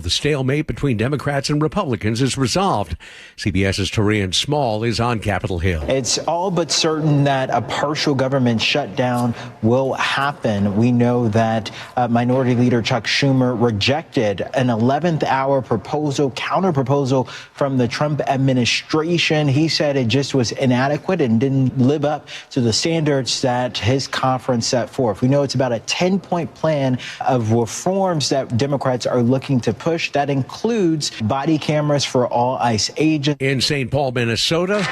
the stalemate between Democrats and Republicans is resolved. CBS's Torian Small is on Capitol Hill. It's all but certain that a partial government shutdown will happen. We know that Minority Leader Chuck Schumer rejected an 11th hour counter-proposal from the Trump administration. He said it just was inadequate and didn't live up to the standards that his conference set forth. We know it's about a 10-point plan of reforms that Democrats are looking to push. That includes body cameras for all ICE agents. In St. Paul, Minnesota,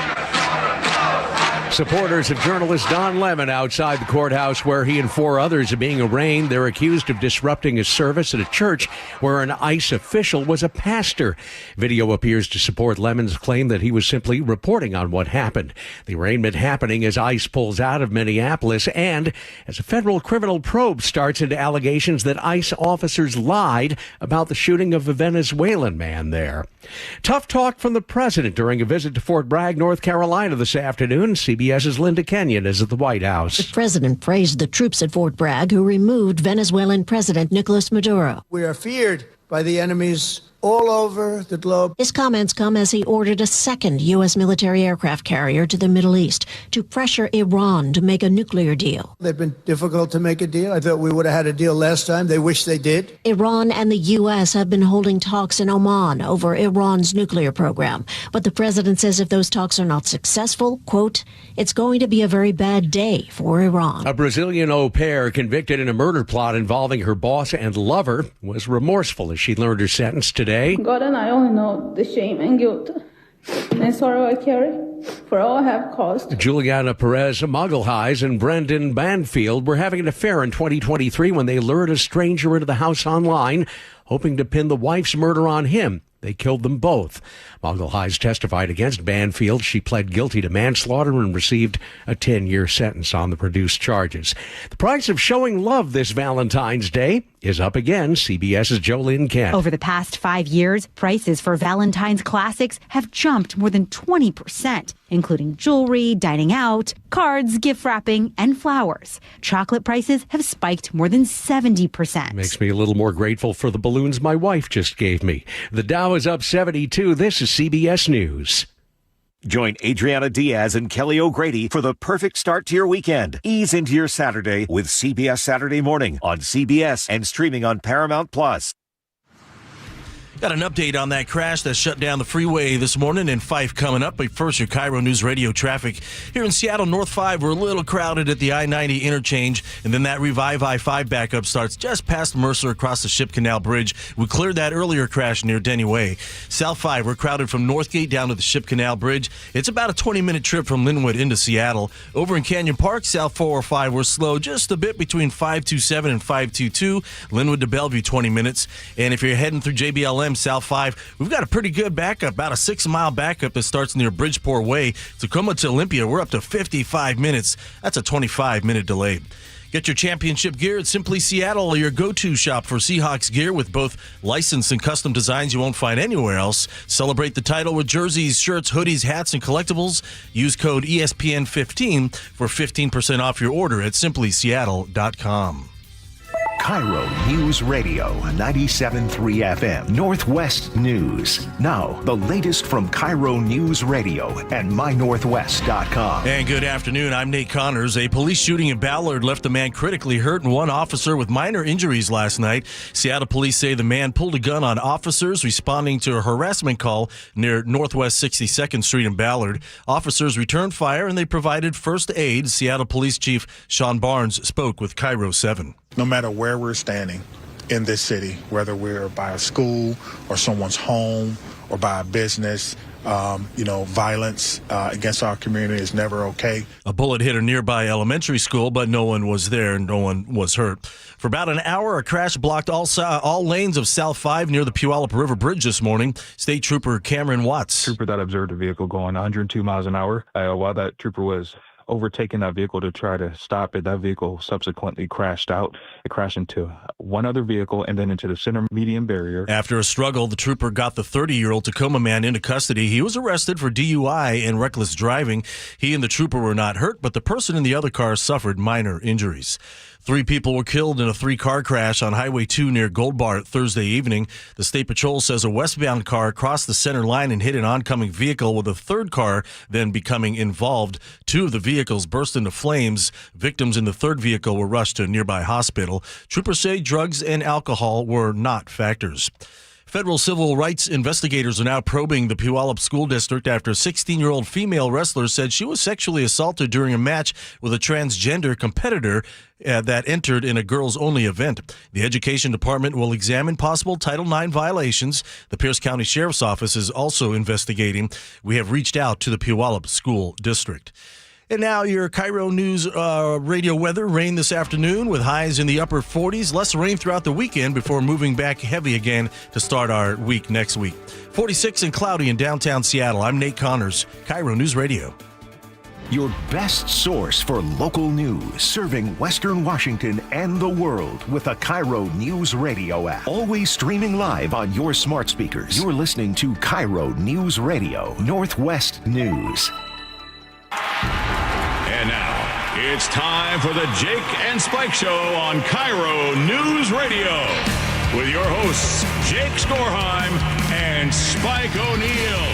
supporters of journalist Don Lemon outside the courthouse where he and 4 others are being arraigned. They're accused of disrupting a service at a church where an ICE official was a pastor. Video appears to support Lemon's claim that he was simply reporting on what happened. The arraignment happening as ICE pulls out of Minneapolis and as a federal criminal probe starts into allegations that ICE officers lied about the shooting of a Venezuelan man there. Tough talk from the president during a visit to Fort Bragg, North Carolina this afternoon. CBS's Linda Kenyon is at the White House. The president praised the troops at Fort Bragg who removed Venezuelan President Nicolas Maduro. We are feared by the enemies all over the globe. His comments come as he ordered a second U.S. military aircraft carrier to the Middle East to pressure Iran to make a nuclear deal. They've been difficult to make a deal. I thought we would have had a deal last time. They wish they did. Iran and the U.S. have been holding talks in Oman over Iran's nuclear program. But the president says if those talks are not successful, quote, it's going to be a very bad day for Iran. A Brazilian au pair convicted in a murder plot involving her boss and lover was remorseful as she learned her sentence today. God and I only know the shame and guilt and sorrow I carry for all I have caused. Juliana Perez Magalhaes and Brendan Banfield were having an affair in 2023 when they lured a stranger into the house online, hoping to pin the wife's murder on him. They killed them both. Magalhaes testified against Banfield. She pled guilty to manslaughter and received a 10-year sentence on the produced charges. The price of showing love this Valentine's Day is up again. CBS's Jolynn Kent. Over the past 5 years, prices for Valentine's classics have jumped more than 20%, including jewelry, dining out, cards, gift wrapping, and flowers. Chocolate prices have spiked more than 70%. Makes me a little more grateful for the balloons my wife just gave me. The Dow is up 72. This is CBS News. Join Adriana Diaz and Kelly O'Grady for the perfect start to your weekend. Ease into your Saturday with CBS Saturday Morning on CBS and streaming on Paramount Plus. Got an update on that crash that shut down the freeway this morning in Fife coming up. But first, your KIRO Newsradio traffic. Here in Seattle, North 5, we're a little crowded at the I-90 interchange. And then that Revive I-5 backup starts just past Mercer across the Ship Canal Bridge. We cleared that earlier crash near Denny Way. South 5, we're crowded from Northgate down to the Ship Canal Bridge. It's about a 20-minute trip from Linwood into Seattle. Over in Canyon Park, South 405, we're slow just a bit between 527 and 522. Linwood to Bellevue, 20 minutes. And if you're heading through JBLM, South 5, we've got a pretty good backup, about a 6-mile backup that starts near Bridgeport Way. Tacoma to Olympia, we're up to 55 minutes. That's a 25-minute delay. Get your championship gear at Simply Seattle, your go-to shop for Seahawks gear with both licensed and custom designs you won't find anywhere else. Celebrate the title with jerseys, shirts, hoodies, hats, and collectibles. Use code ESPN15 for 15% off your order at simplyseattle.com. KIRO Newsradio 97.3 FM, Northwest News. Now, the latest from KIRO Newsradio and mynorthwest.com. And good afternoon, I'm Nate Connors. A police shooting in Ballard left a man critically hurt and one officer with minor injuries last night. Seattle police say the man pulled a gun on officers responding to a harassment call near Northwest 62nd Street in Ballard. Officers returned fire and they provided first aid. Seattle Police Chief Sean Barnes spoke with KIRO 7. No matter where we're standing in this city, whether we're by a school or someone's home or by a business, violence against our community is never okay. A bullet hit a nearby elementary school, but no one was there. No one was hurt. For about an hour, a crash blocked all lanes of South 5 near the Puyallup River Bridge this morning. State Trooper Cameron Watts. Trooper that observed a vehicle going 102 miles an hour. While that trooper was overtaking that vehicle to try to stop it, that vehicle subsequently crashed out. It crashed into one other vehicle and then into the center median barrier. After a struggle, the trooper got the 30-year-old Tacoma man into custody. He was arrested for DUI and reckless driving. He and the trooper were not hurt, but the person in the other car suffered minor injuries. 3 people were killed in a 3-car crash on Highway 2 near Gold Bar Thursday evening. The State Patrol says a westbound car crossed the center line and hit an oncoming vehicle, with a 3rd car then becoming involved. 2 of the vehicles burst into flames. Victims in the 3rd vehicle were rushed to a nearby hospital. Troopers say drugs and alcohol were not factors. Federal civil rights investigators are now probing the Puyallup School District after a 16-year-old female wrestler said she was sexually assaulted during a match with a transgender competitor that entered in a girls-only event. The Education Department will examine possible Title IX violations. The Pierce County Sheriff's Office is also investigating. We have reached out to the Puyallup School District. And now your KIRO News radio weather. Rain this afternoon with highs in the upper 40s. Less rain throughout the weekend before moving back heavy again to start our week next week. 46 and cloudy in downtown Seattle. I'm Nate Connors, KIRO News Radio. Your best source for local news, serving Western Washington and the world with the KIRO News Radio app. Always streaming live on your smart speakers. You're listening to KIRO News Radio, Northwest News. And now, it's time for the Jake and Spike Show on KIRO News Radio with your hosts, Jake Skorheim and Spike O'Neill.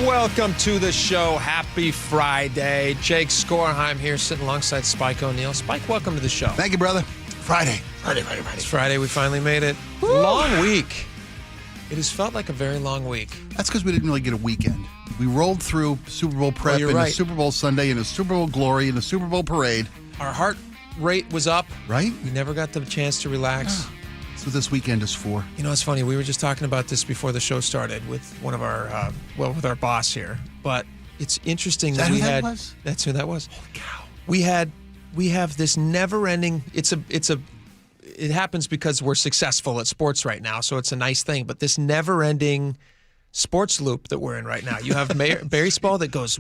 Welcome to the show. Happy Friday. Jake Skorheim here, sitting alongside Spike O'Neill. Spike, welcome to the show. Thank you, brother. Friday. It's Friday. We finally made it. Woo! Long week. It has felt like a very long week. That's because we didn't really get a weekend. We rolled through Super Bowl prep and a Super Bowl Sunday and a Super Bowl glory and a Super Bowl parade. Our heart rate was up. Right? We never got the chance to relax. That's what this weekend is for. You know, it's funny. We were just talking about this before the show started with one of our, with our boss here. But it's interesting that we had. That's who that was. Holy cow! We have this never-ending. It happens because we're successful at sports right now, so it's a nice thing. But this never-ending sports loop that we're in right now. You have baseball that goes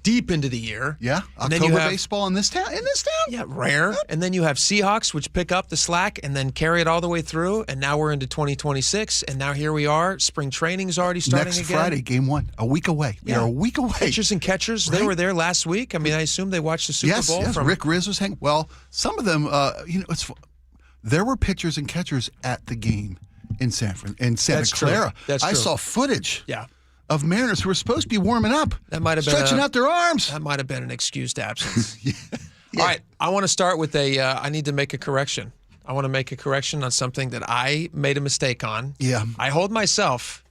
deep into the year. Yeah, October baseball in this town. Yeah, rare. And then you have Seahawks, which pick up the slack and then carry it all the way through. And now we're into 2026, and now here we are. Spring training is already starting Next again. Friday, game 1, a week away. We are a week away. Pitchers and catchers, they were there last week. I mean, I assume they watched the Super Bowl. Yes, Rick Riz was hanging. Well, some of them, there were pitchers and catchers at the game in Santa Clara. That's true. I saw footage. Yeah. Of Mariners who were supposed to be warming up. That might have been stretching out their arms. That might have been an excused absence. Yeah. All right, I want to start with I need to make a correction. I want to make a correction on something that I made a mistake on. Yeah. I hold myself,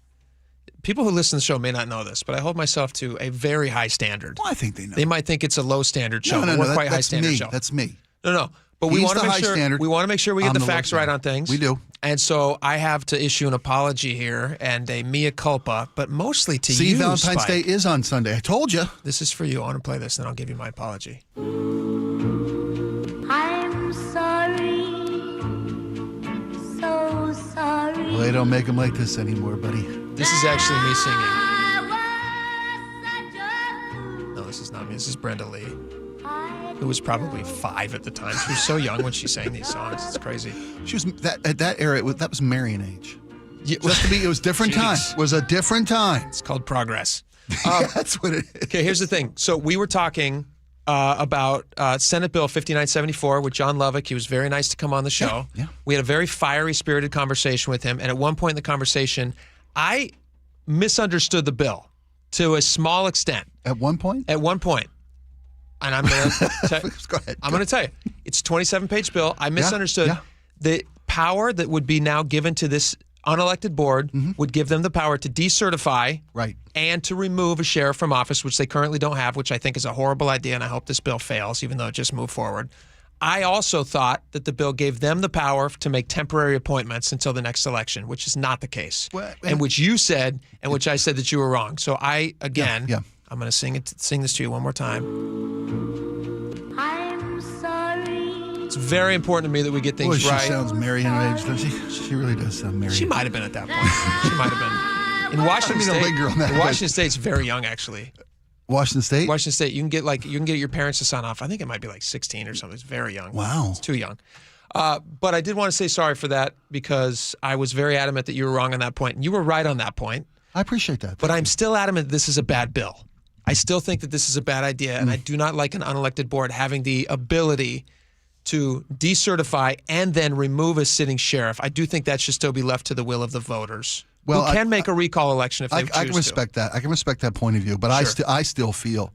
people who listen to the show may not know this, but I hold myself to a very high standard. Well, I think they know. They might think it's a low standard show. No, we're quite high standard show. That's me. No. But we want to make sure standard. We want to make sure we get the facts right on things. We do. And so I have to issue an apology here and a mea culpa, but mostly to you, See, Valentine's Spike. Day is on Sunday. I told you. This is for you. I want to play this, and I'll give you my apology. I'm sorry, so sorry. Well, they don't make them like this anymore, buddy. This is actually me singing. No, this is not me. This is Brenda Lee, who was probably 5 at the time. She was so young when she sang these songs. It's crazy. She was at that era. That was Marion age. Yeah. Just to be, it was different time. It was a different time. It's called progress. That's what it is. Okay, here's the thing. So we were talking about Senate Bill 5974 with John Lovick. He was very nice to come on the show. Yeah. We had a very fiery, spirited conversation with him. And at one point in the conversation, I misunderstood the bill to a small extent. At one point? At one point. And I'm going to Go ahead. I'm going to tell you. It's a 27-page bill. I misunderstood. The power that would be now given to this unelected board would give them the power to decertify and to remove a sheriff from office, which they currently don't have, which I think is a horrible idea, and I hope this bill fails, even though it just moved forward. I also thought that the bill gave them the power to make temporary appointments until the next election, which is not the case, and which you said, and which I said that you were wrong. So I'm going to sing this to you one more time. I'm sorry. It's very important to me that we get things right. She sounds Marion age, doesn't she? She really does sound Marion. She might have been at that point. She might have been. In Washington State, Washington State's very young, actually. Washington State? Washington State, you can get your parents to sign off. I think it might be like 16 or something. It's very young. Wow. It's too young. But I did want to say sorry for that because I was very adamant that you were wrong on that point. And you were right on that point. I appreciate that. But I'm still adamant this is a bad bill. I still think that this is a bad idea, and I do not like an unelected board having the ability to decertify and then remove a sitting sheriff. I do think that should still be left to the will of the voters. Well, who can make a recall election if they choose to. I can respect that. I can respect that point of view, but Sure. I still feel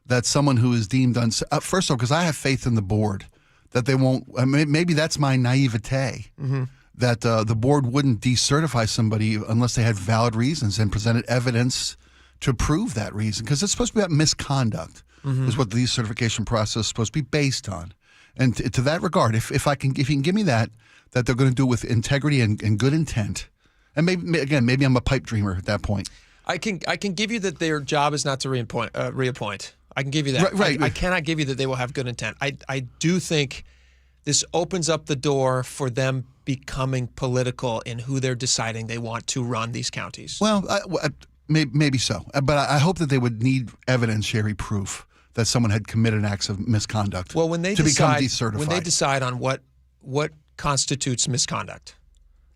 that someone who is deemed first of all, because I have faith in the board that they won't. Maybe that's my naivete. Mm-hmm. That the board wouldn't decertify somebody unless they had valid reasons and presented evidence to prove that reason, because it's supposed to be about misconduct. Mm-hmm. Is what the decertification process is supposed to be based on. And to that regard, if you can give me that they're going to do it with integrity and good intent, and maybe I'm a pipe dreamer at that point. I can give you that their job is not to reappoint. I can give you that. Right. I cannot give you that they will have good intent. I do think this opens up the door for them becoming political in who they're deciding they want to run these counties. Well, maybe so, but I hope that they would need evidentiary proof that someone had committed acts of misconduct. Well, when they become decertified. when they decide on what constitutes misconduct,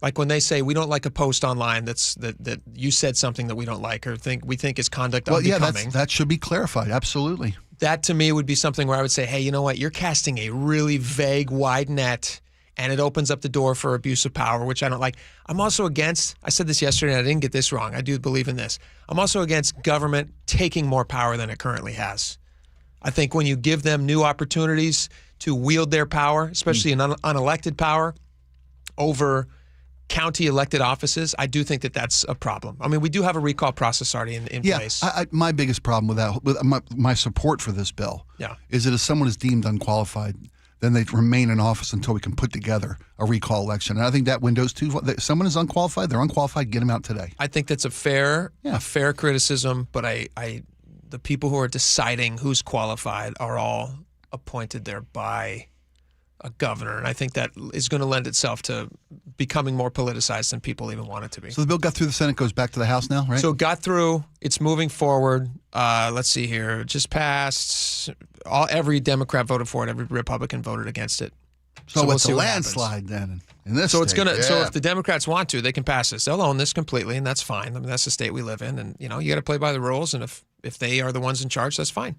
like when they say we don't like a post online that you said something that we don't like or we think is conduct unbecoming. That should be clarified. Absolutely. That to me would be something where I would say, hey, you know what? You're casting a really vague, wide net, and it opens up the door for abuse of power, which I don't like. I'm also against, I said this yesterday, and I didn't get this wrong. I do believe in this. I'm also against government taking more power than it currently has. I think when you give them new opportunities to wield their power, especially an unelected power, over county elected offices, I do think that that's a problem. I mean, we do have a recall process already in place. My biggest problem with that, with my support for this bill, is that if someone is deemed unqualified, then they remain in office until we can put together a recall election. And I think that window's too. If someone is unqualified, they're unqualified. Get them out today. I think that's a fair criticism, but the people who are deciding who's qualified are all appointed there by a governor, and I think that is going to lend itself to becoming more politicized than people even want it to be. So the bill got through the Senate, goes back to the House now, right? So it got through. It's moving forward. Let's see here. It just passed. Every Democrat voted for it. Every Republican voted against it. So it's a landslide then in this So state. So if the Democrats want to, they can pass this. They'll own this completely, and that's fine. I mean, that's the state we live in, and you got to play by the rules. And if they are the ones in charge, that's fine.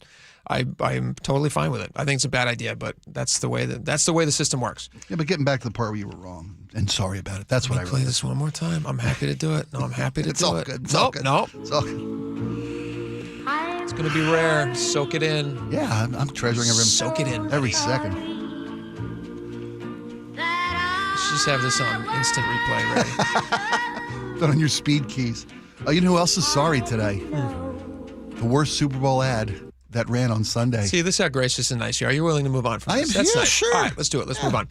I'm totally fine with it. I think it's a bad idea, but that's the way the system works. Yeah, but getting back to the part where you were wrong and sorry about it. That's what I play this one more time. I'm happy to do it. No, I'm happy to It's do all it. good. It's all good. Nope. It's all good. It's going to be rare. Soak it in. Yeah, I'm treasuring Soak it in. every second. Let's just have this on instant replay ready. Put on your speed keys. You know who else is sorry today? The worst Super Bowl ad that ran on Sunday. See, this is how gracious and nice you are. You're willing to move on from this. That's nice. Sure. All right, let's do it. Let's move on.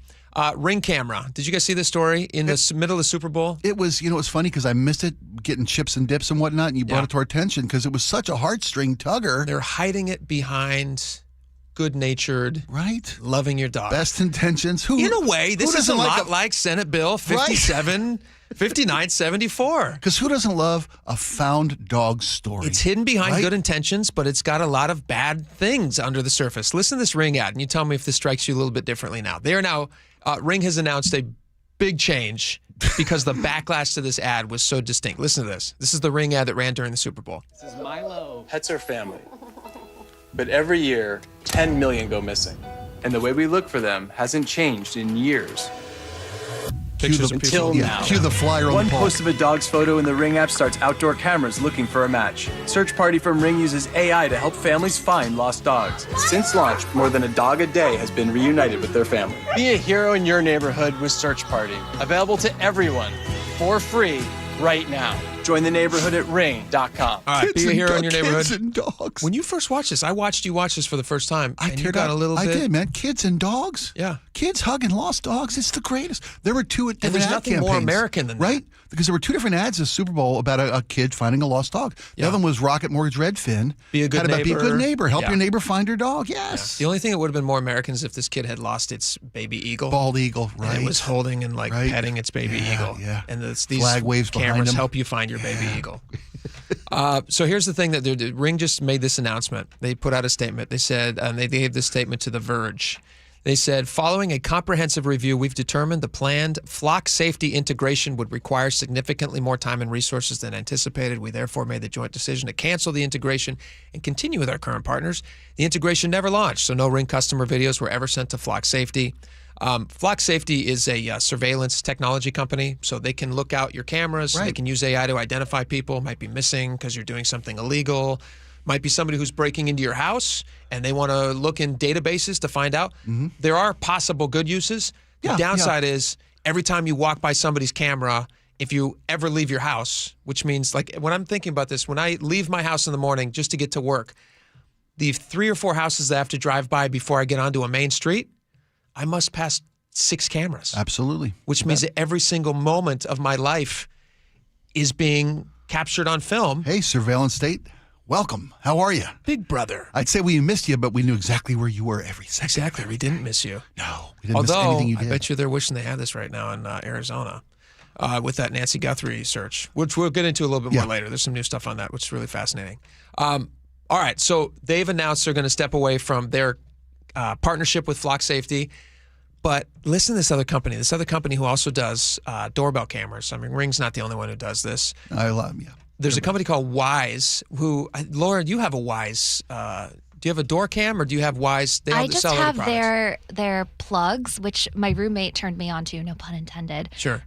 Ring camera. Did you guys see this story in the middle of the Super Bowl? It was, it was funny because I missed it, getting chips and dips and whatnot, and you brought it to our attention because it was such a heartstring tugger. They're hiding it behind good-natured, loving your dog. Best intentions. In a way, this is a lot like Senate Bill 5974. Because who doesn't love a found dog story? It's hidden behind good intentions, but it's got a lot of bad things under the surface. Listen to this Ring ad, and you tell me if this strikes you a little bit differently now. They are now, Ring has announced a big change because the backlash to this ad was so distinct. Listen to this. This is the Ring ad that ran during the Super Bowl. This is Milo. Pets are family. But every year, 10 million go missing. And the way we look for them hasn't changed in years. Pictures until now. Cue the flyer on One the poll. post of a dog's photo in the Ring app starts outdoor cameras looking for a match. Search Party from Ring uses AI to help families find lost dogs. Since launch, more than a dog a day has been reunited with their family. Be a hero in your neighborhood with Search Party. Available to everyone for free right now. Join the neighborhood at ring.com. All right, be a hero in your neighborhood. Kids and dogs. When you first watched this, I watched you watch this for the first time, and you got a little bit. I did, man. Kids and dogs. Yeah. Kids hugging lost dogs. It's the greatest. There were two different And there's ad nothing campaigns, more American than that. right? Because there were two different ads this Super Bowl about a kid finding a lost dog. The other one was Rocket Mortgage Redfin. Be a good About be a good neighbor. Help Yeah. your neighbor find her dog. Yes. The only thing that would have been more American is if this kid had lost its baby eagle. Bald eagle, right. And it was holding and petting its baby eagle. Yeah. And these Flag waves behind cameras him. help you find your baby eagle. So here's the thing that Ring just made this announcement. They put out a statement. They said, and they gave this statement to The Verge. They said, following a comprehensive review, we've determined the planned flock safety integration would require significantly more time and resources than anticipated. We therefore made the joint decision to cancel the integration and continue with our current partners. The integration never launched, so no Ring customer videos were ever sent to Flock Safety. Flock Safety is a surveillance technology company, so they can look out your cameras. Right. They can use AI to identify people, might be missing because you're doing something illegal. Might be somebody who's breaking into your house and they want to look in databases to find out. Mm-hmm. There are possible good uses. The downside is every time you walk by somebody's camera, if you ever leave your house, which means, like, when I'm thinking about this, when I leave my house in the morning just to get to work, the 3 or 4 houses that I have to drive by before I get onto a main street, I must pass 6 cameras. Absolutely. Which means that every single moment of my life is being captured on film. Hey, surveillance state. Welcome. How are you? Big brother. I'd say we missed you, but we knew exactly where you were every second. Exactly. We didn't miss you. No, we didn't miss anything you did. I bet you they're wishing they had this right now in Arizona with that Nancy Guthrie search, which we'll get into a little bit more later. There's some new stuff on that, which is really fascinating. All right. So they've announced they're going to step away from their partnership with Flock Safety. But listen to this other company who also does doorbell cameras. I mean, Ring's not the only one who does this. I love them, yeah. There's a company called Wise who, Laura, you have a Wise. Do you have a door cam or do you have Wise? I just have their plugs, which my roommate turned me on to, no pun intended. Sure.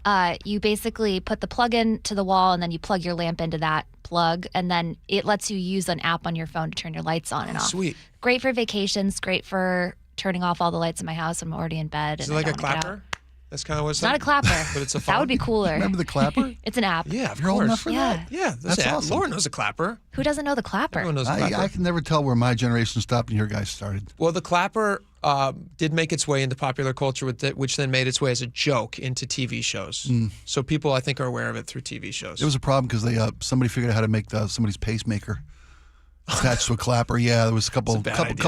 You basically put the plug into the wall and then you plug your lamp into that plug, and then it lets you use an app on your phone to turn your lights on and off. Sweet. Great for vacations, great for turning off all the lights in my house. I'm already in bed. Is it like a clapper? That's kind of what it's not like. a clapper. But it's a phone. That would be cooler. Remember the clapper? It's an app. Yeah, of You're course. old enough for that? Yeah, that's awesome. Laura knows a clapper. Who doesn't know the clapper? Everyone knows the clapper. I can never tell where my generation stopped and your guys started. Well, the clapper did make its way into popular culture, which then made its way as a joke into TV shows. So people, I think, are aware of it through TV shows. It was a problem because somebody figured out how to make somebody's pacemaker attached to a clapper. Yeah, there was a couple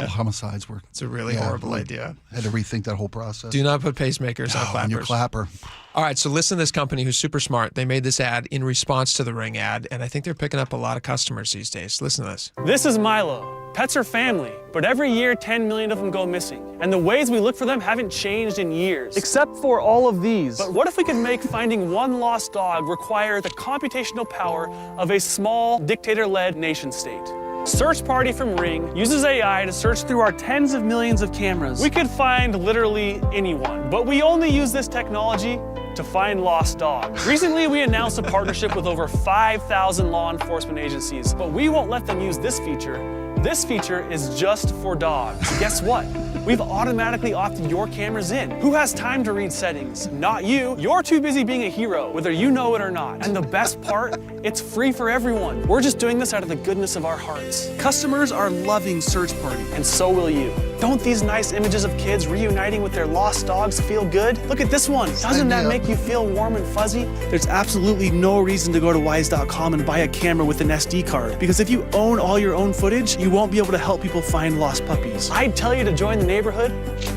homicides where it's a really horrible idea. Had to rethink that whole process. Do not put pacemakers on clappers. On your clapper. All right, so listen to this company who's super smart. They made this ad in response to the Ring ad, and I think they're picking up a lot of customers these days. Listen to this. This is Milo. Pets are family, but every year 10 million of them go missing. And the ways we look for them haven't changed in years. Except for all of these. But what if we could make finding one lost dog require the computational power of a small, dictator-led nation-state? Search Party from Ring uses AI to search through our tens of millions of cameras. We could find literally anyone, but we only use this technology to find lost dogs. Recently, we announced a partnership with over 5,000 law enforcement agencies, but we won't let them use this feature. This feature is just for dogs. Guess what? We've automatically opted your cameras in. Who has time to read settings? Not you. You're too busy being a hero, whether you know it or not. And the best part, it's free for everyone. We're just doing this out of the goodness of our hearts. Customers are loving Search Party, and so will you. Don't these nice images of kids reuniting with their lost dogs feel good? Look at this one. Doesn't that make you feel warm and fuzzy? There's absolutely no reason to go to wise.com and buy a camera with an SD card, because if you own all your own footage, you won't be able to help people find lost puppies. I'd tell you to join the neighborhood,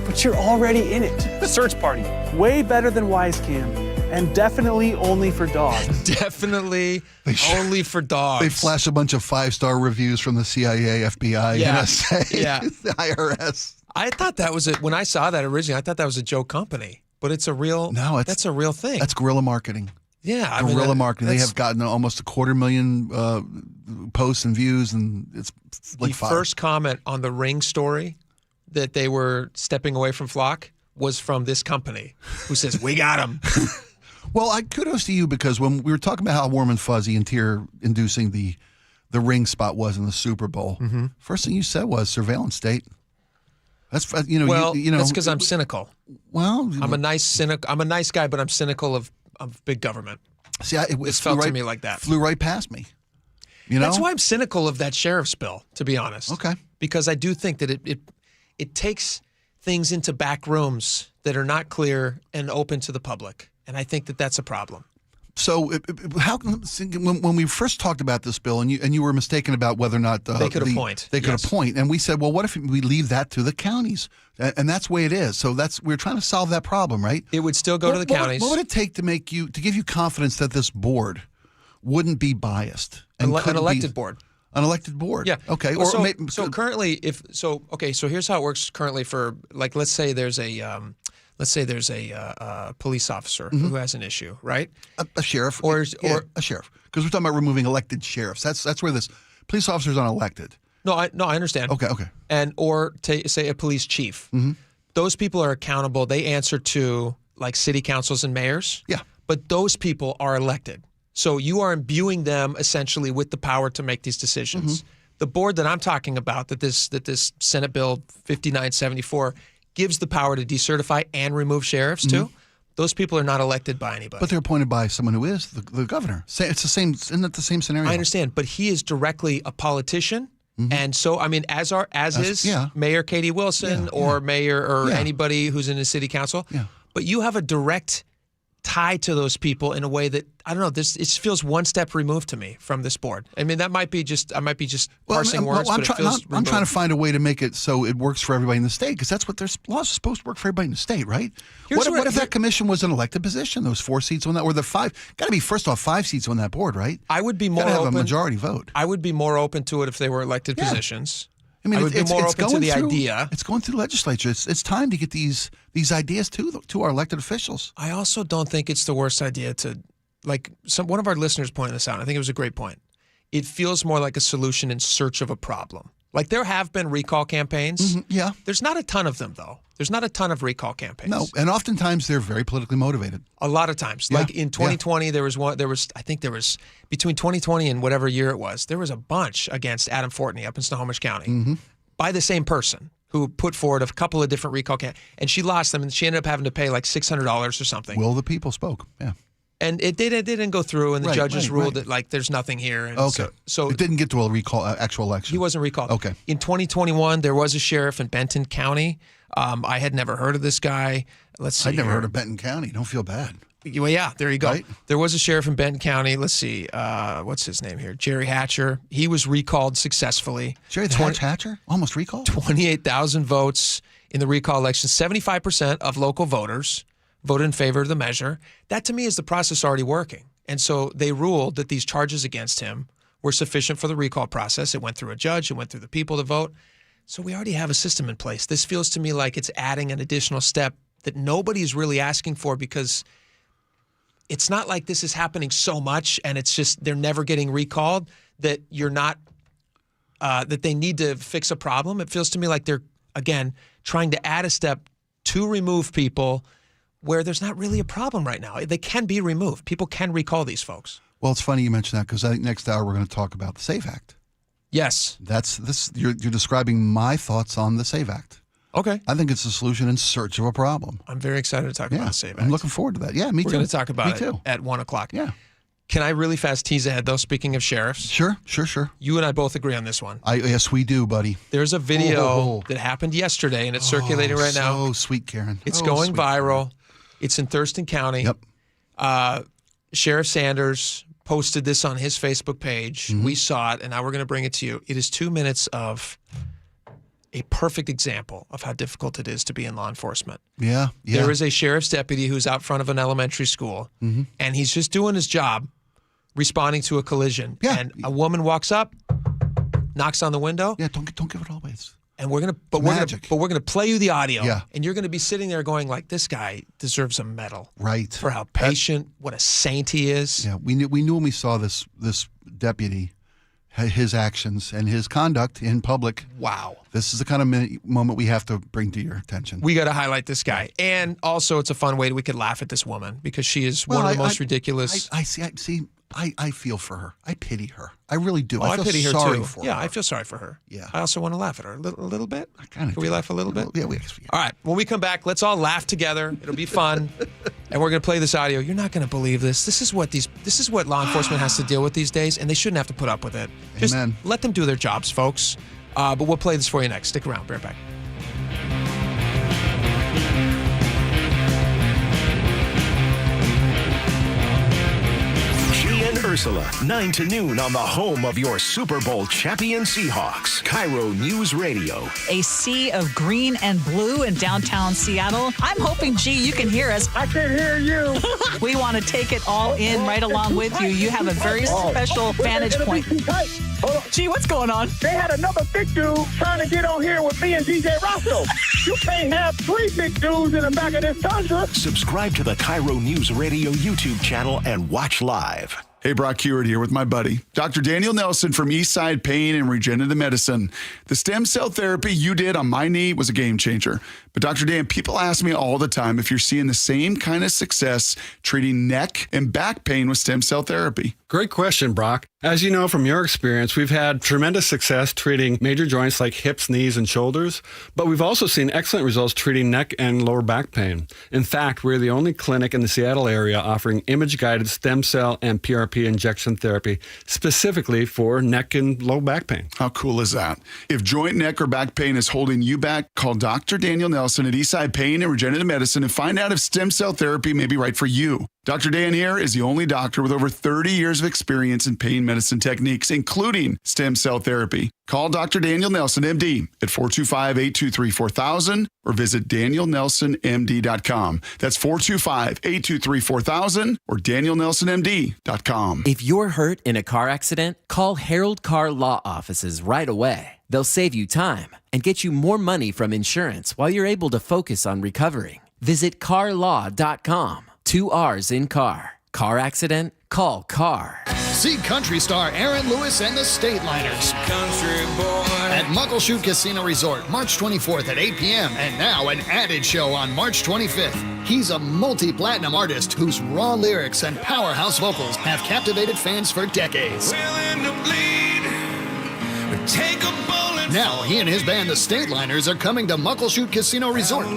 but you're already in it. Search Party, way better than WiseCam, and definitely only for dogs. Definitely only for dogs. They flash a bunch of 5-star reviews from the CIA, FBI, NSA, the IRS. I thought that was it. When I saw that originally, I thought that was a joke company, but it's a real. No, that's a real thing. That's guerrilla marketing. Yeah, guerrilla marketing. They have gotten almost 250,000 posts and views, and it's like the first comment on the Ring story that they were stepping away from Flock was from this company, who says, "We got them." Well, kudos to you, because when we were talking about how warm and fuzzy and tear-inducing the Ring spot was in the Super Bowl, first thing you said was surveillance state. That's that's because I'm cynical. Well, I'm a nice guy, but I'm cynical of big government. See, it felt to me like that. Flew right past me. You know, that's why I'm cynical of that sheriff's bill, to be honest. Okay, because I do think that it takes things into back rooms that are not clear and open to the public. And I think that that's a problem. So, when we first talked about this bill, and you were mistaken about whether or not they could appoint, and we said, well, what if we leave that to the counties? And that's the way it is. So we're trying to solve that problem, right? It would still go to the counties. What would it take to give you confidence that this board wouldn't be biased? An elected board. An elected board. Yeah. Okay. Well, Or so currently, so here's how it works currently for, like, let's say there's a police officer who has an issue, right? A sheriff. Or a sheriff. Because we're talking about removing elected sheriffs. That's where this police officers aren't elected. No, I understand. Okay. Or say a police chief. Mm-hmm. Those people are accountable. They answer to like city councils and mayors. Yeah. But those people are elected. So you are imbuing them essentially with the power to make these decisions. Mm-hmm. The board that I'm talking about, that this Senate Bill 5974 gives the power to decertify and remove sheriffs too. Those people are not elected by anybody. But they're appointed by someone who is the governor. It's the same. Isn't it the same scenario? I understand, but he is directly a politician. And so, I mean, as is Mayor Katie Wilson or Mayor or anybody who's in the city council. Yeah. But you have a direct tie to those people in a way that, I don't know, it feels one step removed to me from this board. I mean, I might be just parsing words, but it feels I'm trying to find a way to make it so it works for everybody in the state, because that's what their laws are supposed to work for everybody in the state, right? What if that commission was an elected position? Those 4 seats on that, or the 5? Got to be, first off, 5 seats on that board, right? I would be more open. Have open. A majority vote. I would be more open to it if they were elected positions. I mean, I would be more open to the idea. It's going through the legislature. It's time to get these ideas to our elected officials. I also don't think it's the worst idea to, like, one of our listeners pointed this out. I think it was a great point. It feels more like a solution in search of a problem. Like, there have been recall campaigns. Yeah. There's not a ton of them, though. There's not a ton of recall campaigns. No, and oftentimes they're very politically motivated. A lot of times. Like in 2020, there was between 2020 and whatever year it was, there was a bunch against Adam Fortney up in Snohomish County by the same person who put forward a couple of different recall campaigns. And she lost them, and she ended up having to pay like $600 or something. Will the people spoke, yeah. And it didn't go through, and the judges ruled that, like, there's nothing here. And okay. So it didn't get to a recall, actual election. He wasn't recalled. Okay. In 2021, there was a sheriff in Benton County. I had never heard of this guy. Let's see. I'd never heard of Benton County. Don't feel bad. Well, yeah, there you go. Right? There was a sheriff in Benton County. Let's see. What's his name here? Jerry Hatcher. He was recalled successfully. Jerry Hatcher? Almost recalled? 28,000 votes in the recall election. 75% of local voters voted in favor of the measure. That, to me, is the process already working. And so they ruled that these charges against him were sufficient for the recall process. It went through a judge. It went through the people to vote. So we already have a system in place. This feels to me like it's adding an additional step that nobody is really asking for, because it's not like this is happening so much and it's just they're never getting recalled that you're not that they need to fix a problem. It feels to me like they're, again, trying to add a step to remove people where there's not really a problem right now. They can be removed. People can recall these folks. Well, it's funny you mention that, because I think next hour we're going to talk about the SAVE Act. Yes. You're describing my thoughts on the SAVE Act. Okay. I think it's a solution in search of a problem. I'm very excited to talk about the SAVE Act. I'm looking forward to that. Yeah, me too. We're going to talk about it at 1 o'clock. Yeah. Can I really fast tease ahead, though, speaking of sheriffs? Sure. You and I both agree on this one. Yes, we do, buddy. There's a video that happened yesterday, and it's circulating right now. Oh, sweet, Karen. It's going viral. It's in Thurston County. Yep. Sheriff Sanders posted this on his Facebook page. We saw it, and now we're going to bring it to you. It is 2 minutes of a perfect example of how difficult it is to be in law enforcement. Yeah. There is a sheriff's deputy who's out front of an elementary school, and he's just doing his job, responding to a collision. Yeah. And a woman walks up, knocks on the window. Yeah, don't give it all away. And we're gonna play you the audio. Yeah. And you're gonna be sitting there going like, this guy deserves a medal. Right. For how patient, what a saint he is. Yeah. We knew when we saw this deputy, his actions and his conduct in public. Wow. This is the kind of moment we have to bring to your attention. We got to highlight this guy. And also, it's a fun way we could laugh at this woman, because she is one of the most ridiculous. I see. I feel for her. I pity her. I really do. I feel pity her sorry too. for her. Yeah, I feel sorry for her. Yeah. I also want to laugh at her a little bit. Can we laugh a little bit? Yeah, All right. When we come back, let's all laugh together. It'll be fun. And we're going to play this audio. You're not going to believe this. This is what law enforcement has to deal with these days, and they shouldn't have to put up with it. Just Amen. let them do their jobs, folks. But we'll play this for you next. Stick around. Be right back. Ursula, 9 to noon on the home of your Super Bowl champion Seahawks. KIRO News Radio. A sea of green and blue in downtown Seattle. I'm hoping, G, you can hear us. I can hear you. We want to take it all in right along with you. You have a very special vantage point. Gee, what's going on? They had another big dude trying to get on here with me and DJ Roscoe. You can't have 3 big dudes in the back of this Tundra. Subscribe to the KIRO News Radio YouTube channel and watch live. Hey, Brock Hewitt here with my buddy, Dr. Daniel Nelson from Eastside Pain and Regenerative Medicine. The stem cell therapy you did on my knee was a game changer. But Dr. Dan, people ask me all the time if you're seeing the same kind of success treating neck and back pain with stem cell therapy. Great question, Brock. As you know from your experience, we've had tremendous success treating major joints like hips, knees, and shoulders, but we've also seen excellent results treating neck and lower back pain. In fact, we're the only clinic in the Seattle area offering image-guided stem cell and PRP injection therapy specifically for neck and low back pain. How cool is that? If joint, neck, or back pain is holding you back, call Dr. Daniel Nelson at Eastside Pain and Regenerative Medicine and find out if stem cell therapy may be right for you. Dr. Dan here is the only doctor with over 30 years of experience in pain medicine techniques, including stem cell therapy. Call Dr. Daniel Nelson, MD, at 425-823-4000 or visit danielnelsonmd.com. That's 425-823-4000 or danielnelsonmd.com. If you're hurt in a car accident, call Harold Car Law Offices right away. They'll save you time and get you more money from insurance while you're able to focus on recovering. Visit carlaw.com. 2 R's in car. Car accident? Call CAR. See country star Aaron Lewis and the State Liners at Muckleshoot Casino Resort, March 24th at 8 p.m. And now an added show on March 25th. He's a multi-platinum artist whose raw lyrics and powerhouse vocals have captivated fans for decades. Now he and his band, the State Liners, are coming to Muckleshoot Casino Resort.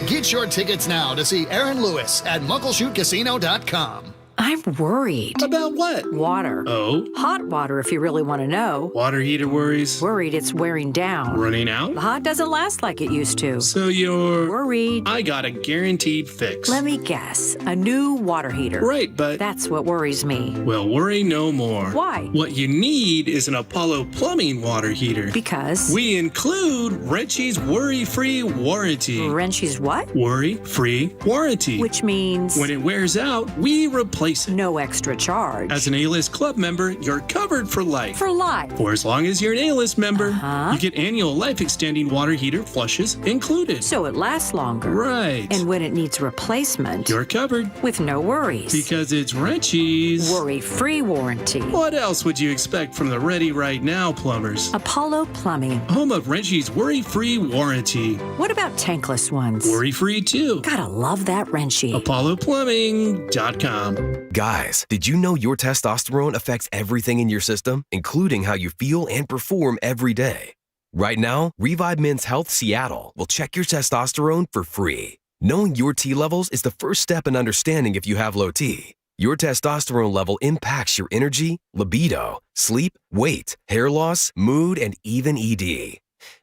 Get your tickets now to see Aaron Lewis at muckleshootcasino.com. I'm worried. About what? Water. Oh? Hot water, if you really want to know. Water heater worries? Worried it's wearing down. Running out? The hot doesn't last like it used to. So you're... worried. I got a guaranteed fix. Let me guess. A new water heater. Right, but... that's what worries me. Well, worry no more. Why? What you need is an Apollo Plumbing water heater. Because? We include Wrenchie's worry-free warranty. Wrenchie's what? Worry-free warranty. Which means? When it wears out, we replace it. No extra charge. As an A-List Club member, you're covered for life. For life? For as long as you're an A-List member. You get annual life-extending water heater flushes included. So it lasts longer. Right. And when it needs replacement, you're covered. With no worries. Because it's Wrenchie's worry-free warranty. What else would you expect from the Ready Right Now plumbers? Apollo Plumbing. Home of Wrenchie's worry-free warranty. What about tankless ones? Worry-free too. Gotta love that Wrenchie. ApolloPlumbing.com. Guys, did you know your testosterone affects everything in your system, including how you feel and perform every day? Right now, Revive Men's Health Seattle will check your testosterone for free. Knowing your T levels is the first step in understanding if you have low T. Your testosterone level impacts your energy, libido, sleep, weight, hair loss, mood, and even ED.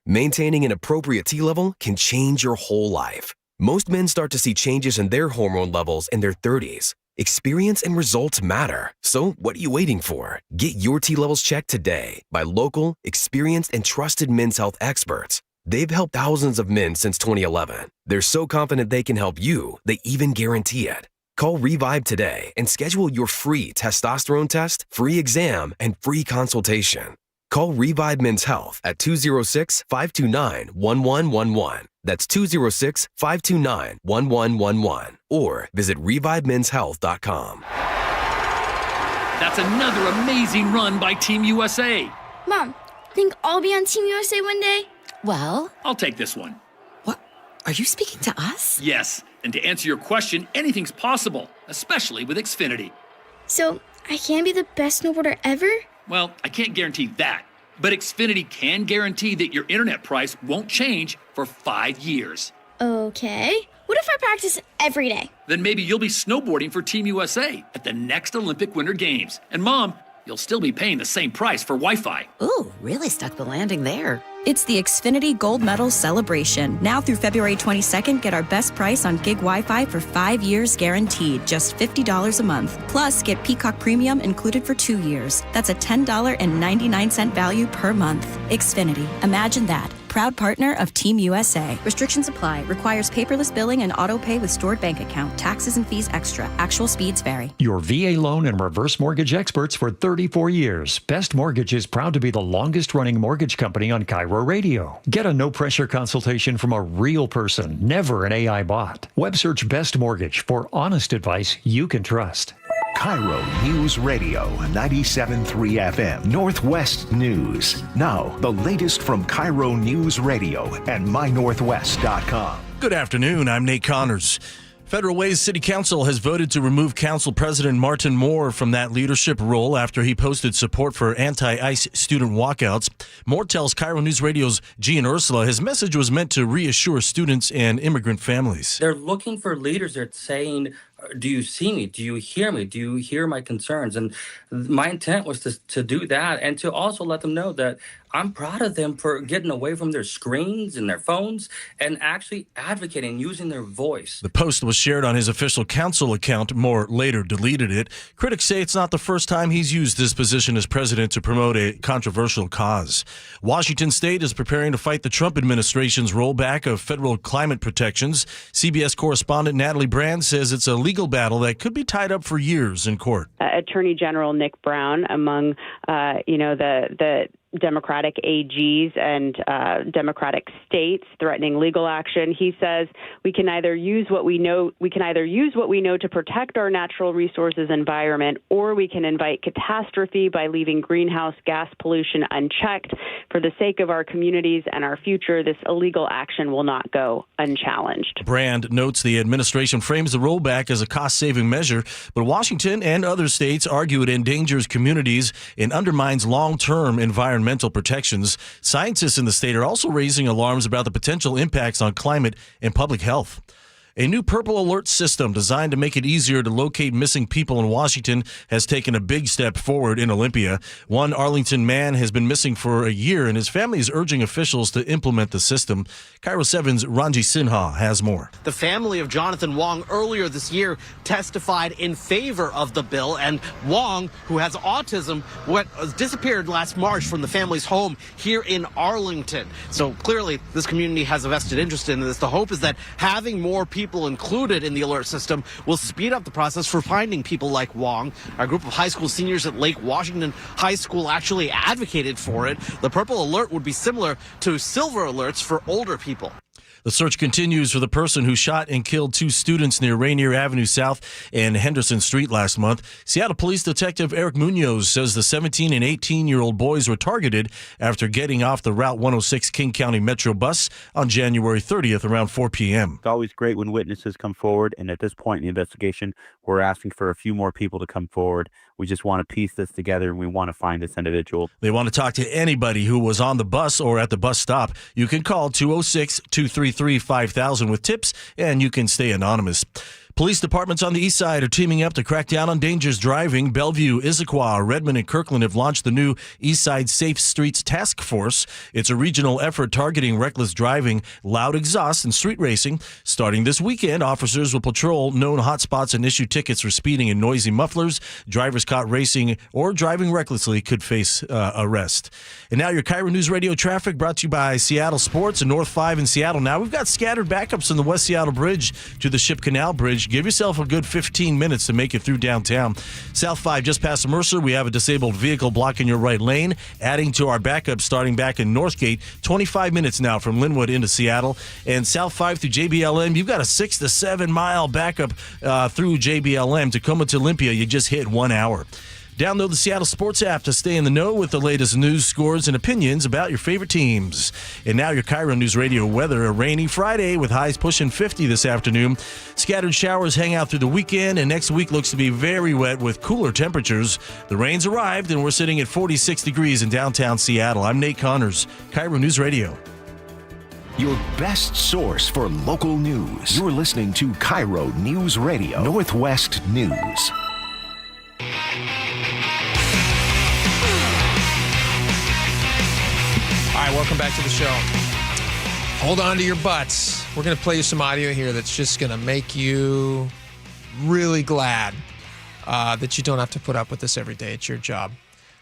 Maintaining an appropriate T level can change your whole life. Most men start to see changes in their hormone levels in their 30s. Experience and results matter. So what are you waiting for? Get your T levels checked today by local, experienced, and trusted men's health experts. They've helped thousands of men since 2011. They're so confident they can help you, they even guarantee it. Call Revive today and schedule your free testosterone test, free exam, and free consultation. Call Revive Men's Health at 206-529-1111. That's 206-529-1111. Or visit ReviveMen'sHealth.com. That's another amazing run by Team USA. Mom, think I'll be on Team USA one day? Well, I'll take this one. What? Are you speaking to us? Yes, and to answer your question, anything's possible, especially with Xfinity. So, I can be the best snowboarder ever? Well, I can't guarantee that, but Xfinity can guarantee that your internet price won't change for 5 years. Okay. What if I practice every day? Then maybe you'll be snowboarding for Team USA at the next Olympic Winter Games. And Mom, you'll still be paying the same price for Wi-Fi. Ooh, really stuck the landing there. It's the Xfinity Gold Medal Celebration. Now through February 22nd, get our best price on gig Wi-Fi for 5 years guaranteed, just $50 a month. Plus, get Peacock Premium included for 2 years. That's a $10.99 value per month. Xfinity. Imagine that. Proud partner of Team USA. Restrictions apply. Requires paperless billing and auto pay with stored bank account. Taxes and fees extra. Actual speeds vary. Your VA loan and reverse mortgage experts for 34 years. Best Mortgage is proud to be the longest running mortgage company on KIRO Radio. Get a no-pressure consultation from a real person, never an AI bot. Web search Best Mortgage for honest advice you can trust. KIRO News Radio 97.3 FM Northwest News. Now, the latest from KIRO News Radio and mynorthwest.com. Good afternoon. I'm Nate Connors. Federal Ways City Council has voted to remove Council President Martin Moore from that leadership role after he posted support for anti-ICE student walkouts. Moore tells KIRO News Radio's Gian Ursula his message was meant to reassure students and immigrant families. They're looking for leaders. They're saying, do you see me? Do you hear me? Do you hear my concerns? And my intent was to do that and to also let them know that I'm proud of them for getting away from their screens and their phones and actually advocating, using their voice. The post was shared on his official council account. Moore later deleted it. Critics say it's not the first time he's used his position as president to promote a controversial cause. Washington State is preparing to fight the Trump administration's rollback of federal climate protections. CBS correspondent Natalie Brand says it's a legal battle that could be tied up for years in court. Attorney General Nick Brown, among the Democratic AGs and Democratic states threatening legal action. He says we can either use what we know to protect our natural resources environment, or we can invite catastrophe by leaving greenhouse gas pollution unchecked. For the sake of our communities and our future, this illegal action will not go unchallenged. Brand notes the administration frames the rollback as a cost-saving measure, but Washington and other states argue it endangers communities and undermines long-term environmental protections. Scientists in the state are also raising alarms about the potential impacts on climate and public health. A new purple alert system designed to make it easier to locate missing people in Washington has taken a big step forward in Olympia. One Arlington man has been missing for a year, and his family is urging officials to implement the system. KIRO 7's Ranji Sinha has more. The family of Jonathan Wong earlier this year testified in favor of the bill, and Wong, who has autism, disappeared last March from the family's home here in Arlington. So clearly this community has a vested interest in this. The hope is that having more people included in the alert system will speed up the process for finding people like Wong. A group of high school seniors at Lake Washington High School actually advocated for it. The purple alert would be similar to silver alerts for older people. The search continues for the person who shot and killed two students near Rainier Avenue South and Henderson Street last month. Seattle Police Detective Eric Munoz says the 17 and 18-year-old boys were targeted after getting off the Route 106 King County Metro bus on January 30th around 4 p.m. It's always great when witnesses come forward, and at this point in the investigation, we're asking for a few more people to come forward. We just want to piece this together, and we want to find this individual. They want to talk to anybody who was on the bus or at the bus stop. You can call 206-233-5000 with tips, and you can stay anonymous. Police departments on the east side are teaming up to crack down on dangerous driving. Bellevue, Issaquah, Redmond, and Kirkland have launched the new East Side Safe Streets Task Force. It's a regional effort targeting reckless driving, loud exhaust, and street racing. Starting this weekend, officers will patrol known hotspots and issue tickets for speeding and noisy mufflers. Drivers caught racing or driving recklessly could face arrest. And now your KIRO News Radio traffic brought to you by Seattle Sports and North 5 in Seattle. Now we've got scattered backups on the West Seattle Bridge to the Ship Canal Bridge. Give yourself a good 15 minutes to make it through downtown. South 5 just past Mercer, we have a disabled vehicle blocking your right lane. Adding to our backup starting back in Northgate, 25 minutes now from Linwood into Seattle. And South 5 through JBLM, you've got a 6 to 7 mile backup through JBLM. Tacoma to Olympia, you just hit 1 hour. Download the Seattle Sports app to stay in the know with the latest news, scores, and opinions about your favorite teams. And now your KIRO News Radio weather. A rainy Friday with highs pushing 50 this afternoon. Scattered showers hang out through the weekend, and next week looks to be very wet with cooler temperatures. The rain's arrived, and we're sitting at 46 degrees in downtown Seattle. I'm Nate Connors, KIRO News Radio. Your best source for local news. You're listening to KIRO News Radio, Northwest News. All right, welcome back to the show. Hold on to your butts. We're going to play you some audio here that's just going to make you really glad that you don't have to put up with this every day. It's your job.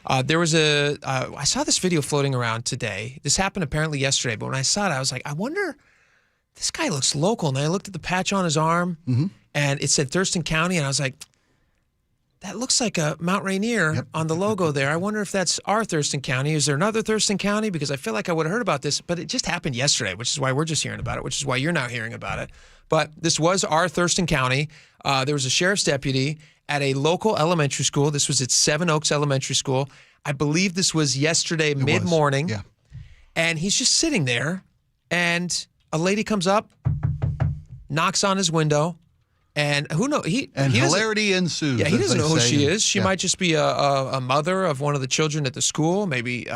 I saw this video floating around today. This happened apparently yesterday, but when I saw it, I was like, I wonder, this guy looks local. And I looked at the patch on his arm, and it said Thurston County, and I was like, that looks like a Mount Rainier on the logo there. I wonder if that's our Thurston County. Is there another Thurston County? Because I feel like I would have heard about this, but it just happened yesterday, which is why we're just hearing about it, which is why you're now hearing about it. But this was our Thurston County. There was a sheriff's deputy at a local elementary school. This was at Seven Oaks Elementary School. I believe this was yesterday mid-morning. Yeah. And he's just sitting there, and a lady comes up, knocks on his window, and who knows? Hilarity ensues. Yeah, he doesn't know who she is. She might just be a mother of one of the children at the school. Maybe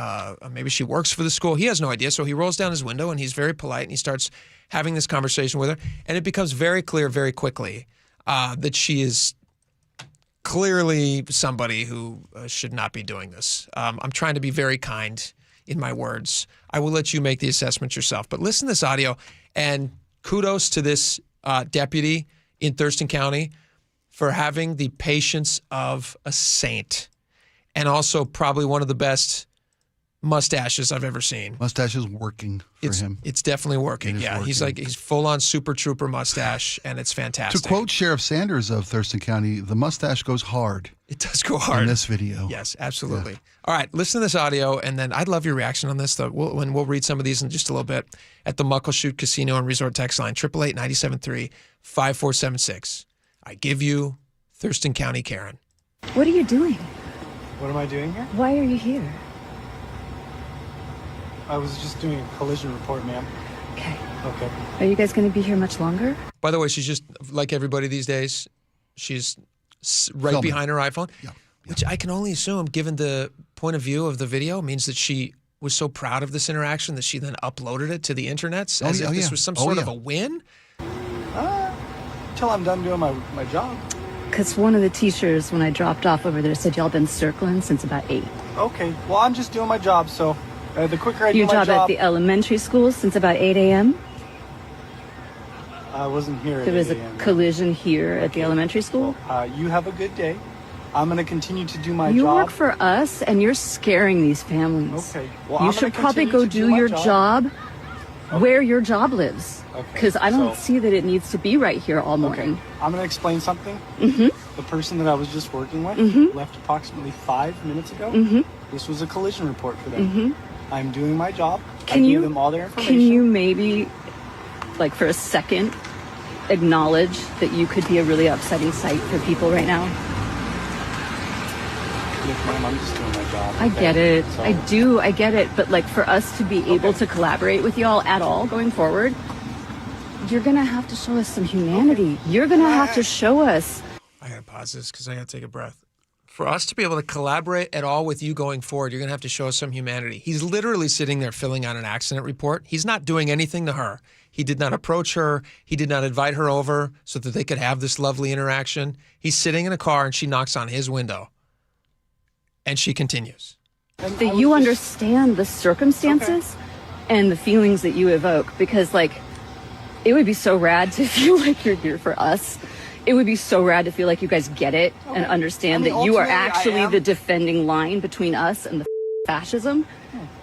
she works for the school. He has no idea. So he rolls down his window, and he's very polite, and he starts having this conversation with her. And it becomes very clear very quickly that she is clearly somebody who should not be doing this. I'm trying to be very kind in my words. I will let you make the assessment yourself. But listen to this audio, and kudos to this deputy in Thurston County for having the patience of a saint, and also probably one of the best mustaches I've ever seen. Mustache is working for him. It's definitely working. Yeah, working. He's full on Super Trooper mustache, and it's fantastic. To quote Sheriff Sanders of Thurston County, the mustache goes hard. It does go hard in this video. Yes, absolutely. Yeah. All right, listen to this audio, and then I'd love your reaction on this. We'll read some of these in just a little bit at the Muckleshoot Casino and Resort text line 888-973-5476. I give you Thurston County Karen. What are you doing? What am I doing here? Why are you here? I was just doing a collision report, ma'am. Okay. Okay. Are you guys going to be here much longer? By the way, she's just like everybody these days. She's right behind her iPhone, which I can only assume, given the point of view of the video, means that she was so proud of this interaction that she then uploaded it to the internet as if this was some sort of a win. Until I'm done doing my job. Because one of the teachers, when I dropped off over there, said y'all been circling since about 8. Okay. Well, I'm just doing my job, so the quicker I do your my job... Your job at the elementary school since about 8 a.m.? I wasn't here at There was 8 a collision here at the elementary school? Well, you have a good day. I'm going to continue to do my job. You work for us, and you're scaring these families. Okay. Well, you should probably go do your job where your job lives. Because I don't see that it needs to be right here all morning. Okay. I'm going to explain something. Mm-hmm. The person that I was just working with left approximately 5 minutes ago. This was a collision report for them. I'm doing my job. I gave them all their information. Can you maybe, like for a second, acknowledge that you could be a really upsetting sight for people right now? Look, ma'am, I'm just doing my job. I get it. So. I get it. But like for us to be able to collaborate with y'all at all going forward, you're going to have to show us some humanity. You're going to have to show us. I got to pause this because I got to take a breath. For us to be able to collaborate at all with you going forward, you're going to have to show us some humanity. He's literally sitting there filling out an accident report. He's not doing anything to her. He did not approach her. He did not invite her over so that they could have this lovely interaction. He's sitting in a car and she knocks on his window. And she continues. That you understand the circumstances and the feelings that you evoke, because like it would be so rad to feel like you're here for us. It would be so rad to feel like you guys get it and understand that you are actually the defending line between us and the fascism.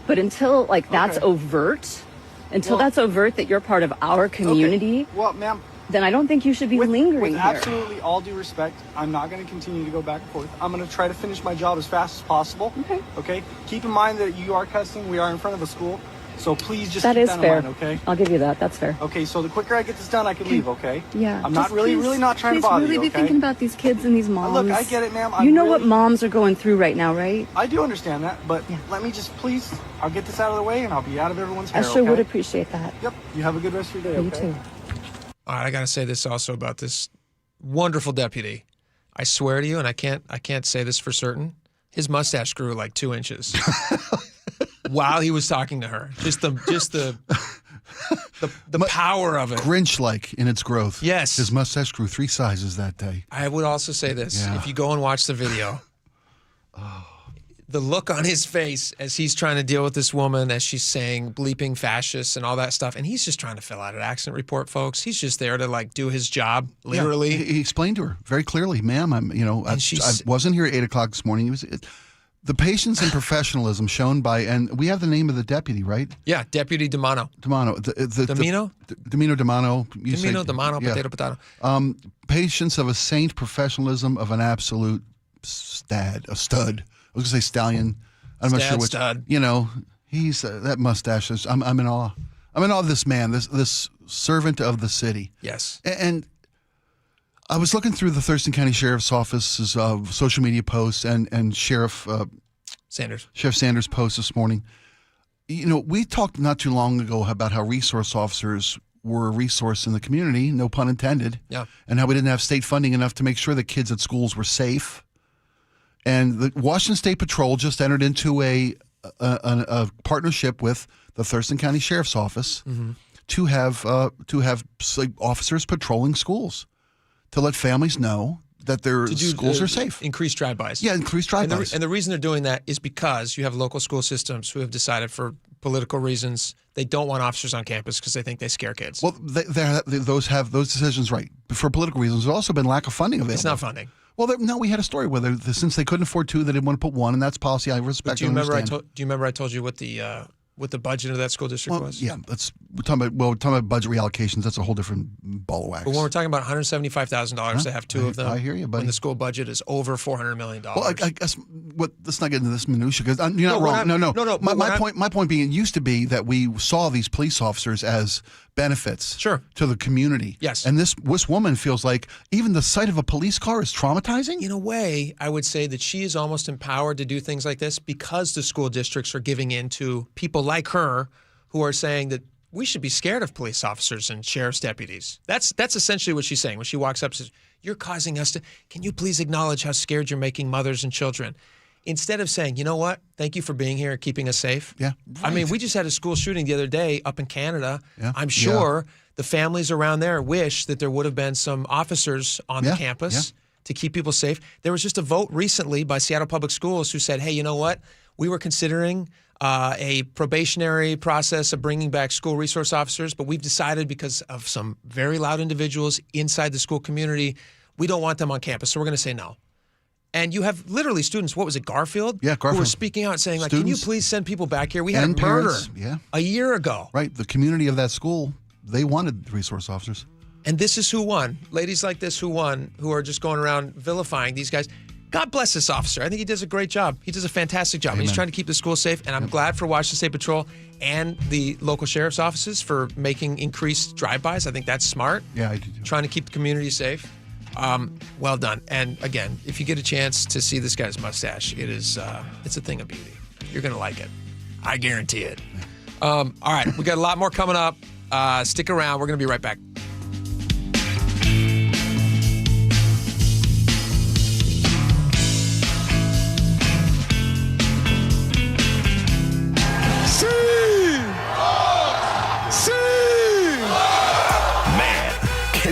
But until like that's overt, that's overt that you're part of our community, well, ma'am, then I don't think you should be lingering with here. Absolutely all due respect, I'm not going to continue to go back and forth. I'm going to try to finish my job as fast as possible. Okay? Keep in mind that you are cussing. We are in front of a school. So please just keep that in mind, okay? I'll give you that. That's fair. Okay, so the quicker I get this done, I can leave, okay? Yeah. I'm not really not trying to bother you, be thinking about these kids and these moms. Look, I get it, ma'am. You know what moms are going through right now, right? I do understand that, but let me just, please, I'll get this out of the way and I'll be out of everyone's hair, I sure would appreciate that. Yep. You have a good rest of your day, okay? You too. All right, I got to say this also about this wonderful deputy. I swear to you, and I can't say this for certain, his mustache grew like 2 inches. While he was talking to her, just the power of it, Grinch-like in its growth. Yes, his mustache grew 3 sizes that day. I would also say this: if you go and watch the video, the look on his face as he's trying to deal with this woman as she's saying bleeping fascists and all that stuff. And he's just trying to fill out an accident report, folks. He's just there to like do his job, literally. Yeah, he explained to her very clearly, ma'am, I wasn't here at 8 o'clock this morning. The patience and professionalism shown by, and we have the name of the deputy, right? Yeah, Deputy Domano. Domino. Domino? Domino Domano. Potato. Patience of a saint, professionalism of an absolute a stud. I was going to say stallion. I'm not sure which. Stud. He's that mustache. I'm in awe. I'm in awe of this man, this servant of the city. Yes. And I was looking through the Thurston County Sheriff's Office's social media posts and Sheriff Sanders' post this morning. We talked not too long ago about how resource officers were a resource in the community, no pun intended. Yeah. And how we didn't have state funding enough to make sure that kids at schools were safe. And the Washington State Patrol just entered into a partnership with the Thurston County Sheriff's Office to have officers patrolling schools to let families know that their schools are safe. Increased drive-bys. Yeah, increased drive-bys. And the reason they're doing that is because you have local school systems who have decided for political reasons they don't want officers on campus because they think they scare kids. Well, those decisions right. For political reasons, there's also been lack of funding available. It's not funding. Well, we had a story where since they couldn't afford two, they didn't want to put one, and that's policy I respect. Do you remember I told you what the budget of that school district was? Yeah, we're talking about budget reallocations. That's a whole different ball of wax. But when we're talking about $175,000 to have two of them, I hear you, buddy. When the school budget is over $400 million. Well, I guess let's not get into this minutia because you're not wrong. No. My point being, it used to be that we saw these police officers as benefits to the community. Yes. And this woman feels like even the sight of a police car is traumatizing? In a way, I would say that she is almost empowered to do things like this because the school districts are giving in to people like her who are saying that we should be scared of police officers and sheriff's deputies. That's essentially what she's saying when she walks up and says, you're causing us to, can you please acknowledge how scared you're making mothers and children? Instead of saying, you know what, thank you for being here and keeping us safe. Yeah. Right. I mean, we just had a school shooting the other day up in Canada. Yeah. I'm sure the families around there wish that there would have been some officers on the campus to keep people safe. There was just a vote recently by Seattle Public Schools who said, hey, you know what, we were considering a probationary process of bringing back school resource officers, but we've decided because of some very loud individuals inside the school community, we don't want them on campus, so we're going to say no. And you have literally students, what was it, Garfield? Yeah, Garfield. Who were speaking out saying, can you please send people back here? We had a murder a year ago. Right, the community of that school, they wanted resource officers. And this is who won. Ladies like this who won, who are just going around vilifying these guys. God bless this officer. I think he does a great job. He does a fantastic job. Amen. He's trying to keep the school safe, and I'm glad for Washington State Patrol and the local sheriff's offices for making increased drive-bys. I think that's smart. Yeah, I do too. Trying to keep the community safe. Well done. And again, if you get a chance to see this guy's mustache, it's a thing of beauty. You're going to like it. I guarantee it. All right, we got a lot more coming up. Stick around. We're going to be right back.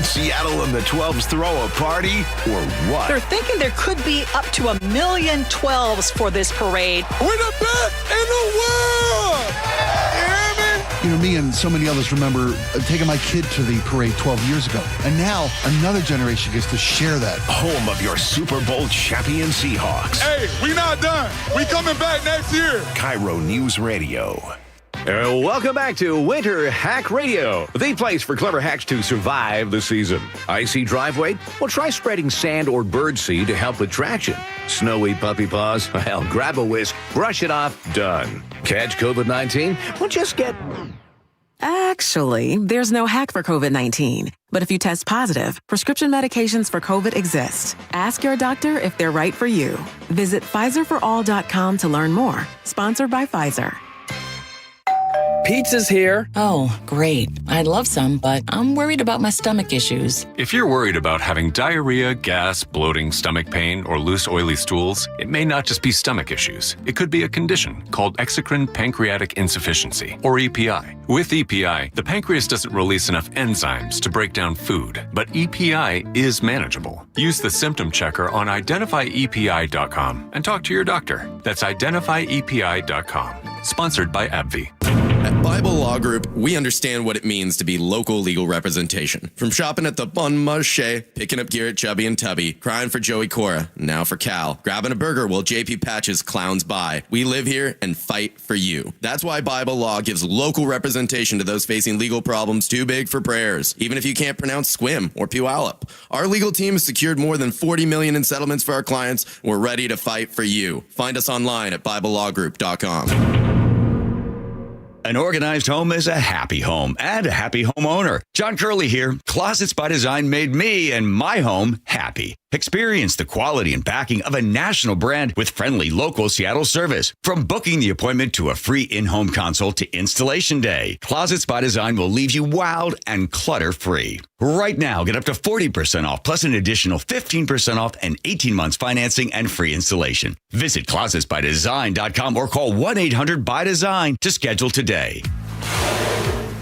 Seattle and the 12s throw a party or what? They're thinking there could be up to 1 million 12s for this parade. We're the best in the world! You hear me? Me and so many others remember taking my kid to the parade 12 years ago. And now another generation gets to share that. Home of your Super Bowl champion Seahawks. Hey, we not done. We coming back next year. KIRO News Radio. Welcome back to Winter Hack Radio, the place for clever hacks to survive the season. Icy driveway? Well, try spreading sand or birdseed to help with traction. Snowy puppy paws? Well, grab a whisk, brush it off, done. Catch COVID-19? Well, just get... Actually, there's no hack for COVID-19. But if you test positive, prescription medications for COVID exist. Ask your doctor if they're right for you. Visit PfizerForAll.com to learn more. Sponsored by Pfizer. pizza's here. Oh, great. I'd love some, but I'm worried about my stomach issues. If you're worried about having diarrhea, gas, bloating, stomach pain, or loose, oily stools, it may not just be stomach issues. It could be a condition called exocrine pancreatic insufficiency, or EPI. With EPI, the pancreas doesn't release enough enzymes to break down food, but EPI is manageable. Use the symptom checker on identifyepi.com and talk to your doctor. That's identifyepi.com. Sponsored by AbbVie. At Bible Law Group, we understand what it means to be local legal representation. From shopping at the Bon Marché, picking up gear at Chubby and Tubby, crying for Joey Cora, now for Cal, grabbing a burger while JP Patches clowns by. We live here and fight for you. That's why Bible Law gives local representation to those facing legal problems too big for prayers, even if you can't pronounce Squim or Puyallup. Our legal team has secured more than $40 million in settlements for our clients. We're ready to fight for you. Find us online at BibleLawGroup.com. An organized home is a happy home and a happy homeowner. John Curley here. Closets by Design made me and my home happy. Experience the quality and backing of a national brand with friendly local Seattle service. From booking the appointment to a free in-home consult to installation day, Closets by Design will leave you wowed and clutter-free. Right now, get up to 40% off plus an additional 15% off and 18 months financing and free installation. Visit closetsbydesign.com or call 1-800-BY-DESIGN to schedule today.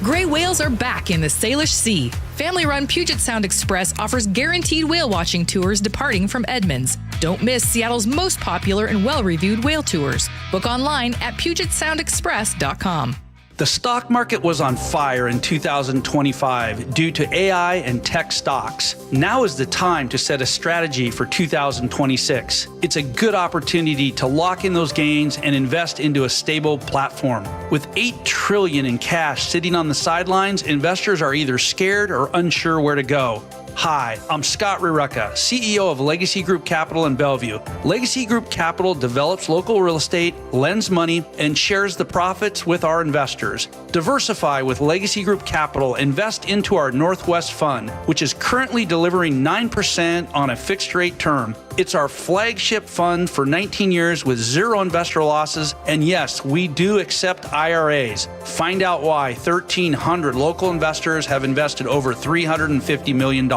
Gray whales are back in the Salish Sea. Family-run Puget Sound Express offers guaranteed whale watching tours departing from Edmonds. Don't miss Seattle's most popular and well-reviewed whale tours. Book online at PugetSoundExpress.com. The stock market was on fire in 2025 due to AI and tech stocks. Now is the time to set a strategy for 2026. It's a good opportunity to lock in those gains and invest into a stable platform. With $8 trillion in cash sitting on the sidelines, investors are either scared or unsure where to go. Hi, I'm Scott Rurecka, CEO of Legacy Group Capital in Bellevue. Legacy Group Capital develops local real estate, lends money, and shares the profits with our investors. Diversify with Legacy Group Capital. Invest into our Northwest Fund, which is currently delivering 9% on a fixed rate term. It's our flagship fund for 19 years with zero investor losses. And yes, we do accept IRAs. Find out why 1,300 local investors have invested over $350 million.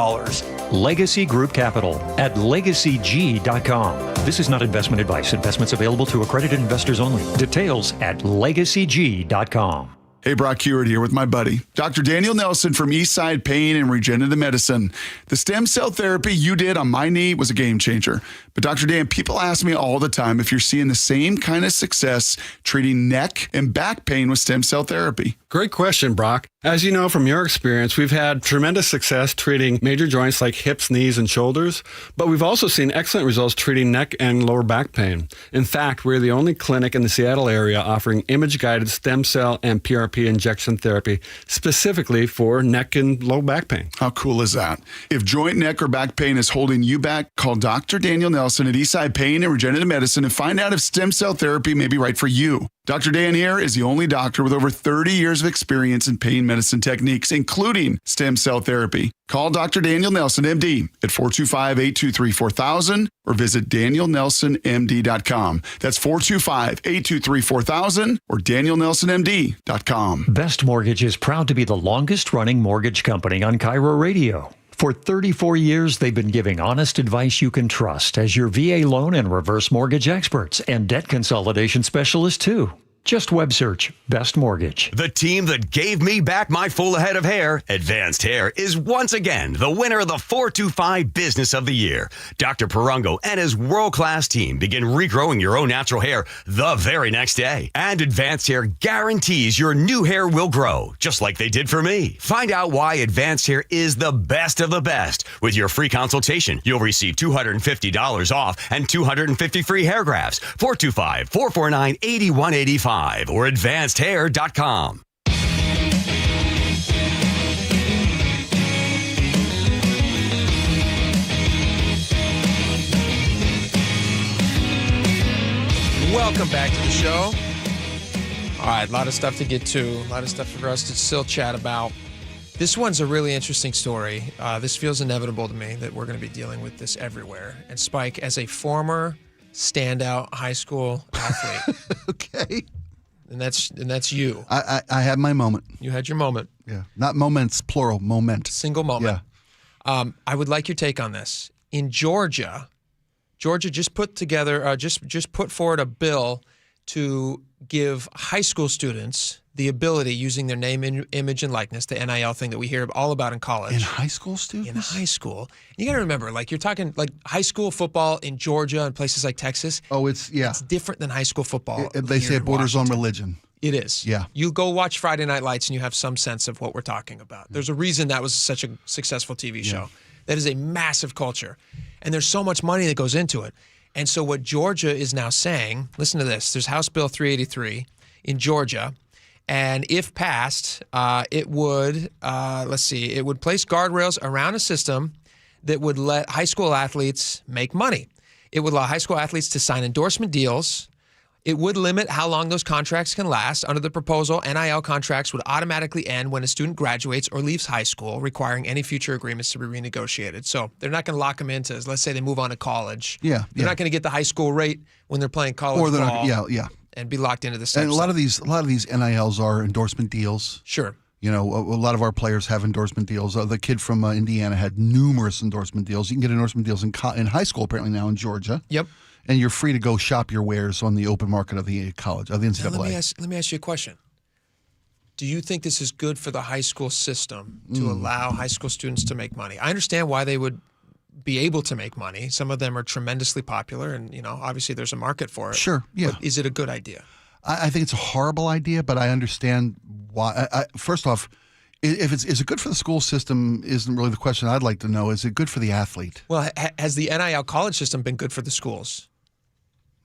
Legacy Group Capital at legacyg.com. This is not investment advice. Investments available to accredited investors only. Details at legacyg.com. Hey, Brock Hewitt here with my buddy, Dr. Daniel Nelson from Eastside Pain and Regenerative Medicine. The stem cell therapy you did on my knee was a game changer. But Dr. Dan, people ask me all the time if you're seeing the same kind of success treating neck and back pain with stem cell therapy. Great question, Brock. As you know from your experience, we've had tremendous success treating major joints like hips, knees, and shoulders, but we've also seen excellent results treating neck and lower back pain. In fact, we're the only clinic in the Seattle area offering image-guided stem cell and PRP injection therapy specifically for neck and low back pain. How cool is that? If joint, neck, or back pain is holding you back, call Dr. Daniel Nelson at Eastside Pain and Regenerative Medicine and find out if stem cell therapy may be right for you. Dr. Dan here is the only doctor with over 30 years of experience in pain medicine techniques, including stem cell therapy. Call Dr. Daniel Nelson, MD, at 425-823-4000 or visit danielnelsonmd.com. That's 425-823-4000 or danielnelsonmd.com. Best Mortgage is proud to be the longest-running mortgage company on KIRO Radio. For 34 years, they've been giving honest advice you can trust as your VA loan and reverse mortgage experts and debt consolidation specialists, too. Just web search Best Mortgage. The team that gave me back my full head of hair, Advanced Hair, is once again the winner of the 425 Business of the Year. Dr. Perungo and his world-class team begin regrowing your own natural hair the very next day. And Advanced Hair guarantees your new hair will grow, just like they did for me. Find out why Advanced Hair is the best of the best. With your free consultation, you'll receive $250 off and 250 free hair grafts. 425-449-8185. Or advancedhair.com. Welcome back to the show. All right, a lot of stuff to get to, a lot of stuff for us to still chat about. This one's a really interesting story. This feels inevitable to me that we're going to be dealing with this everywhere. And Spike, as a former standout high school athlete. Okay. And that's you. I had my moment. You had your moment. Yeah. Not moments, plural, moment. Single moment. Yeah. I would like your take on this. In Georgia just put together, just put forward a bill to give high school students the ability, using their name, image, and likeness, the NIL thing that we hear all about in college. In high school students? In high school. You got to remember, like, you're talking like high school football in Georgia and places like Texas. Oh, it's different than high school football. They say it borders on religion. It is. Yeah. You go watch Friday Night Lights and you have some sense of what we're talking about. There's a reason that was such a successful TV show. That is a massive culture. And there's so much money that goes into it. And so what Georgia is now saying, listen to this, there's House Bill 383 in Georgia, and if passed, it would place guardrails around a system that would let high school athletes make money. It would allow high school athletes to sign endorsement deals. It would limit how long those contracts can last. Under the proposal, NIL contracts would automatically end when a student graduates or leaves high school, requiring any future agreements to be renegotiated. So they're not going to lock them into, let's say they move on to college. Yeah. They're not going to get the high school rate when they're playing college Or they're ball. not, And be locked into the same. And a lot of these NILs are endorsement deals. Sure. You know, a lot of our players have endorsement deals. The kid from Indiana had numerous endorsement deals. You can get endorsement deals in high school apparently now in Georgia. Yep. And you're free to go shop your wares on the open market of the college, of the NCAA. Now, let me ask you a question. Do you think this is good for the high school system to allow high school students to make money? I understand why they would be able to make money. Some of them are tremendously popular, and obviously there's a market for it. Sure, yeah. But is it a good idea? I think it's a horrible idea, but I understand why. First off, is it good for the school system isn't really the question I'd like to know. Is it good for the athlete? Well, has the NIL college system been good for the schools?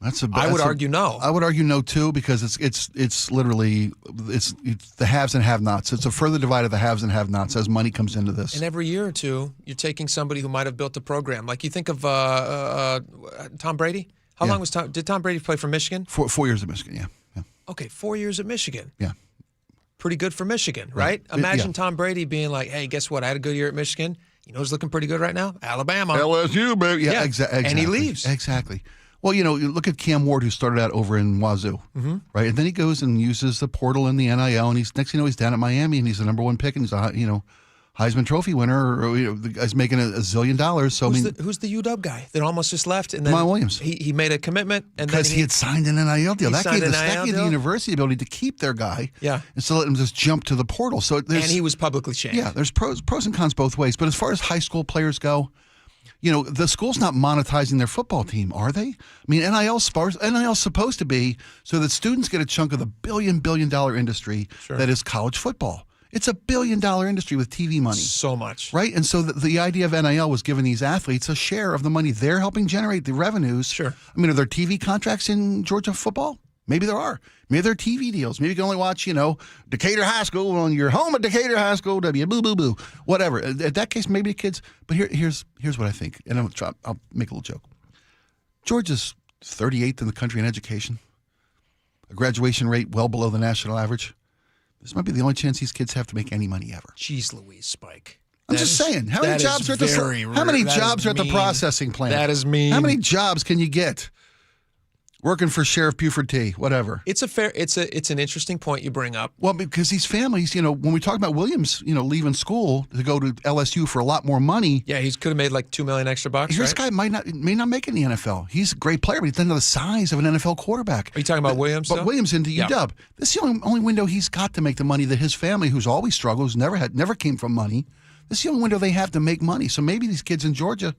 I would argue no. I would argue no too, because it's literally the haves and have-nots. It's a further divide of the haves and have-nots as money comes into this. And every year or two, you're taking somebody who might have built a program. Like you think of Tom Brady. How long did Tom Brady play for Michigan? 4 years at Michigan. Yeah. Okay, 4 years at Michigan. Yeah. Pretty good for Michigan, right? Imagine Tom Brady being like, "Hey, guess what? I had a good year at Michigan. You know who's looking pretty good right now? Alabama, LSU, baby." Yeah, exactly. And he leaves. Exactly. Well, you look at Cam Ward, who started out over in Wazoo, right? And then he goes and uses the portal and the NIL, and next thing you know, he's down at Miami, and he's the number one pick, and he's a Heisman Trophy winner, or the guy's making $1 zillion. So who's the UW guy that almost just left? And then Lamar Williams. He made a commitment, and because he had signed an NIL deal. That gave the university the ability to keep their guy. Yeah. And so let him just jump to the portal. So and he was publicly shamed. Yeah. There's pros and cons both ways. But as far as high school players go, the school's not monetizing their football team, are they? I mean, NIL's supposed to be so that students get a chunk of the billion dollar industry that is college football. It's $1 billion industry with TV money. So much. Right? And so the idea of NIL was giving these athletes a share of the money they're helping generate, the revenues. Sure. I mean, are there TV contracts in Georgia football? Maybe there are. Maybe there are TV deals. Maybe you can only watch, Decatur High School on your home at Decatur High School, boo, whatever. In that case, maybe kids. But here's what I think, and I'll make a little joke. Georgia's 38th in the country in education, a graduation rate well below the national average. This might be the only chance these kids have to make any money ever. Jeez Louise, Spike. I'm just saying. How many jobs are at the processing plant? That is mean. How many jobs can you get? Working for Sheriff Buford T, whatever. It's an interesting point you bring up. Well, because these families, when we talk about Williams, leaving school to go to LSU for a lot more money. Yeah, he could have made like $2 million extra bucks. This guy may not make it in the NFL. He's a great player, but he doesn't have the size of an NFL quarterback. Are you talking about Williams? But Williams into UW. This is the only window he's got to make the money that his family, who's always struggled, never came from money. This is the only window they have to make money. So maybe these kids in Georgia.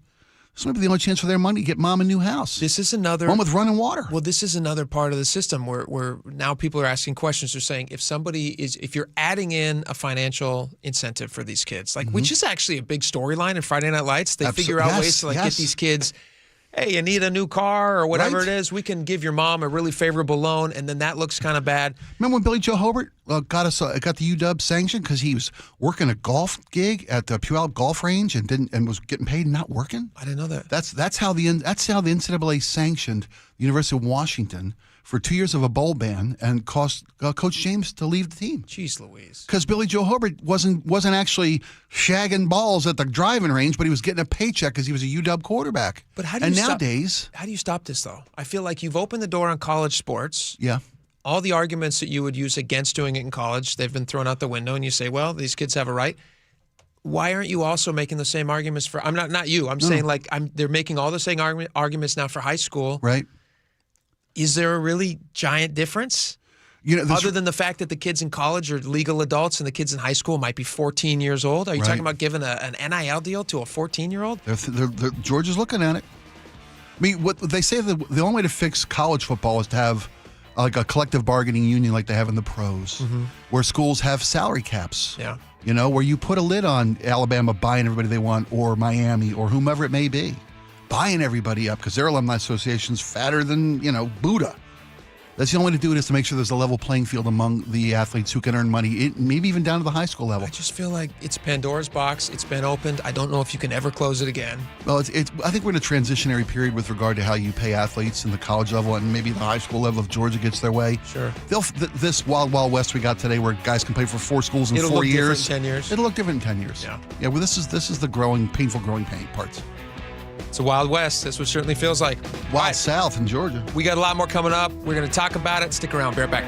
This might be the only chance for their money to get mom a new house. This is another one with running water. Well, this is another part of the system where now people are asking questions. They're saying if you're adding in a financial incentive for these kids, which is actually a big storyline in Friday Night Lights. They figure out ways to get these kids. Hey, you need a new car or whatever it is. We can give your mom a really favorable loan, and then that looks kind of bad. Remember when Billy Joe Hobart got the UW sanction because he was working a golf gig at the Puyallup Golf Range and was getting paid and not working? I didn't know that. That's how the NCAA sanctioned the University of Washington for 2 years of a bowl ban and caused Coach James to leave the team. Jeez Louise. Because Billy Joe Hobart wasn't actually shagging balls at the driving range, but he was getting a paycheck because he was a UW quarterback. But how do you stop this though? I feel like you've opened the door on college sports. Yeah. all the arguments that you would use against doing it in college, they've been thrown out the window, and you say, well, these kids have a right. Why aren't you also making the same arguments for, I'm not you, I'm saying like they're making all the same arguments now for high school. Right. Is there a really giant difference? Other than the fact that the kids in college are legal adults and the kids in high school might be 14 years old? Are you talking about giving an NIL deal to a 14-year-old? Georgia's looking at it. I mean, what they say the only way to fix college football is to have like a collective bargaining union like they have in the pros, where schools have salary caps. Yeah. Where you put a lid on Alabama buying everybody they want, or Miami, or whomever it may be, buying everybody up because their alumni association's fatter than, Buddha. That's the only way to do it, is to make sure there's a level playing field among the athletes who can earn money, maybe even down to the high school level. I just feel like it's Pandora's box. It's been opened. I don't know if you can ever close it again. Well, I think we're in a transitionary period with regard to how you pay athletes in the college level and maybe the high school level if Georgia gets their way. Sure. This wild west we got today, where guys can play for 4 schools in 4 years. It'll look different in 10 years. It'll look different in 10 years. Yeah. Well, this is the painful growing pain parts. It's a Wild West. That's what it certainly feels like. Wild South in Georgia. We got a lot more coming up. We're going to talk about it. Stick around. Be right back.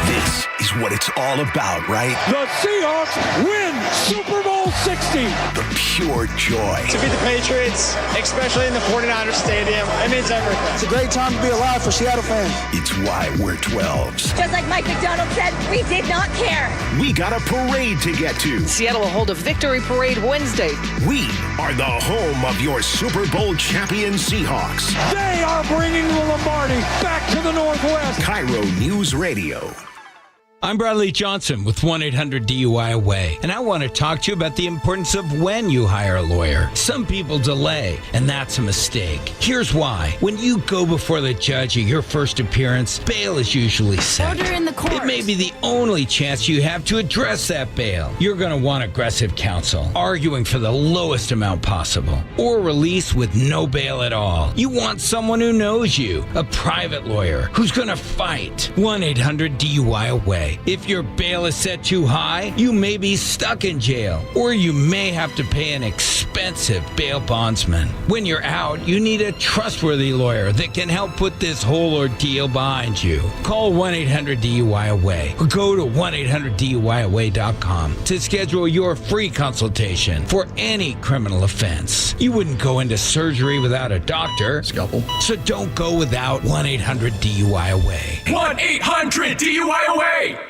This is what it's all about, right? The Seahawks win Super Bowl 60. The pure joy. To beat the Patriots, especially in the 49ers stadium, it means everything. It's a great time to be alive for Seattle fans. It's why we're 12s. Just like Mike McDonald said, we did not care. We got a parade to get to. Seattle will hold a victory parade Wednesday. We are the home of your Super Bowl champion Seahawks. They are bringing the Lombardi back to the Northwest. KIRO Newsradio. I'm Bradley Johnson with 1-800-DUI-AWAY, and I want to talk to you about the importance of when you hire a lawyer. Some people delay, and that's a mistake. Here's why. When you go before the judge at your first appearance, bail is usually set. Order in the court. It may be the only chance you have to address that bail. You're going to want aggressive counsel, arguing for the lowest amount possible, or release with no bail at all. You want someone who knows you, a private lawyer who's going to fight. 1-800-DUI-AWAY. If your bail is set too high, you may be stuck in jail, or you may have to pay an expensive bail bondsman. When you're out, you need a trustworthy lawyer that can help put this whole ordeal behind you. Call 1-800-DUI-AWAY or go to 1-800-DUI-AWAY.com to schedule your free consultation for any criminal offense. You wouldn't go into surgery without a doctor. Scalpel. So don't go without 1-800-DUI-AWAY. 1-800-DUI-AWAY.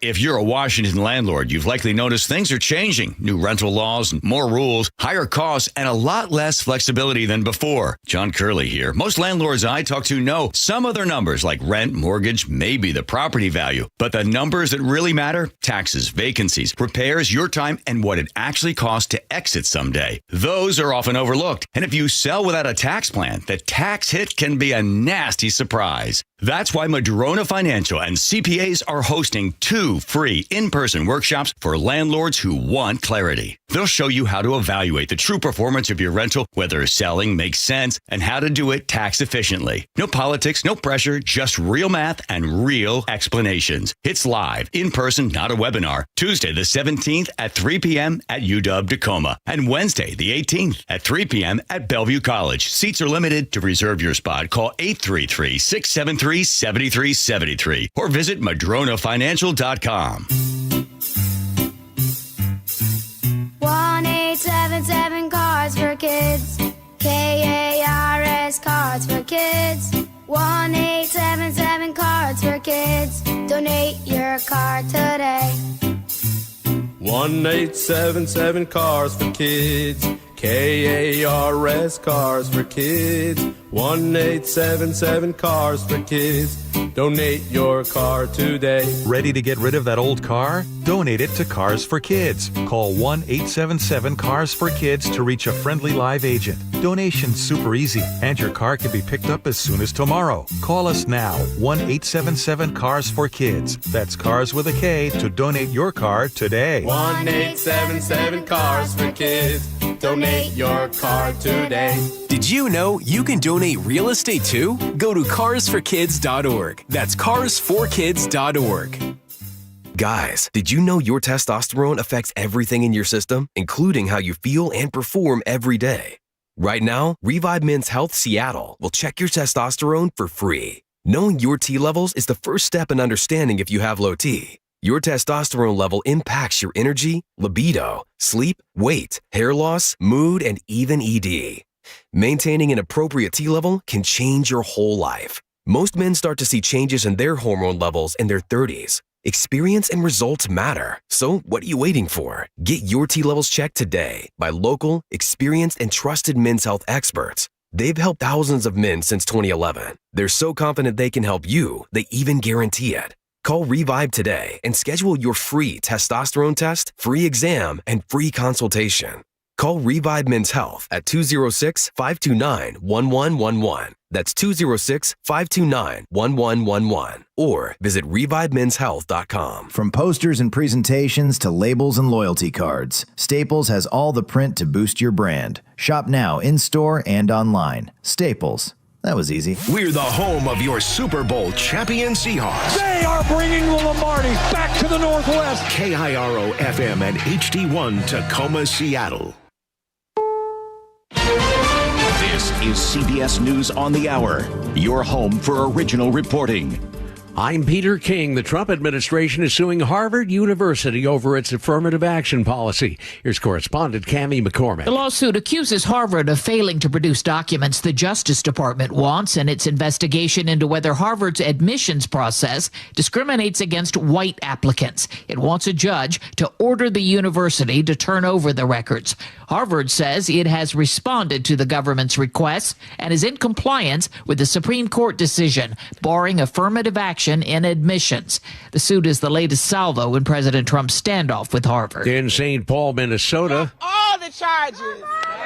If you're a Washington landlord, you've likely noticed things are changing. New rental laws, more rules, higher costs, and a lot less flexibility than before. John Curley here. Most landlords I talk to know some of their numbers, like rent, mortgage, maybe the property value. But the numbers that really matter, taxes, vacancies, repairs, your time, and what it actually costs to exit someday. Those are often overlooked. And if you sell without a tax plan, the tax hit can be a nasty surprise. That's why Madrona Financial and CPAs are hosting 2 free in-person workshops for landlords who want clarity. They'll show you how to evaluate the true performance of your rental, whether selling makes sense, and how to do it tax efficiently. No politics, no pressure, just real math and real explanations. It's live, in person, not a webinar. Tuesday the 17th at 3 p.m. at UW-Tacoma, and Wednesday the 18th at 3 p.m. at Bellevue College. Seats are limited. To reserve your spot, call 833-673-7373 or visit madronafinancial.com. 1-877 Cards for Kids. KARS Cards for Kids. 1-877 Cards for Kids. Donate your card today. 1-877 Cars for Kids. KARS Cars for Kids. 1-877 Cars for Kids. Donate your car today. Ready to get rid of that old car? Donate it to Cars for Kids. Call 1-877-CARS-FOR-KIDS to reach a friendly live agent. Donation's super easy, and your car can be picked up as soon as tomorrow. Call us now, 1-877-CARS-FOR-KIDS. That's Cars with a K to donate your car today. 1-877 Cars for Kids. Donate your car today. Did you know you can donate real estate too? Go to carsforkids.org. That's carsforkids.org. Guys, did you know your testosterone affects everything in your system, including how you feel and perform every day? Right now, Revive Men's Health Seattle will check your testosterone for free. Knowing your T levels is the first step in understanding if you have low T. Your testosterone level impacts your energy, libido, sleep, weight, hair loss, mood, and even ED. Maintaining an appropriate T level can change your whole life. Most men start to see changes in their hormone levels in their 30s. Experience and results matter. So what are you waiting for? Get your T levels checked today by local, experienced, and trusted men's health experts. They've helped thousands of men since 2011. They're so confident they can help you, they even guarantee it. Call Revive today and schedule your free testosterone test, free exam, and free consultation. Call Revive Men's Health at 206-529-1111. That's 206-529-1111. Or visit revivemenshealth.com. From posters and presentations to labels and loyalty cards, Staples has all the print to boost your brand. Shop now in-store and online. Staples. That was easy. We're the home of your Super Bowl champion Seahawks. They are bringing the Lombardi back to the Northwest. KIRO FM and HD1 Tacoma, Seattle. This is CBS News on the Hour, your home for original reporting. I'm Peter King. The Trump administration is suing Harvard University over its affirmative action policy. Here's correspondent Cammie McCormick. The lawsuit accuses Harvard of failing to produce documents the Justice Department wants in its investigation into whether Harvard's admissions process discriminates against white applicants. It wants a judge to order the university to turn over the records. Harvard says it has responded to the government's requests and is in compliance with the Supreme Court decision barring affirmative action in admissions. The suit is the latest salvo in President Trump's standoff with Harvard. In St. Paul, Minnesota, All the charges.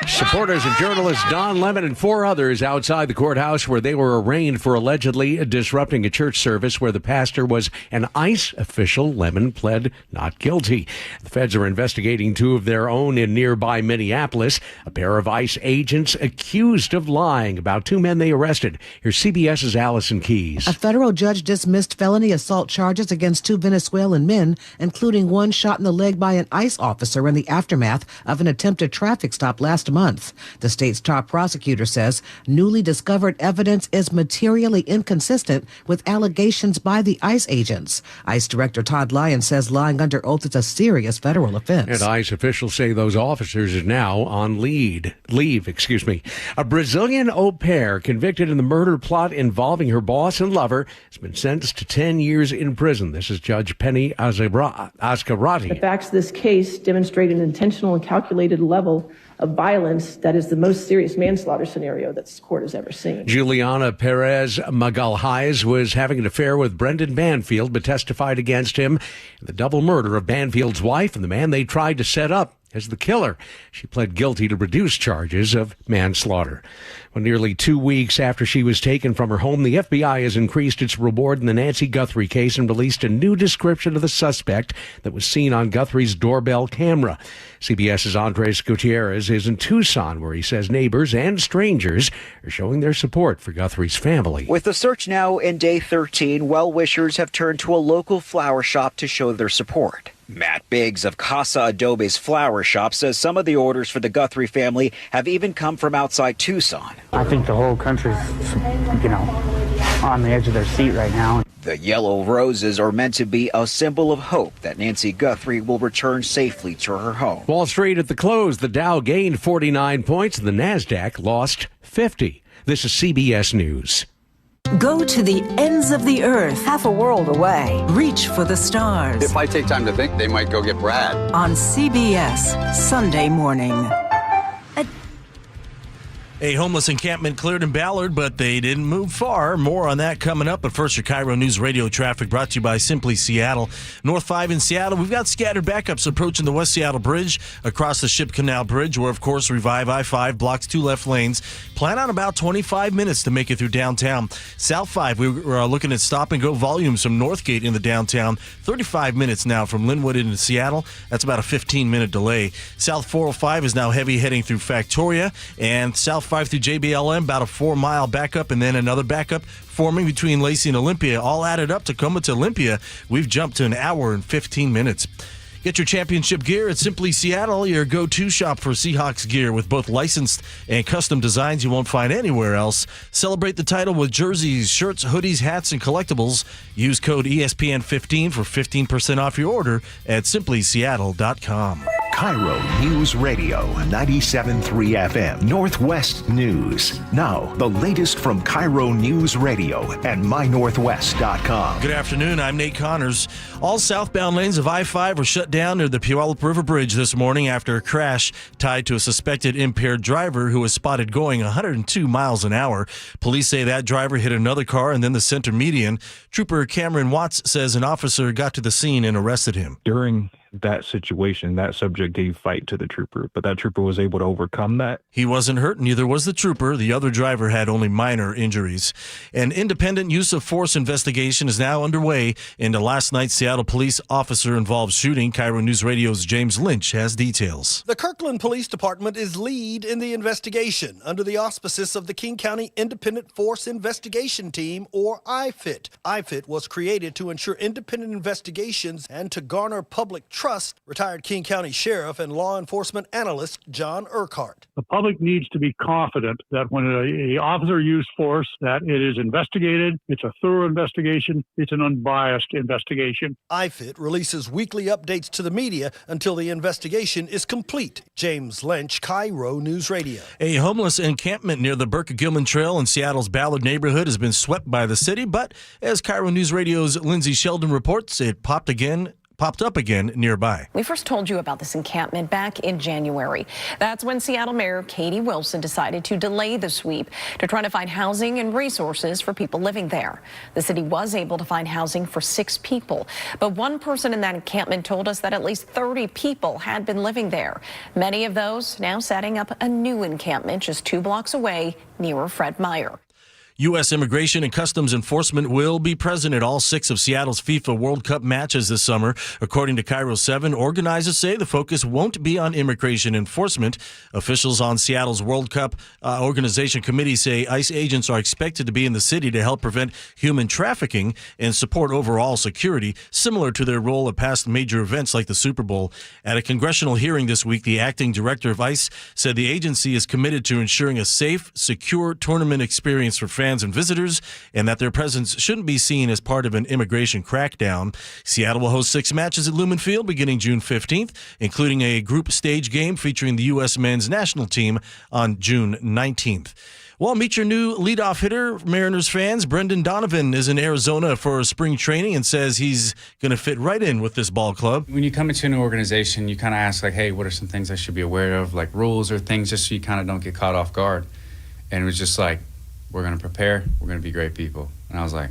supporters of journalist Don Lemon and 4 others outside the courthouse where they were arraigned for allegedly disrupting a church service where the pastor was an ICE official. Lemon pled not guilty. The feds are investigating 2 of their own in nearby Minneapolis. A pair of ICE agents accused of lying about 2 men they arrested. Here's CBS's Allison Keyes. A federal judge dismissed felony assault charges against 2 Venezuelan men, including one shot in the leg by an ICE officer in the aftermath of an attempted traffic stop last month. The state's top prosecutor says newly discovered evidence is materially inconsistent with allegations by the ICE agents. ICE Director Todd Lyons says lying under oath is a serious federal offense. And ICE officials say those officers are now on leave. A Brazilian au pair convicted in the murder plot involving her boss and lover has been sentenced to 10 years in prison. This is Judge Penny Ascarati. The facts of this case demonstrate an intentional and calculated level of violence that is the most serious manslaughter scenario that this court has ever seen. Juliana Perez Magalhaes was having an affair with Brendan Banfield, but testified against him in the double murder of Banfield's wife and the man they tried to set up as the killer. She pled guilty to reduced charges of manslaughter. Well, nearly 2 weeks after she was taken from her home, the FBI has increased its reward in the Nancy Guthrie case and released a new description of the suspect that was seen on Guthrie's doorbell camera. CBS's Andres Gutierrez is in Tucson, where he says neighbors and strangers are showing their support for Guthrie's family. With the search now in day 13, well-wishers have turned to a local flower shop to show their support. Matt Biggs of Casa Adobe's flower shop says some of the orders for the Guthrie family have even come from outside Tucson. I think the whole country's, on the edge of their seat right now. The yellow roses are meant to be a symbol of hope that Nancy Guthrie will return safely to her home. Wall Street at the close, the Dow gained 49 points and the NASDAQ lost 50. This is CBS News. Go to the ends of the earth, half a world away. Reach for the stars. If I take time to think, they might go get Brad. On CBS, Sunday morning. A homeless encampment cleared in Ballard, but they didn't move far. More on that coming up. But first, your KIRO News Radio traffic brought to you by Simply Seattle. North 5 in Seattle, we've got scattered backups approaching the West Seattle Bridge, across the Ship Canal Bridge, where, of course, Revive I-5 blocks 2 left lanes. Plan on about 25 minutes to make it through downtown. South 5, we were looking at stop-and-go volumes from Northgate into downtown. 35 minutes now from Linwood into Seattle. That's about a 15-minute delay. South 405 is now heavy heading through Factoria, and South 5 through JBLM, about a 4-mile backup, and then another backup forming between Lacey and Olympia. All added up, Tacoma to Olympia, we've jumped to an hour and 15 minutes. Get your championship gear at Simply Seattle, your go-to shop for Seahawks gear with both licensed and custom designs you won't find anywhere else. Celebrate the title with jerseys, shirts, hoodies, hats, and collectibles. Use code ESPN15 for 15% off your order at simplyseattle.com. KIRO News Radio 97.3 FM Northwest News. Now, the latest from KIRO News Radio and mynorthwest.com. Good afternoon. I'm Nate Connors. All southbound lanes of I-5 were shut down near the Puyallup River Bridge this morning after a crash tied to a suspected impaired driver who was spotted going 102 miles an hour. Police say that driver hit another car and then the center median. Trooper Cameron Watts says an officer got to the scene and arrested him. During that situation, that subject gave fight to the trooper, but that trooper was able to overcome that. He wasn't hurt, neither was the trooper. The other driver had only minor injuries. An independent use of force investigation is now underway into last night's Seattle police officer-involved shooting. KIRO News Radio's James Lynch has details. The Kirkland Police Department is lead in the investigation under the auspices of the King County Independent Force Investigation Team, or IFIT. IFIT was created to ensure independent investigations and to garner public trust. Retired King County Sheriff and law enforcement analyst John Urquhart. The public needs to be confident that when an officer uses force, that it is investigated, it's a thorough investigation, it's an unbiased investigation. IFIT releases weekly updates to the media until the investigation is complete. James Lynch, KIRO News Radio. A homeless encampment near the Burke-Gilman Trail in Seattle's Ballard neighborhood has been swept by the city, but as KIRO News Radio's Lindsay Sheldon reports, it popped up again nearby. We first told you about this encampment back in January. That's when Seattle Mayor Katie Wilson decided to delay the sweep to try to find housing and resources for people living there. The city was able to find housing for 6 people, but one person in that encampment told us that at least 30 people had been living there. Many of those now setting up a new encampment just 2 blocks away nearer Fred Meyer. U.S. Immigration and Customs Enforcement will be present at all 6 of Seattle's FIFA World Cup matches this summer. According to KIRO 7, organizers say the focus won't be on immigration enforcement. Officials on Seattle's World Cup Organization Committee say ICE agents are expected to be in the city to help prevent human trafficking and support overall security, similar to their role at past major events like the Super Bowl. At a congressional hearing this week, the acting director of ICE said the agency is committed to ensuring a safe, secure tournament experience for fans and visitors, and that their presence shouldn't be seen as part of an immigration crackdown. Seattle will host 6 matches at Lumen Field beginning June 15th, including a group stage game featuring the U.S. men's national team on June 19th. Well, meet your new leadoff hitter, Mariners fans. Brendan Donovan is in Arizona for spring training and says he's going to fit right in with this ball club. When you come into an organization, you kind of ask, like, hey, what are some things I should be aware of, like rules or things, just so you kind of don't get caught off guard. And it was just like, we're going to prepare. We're going to be great people. And I was like,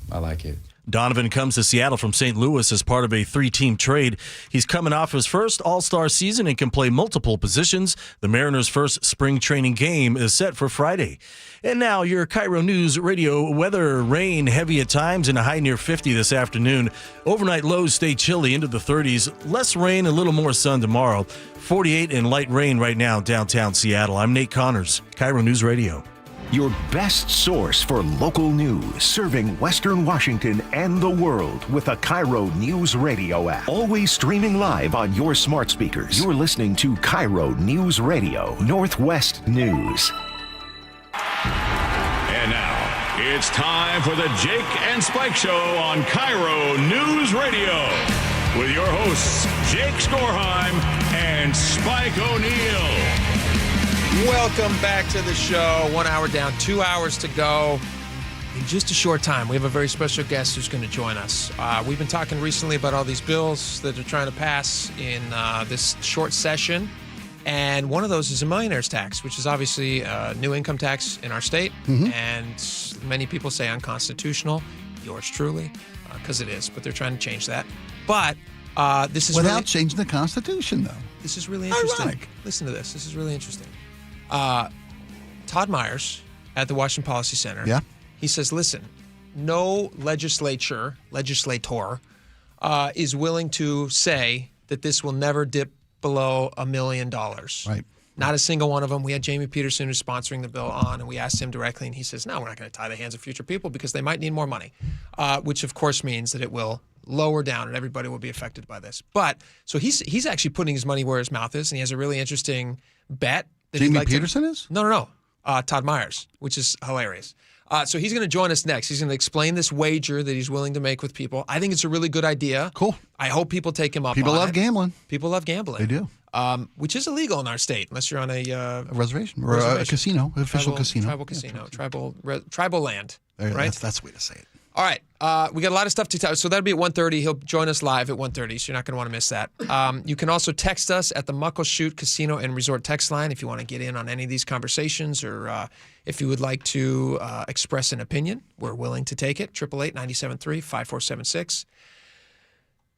I like it. Donovan comes to Seattle from St. Louis as part of a 3-team trade. He's coming off his first All-Star season and can play multiple positions. The Mariners' first spring training game is set for Friday. And now your KIRO News Radio weather. Rain heavy at times and a high near 50 this afternoon. Overnight lows stay chilly into the 30s. Less rain, a little more sun tomorrow. 48 and light rain right now downtown Seattle. I'm Nate Connors, KIRO News Radio. Your best source for local news, serving Western Washington and the world with a KIRO News Radio app. Always streaming live on your smart speakers. You're listening to KIRO News Radio, Northwest News. And now, it's time for the Jake and Spike Show on KIRO News Radio. With your hosts, Jake Skorheim and Spike O'Neill. Welcome back to the show. 1 hour down, 2 hours to go. In just a short time, we have a very special guest who's going to join us. We've been talking recently about all these bills that are trying to pass in this short session. And one of those is a millionaire's tax, which is obviously a new income tax in our state. And many people say unconstitutional. Yours truly, because it is. But they're trying to change that. But this is without changing the Constitution, though. This is really interesting. Ironic. Listen to this. This is really interesting. Todd Myers at the Washington Policy Center. Yeah. He says, listen, no legislator is willing to say that this will never dip below $1 million. Right. Not a single one of them. We had Jamie Peterson, who's sponsoring the bill, on, and we asked him directly, and he says, no, we're not going to tie the hands of future people because they might need more money, which, of course, means that it will lower down, and everybody will be affected by this. But so he's actually putting his money where his mouth is, and he has a really interesting bet. That Jamie Peterson is? No. Todd Myers, which is hilarious. So he's going to join us next. He's going to explain this wager that he's willing to make with people. I think it's a really good idea. Cool. I hope people take him up People on love it. gambling. People love gambling. They do. Which is illegal in our state, unless you're on a reservation or a casino, official casino. Tribal casino, tribal land, There, right? That's the way to say it. All right. We got a lot of stuff to tell. So that'll be at 1:30. He'll join us live at 1:30, so you're not going to want to miss that. You can also text us at the Muckleshoot Casino and Resort text line if you want to get in on any of these conversations, or if you would like to express an opinion. We're willing to take it. 888-973-5476.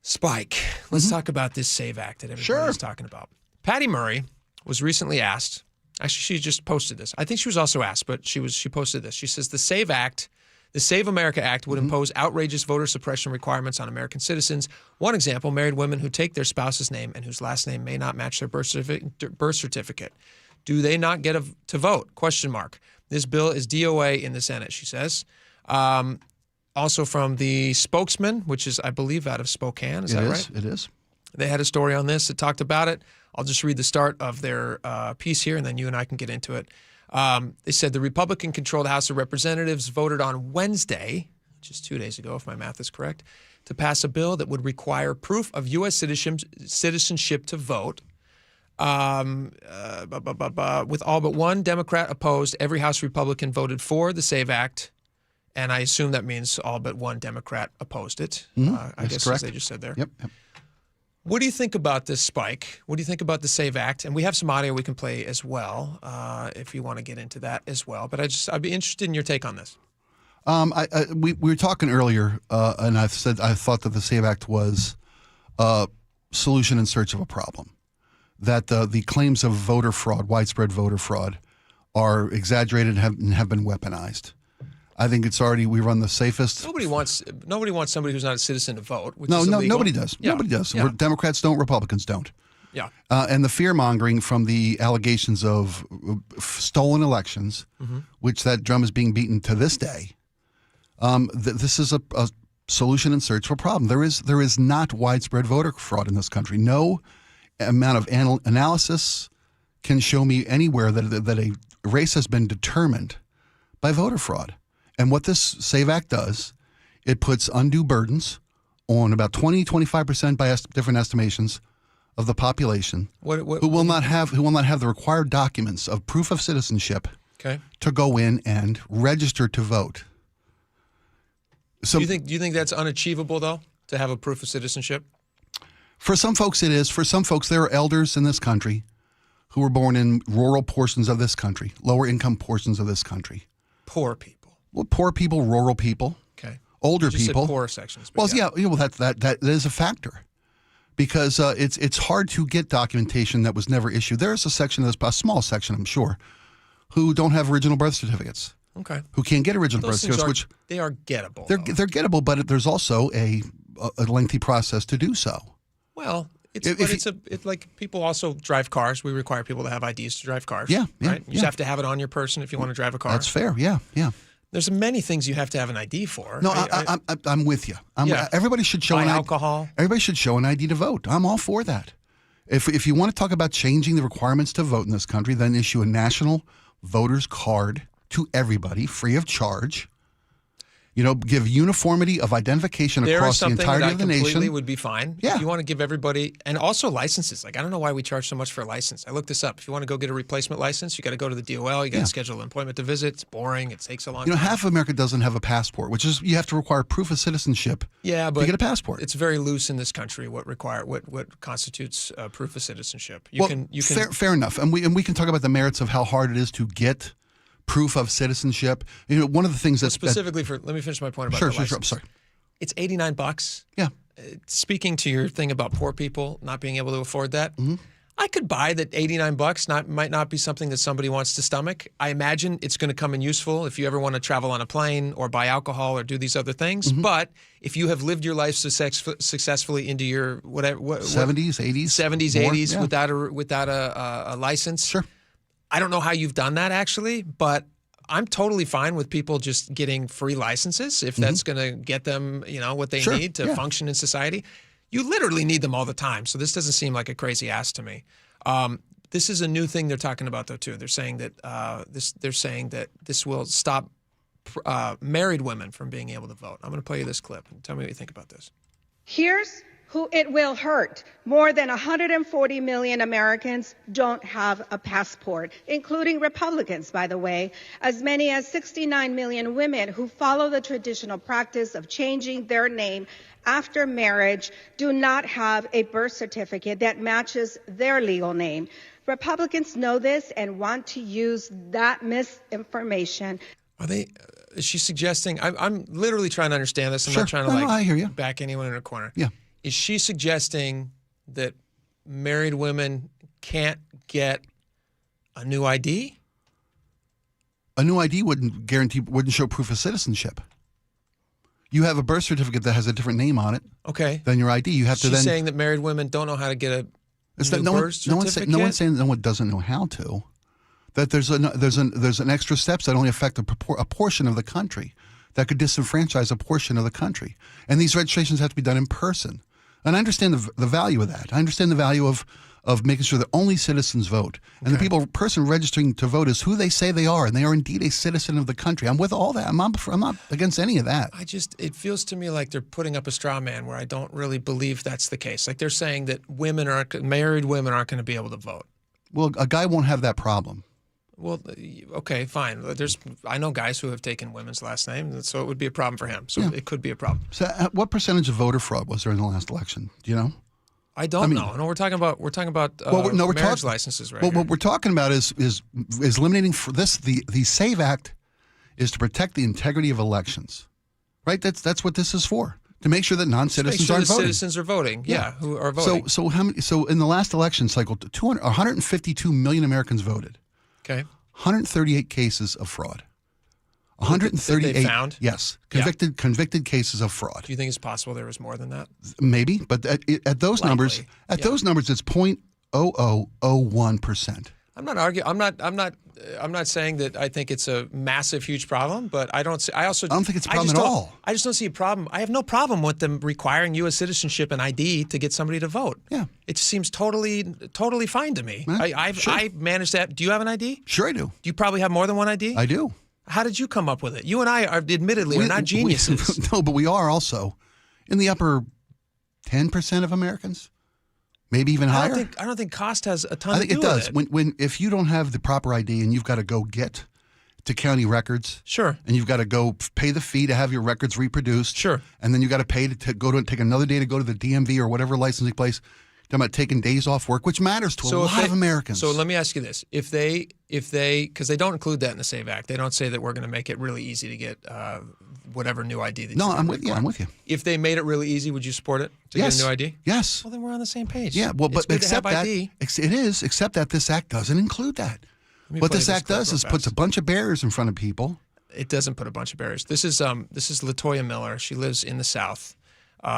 Spike, let's talk about this SAVE Act that everybody's talking about. Patty Murray was recently asked. Actually, she just posted this. I think she was also asked, but she posted this. She says the SAVE America Act would impose outrageous voter suppression requirements on American citizens. One example, married women who take their spouse's name and whose last name may not match their birth certificate. Do they not get to vote? ? This bill is DOA in the Senate, she says. Also from the Spokesman, which is, I believe, out of Spokane. Is that right? It is. They had a story on this that talked about it. I'll just read the start of their piece here, and then you and I can get into it. They said the Republican-controlled House of Representatives voted on Wednesday, which is 2 days ago, if my math is correct, to pass a bill that would require proof of U.S. citizenship to vote. With all but one Democrat opposed, every House Republican voted for the SAVE Act. And I assume that means all but one Democrat opposed it. I guess correct. as they just said there. Yep. What do you think about this, Spike? What do you think about the SAVE Act? And we have some audio we can play as well, if you want to get into that as well. But I'd be interested in your take on this. We were talking earlier, and I thought that the SAVE Act was a solution in search of a problem. That the claims of voter fraud, widespread voter fraud, are exaggerated and have been weaponized. I think we run the safest. Nobody wants somebody who's not a citizen to vote. Which No, is illegal. nobody does. Yeah. Nobody does. Yeah. Democrats don't. Republicans don't. Yeah. And the fear mongering from the allegations of stolen elections, which that drum is being beaten to this day. This is a solution in search of a problem. There is not widespread voter fraud in this country. No amount of analysis can show me anywhere that a race has been determined by voter fraud. And what this SAVE Act does, it puts undue burdens on about 20-25% by different estimations of the population who will not have the required documents of proof of citizenship to go in and register to vote. So do you think that's unachievable though, to have a proof of citizenship? For some folks it is. For some folks, there are elders in this country who were born in rural portions of this country, lower income portions of this country. Poor people. Well, poor people, rural people, older you people. Said poor sections. Well, that is a factor, because it's hard to get documentation that was never issued. There is a section, a small section, I'm sure, who don't have original birth certificates. Okay. Who can't get original birth certificates, which they are gettable. They're gettable, but there's also a lengthy process to do so. Well, it's like people also drive cars. We require people to have IDs to drive cars. Yeah, right. You just have to have it on your person if you want to drive a car. That's fair. Yeah. There's many things you have to have an ID for. No, I'm with you. Everybody should show alcohol. Everybody should show an ID to vote. I'm all for that. If you want to talk about changing the requirements to vote in this country, then issue a national voter's card to everybody, free of charge. Give uniformity of identification across the entirety of the nation. Completely would be fine. Yeah. If you want to give everybody, and also licenses. Like, I don't know why we charge so much for a license. I looked this up. If you want to go get a replacement license, you got to go to the DOL. You got to schedule an appointment to visit. It's boring. It takes a long time. Half of America doesn't have a passport, which is you have to require proof of citizenship. Yeah, but to get a passport. It's very loose in this country. What constitutes proof of citizenship? Fair enough, and we can talk about the merits of how hard it is to get proof of citizenship. One of the things that's specifically for. Let me finish my point about the license. Sure. I'm sorry. It's $89. Yeah. Speaking to your thing about poor people not being able to afford that, I could buy that $89 might not be something that somebody wants to stomach. I imagine it's going to come in useful if you ever want to travel on a plane or buy alcohol or do these other things. But if you have lived your life successfully into your 70s, 80s without a license, sure. I don't know how you've done that actually, but I'm totally fine with people just getting free licenses if that's going to get them, what they need to function in society. You literally need them all the time. So this doesn't seem like a crazy ask to me. This is a new thing they're talking about, though, too. They're saying that this will stop married women from being able to vote. I'm going to play you this clip and tell me what you think about this. Here's who it will hurt. More than 140 million Americans don't have a passport, including Republicans, by the way. As many as 69 million women who follow the traditional practice of changing their name after marriage do not have a birth certificate that matches their legal name. Republicans know this and want to use that misinformation. Is she suggesting? I'm literally trying to understand this. I'm not trying to I hear you. Back anyone in a corner. Yeah. Is she suggesting that married women can't get a new ID? A new ID wouldn't show proof of citizenship. You have a birth certificate that has a different name on it. Okay. Than your ID. You have to then. She's saying that married women don't know how to get a new birth certificate? No one's saying no one doesn't know how to. That there's an extra steps that only affect a portion of the country, that could disenfranchise a portion of the country, and these registrations have to be done in person. And I understand the value of that. I understand the value of making sure that only citizens vote, and the person registering to vote is who they say they are, and they are indeed a citizen of the country. I'm with all that. I'm not against any of that. It feels to me like they're putting up a straw man where I don't really believe that's the case. Like they're saying that married women aren't going to be able to vote. Well, a guy won't have that problem. Well, okay, fine. I know guys who have taken women's last name, so it would be a problem for him. So it could be a problem. So, what percentage of voter fraud was there in the last election? Do you know? I don't know. No, we're talking about marriage licenses, right? Well, what we're talking about is eliminating this. The SAVE Act is to protect the integrity of elections, right? That's what this is for. To make sure that non-citizens aren't voting. Citizens are voting. Yeah, who are voting. So how many? So in the last election cycle, 152 million Americans voted. Okay. 138 cases of fraud. 138 they found? Yes, convicted cases of fraud. Do you think it's possible there was more than that? Maybe, but at those numbers, it's 0.0001%. I'm not arguing. I'm not saying that I think it's a massive, huge problem, but I don't think it's a problem at all. I just don't see a problem. I have no problem with them requiring U.S. citizenship and ID to get somebody to vote. Yeah, it seems totally fine to me. I've managed that. Do you have an ID? Sure, I do. Do you probably have more than one ID? I do. How did you come up with it? You and I are not geniuses. No, but we are also in the upper 10% of Americans. Maybe even higher. I don't think cost has a ton to do with it. I think it does. If you don't have the proper ID and you've got to go get to county records, sure, and you've got to go pay the fee to have your records reproduced, sure, and then you got to pay to go to take another day to go to the DMV or whatever licensing place. Talking about taking days off work, which matters to a lot of Americans. So let me ask you this: if they, because they don't include that in the SAVE Act, they don't say that we're going to make it really easy to get whatever new ID that. No, I'm with you. I'm with you. If they made it really easy, would you support it to get a new ID? Yes. Well, then we're on the same page. Yeah. Well, but except that it is, except that this act doesn't include that. What this act does is puts a bunch of barriers in front of people. It doesn't put a bunch of barriers. This is LaToya Miller. She lives in the South.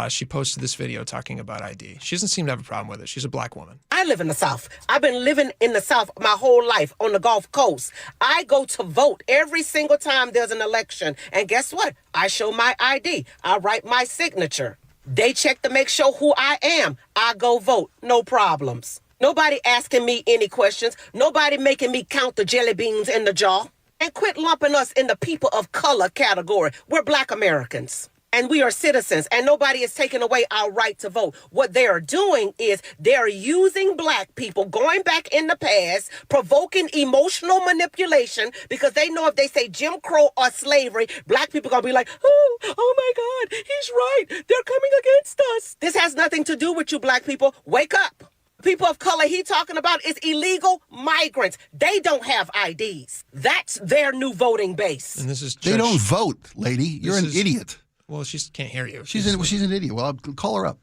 She posted this video talking about ID. She doesn't seem to have a problem with it. She's a black woman. I live in the South. I've been living in the South my whole life on the Gulf Coast. I go to vote every single time there's an election. And guess what? I show my ID. I write my signature. They check to make sure who I am. I go vote. No problems. Nobody asking me any questions. Nobody making me count the jelly beans in the jar. And quit lumping us in the people of color category. We're black Americans. And we are citizens, and nobody is taking away our right to vote. What they are doing is they're using black people, going back in the past, provoking emotional manipulation, because they know if they say Jim Crow or slavery, black people are going to be like, oh my God, he's right. They're coming against us. This has nothing to do with you, black people. Wake up. People of color he talking about is illegal migrants. They don't have IDs. That's their new voting base. And this is They don't vote, lady. You're an idiot. Well, she can't hear you. She's an idiot. Well, I'll call her up.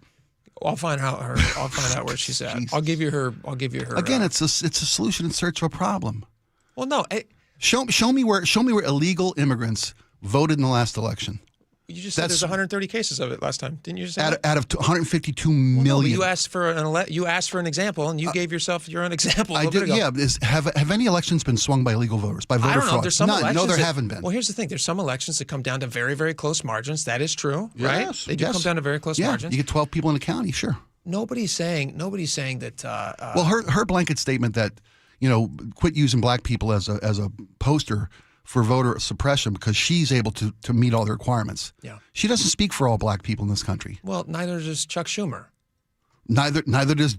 I'll find out where she's at. I'll give you her. Again, it's a solution in search of a problem. Well, no. Show me where illegal immigrants voted in the last election. You just said there's 130 cases of it last time, didn't you? Just say out of 152 million. No, you asked for an example, and you gave yourself your own example. I did. Yeah. Have any elections been swung by illegal voters, by voter I don't know. fraud? There's some elections no, there haven't been. Well, here's the thing. There's some elections that come down to very, very close margins. That is true, right? Yes, They do come down to very close margins. You get 12 people in a county, sure. Nobody's saying that. Well, her blanket statement that quit using black people as a poster for voter suppression because she's able to meet all the requirements. Yeah. She doesn't speak for all black people in this country. Well, neither does Chuck Schumer. Neither does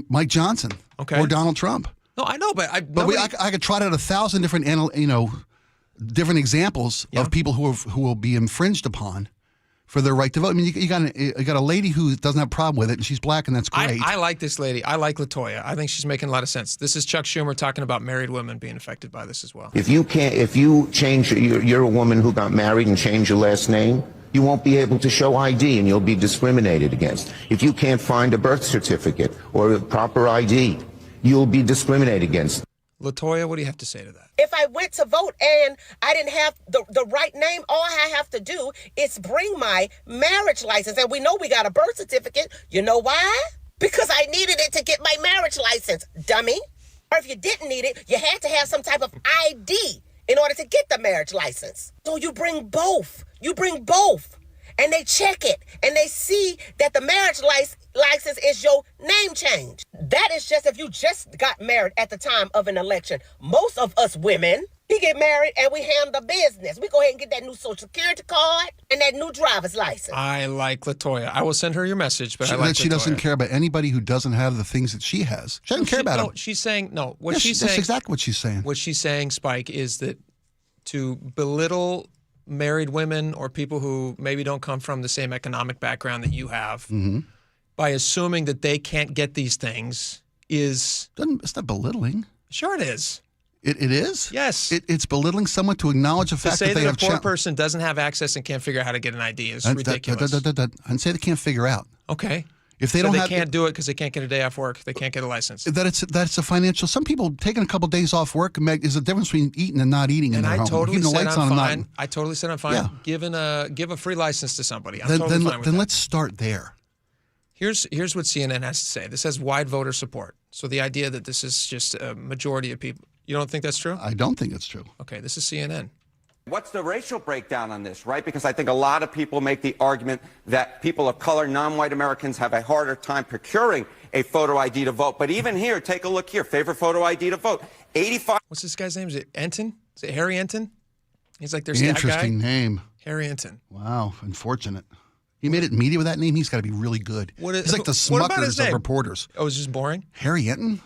Mike Johnson or Donald Trump. No, I know, but I could trot out 1,000 different different examples of people who will be infringed upon for their right to vote. I mean, you got a lady who doesn't have a problem with it, and she's black, and that's great. I like this lady. I like LaToya. I think she's making a lot of sense. This is Chuck Schumer talking about married women being affected by this as well. If you change, you're a woman who got married and changed your last name, you won't be able to show ID, and you'll be discriminated against. If you can't find a birth certificate or a proper ID, you'll be discriminated against. LaToya, what do you have to say to that? If I went to vote and I didn't have the right name, all I have to do is bring my marriage license. And we know we got a birth certificate. You know why? Because I needed it to get my marriage license, dummy. Or if you didn't need it, you had to have some type of ID in order to get the marriage license. So you bring both. And they check it, and they see that the marriage license is your name change. That is just if you just got married at the time of an election. Most of us women, we get married and we handle business. We go ahead and get that new Social Security card and that new driver's license. I like LaToya. I will send her your message, but she doesn't care about anybody who doesn't have the things that she has. She doesn't care about them. She's saying, that's exactly what she's saying. What she's saying, Spike, is that to belittle married women or people who maybe don't come from the same economic background that you have, by assuming that they can't get these things it's not belittling. Sure it is. It is? Yes. It's belittling someone to acknowledge the fact that they have... To say that a poor person doesn't have access and can't figure out how to get an ID is ridiculous. And say they can't figure out. Okay. If they can't do it because they can't get a day off work, they can't get a license. That's a financial... Some people taking a couple of days off work is a difference between eating and not eating in their home. I totally said I'm fine. Yeah. Give a free license to somebody. I'm totally fine with that. Then let's start there. Here's what CNN has to say. This has wide voter support. So the idea that this is just a majority of people... You don't think that's true? I don't think it's true. Okay, this is CNN. What's the racial breakdown on this, right? Because I think a lot of people make the argument that people of color, non-white Americans, have a harder time procuring a photo ID to vote. But even here, take a look here. Favorite photo ID to vote. 85. What's this guy's name? Is it Enton? Is it Harry Enton? He's like their stat guy. Interesting name. Harry Enton. Wow, unfortunate. He made it in media with that name. He's got to be really good. He's like the Smuckers of reporters. Oh, it's just boring? Harry Enton?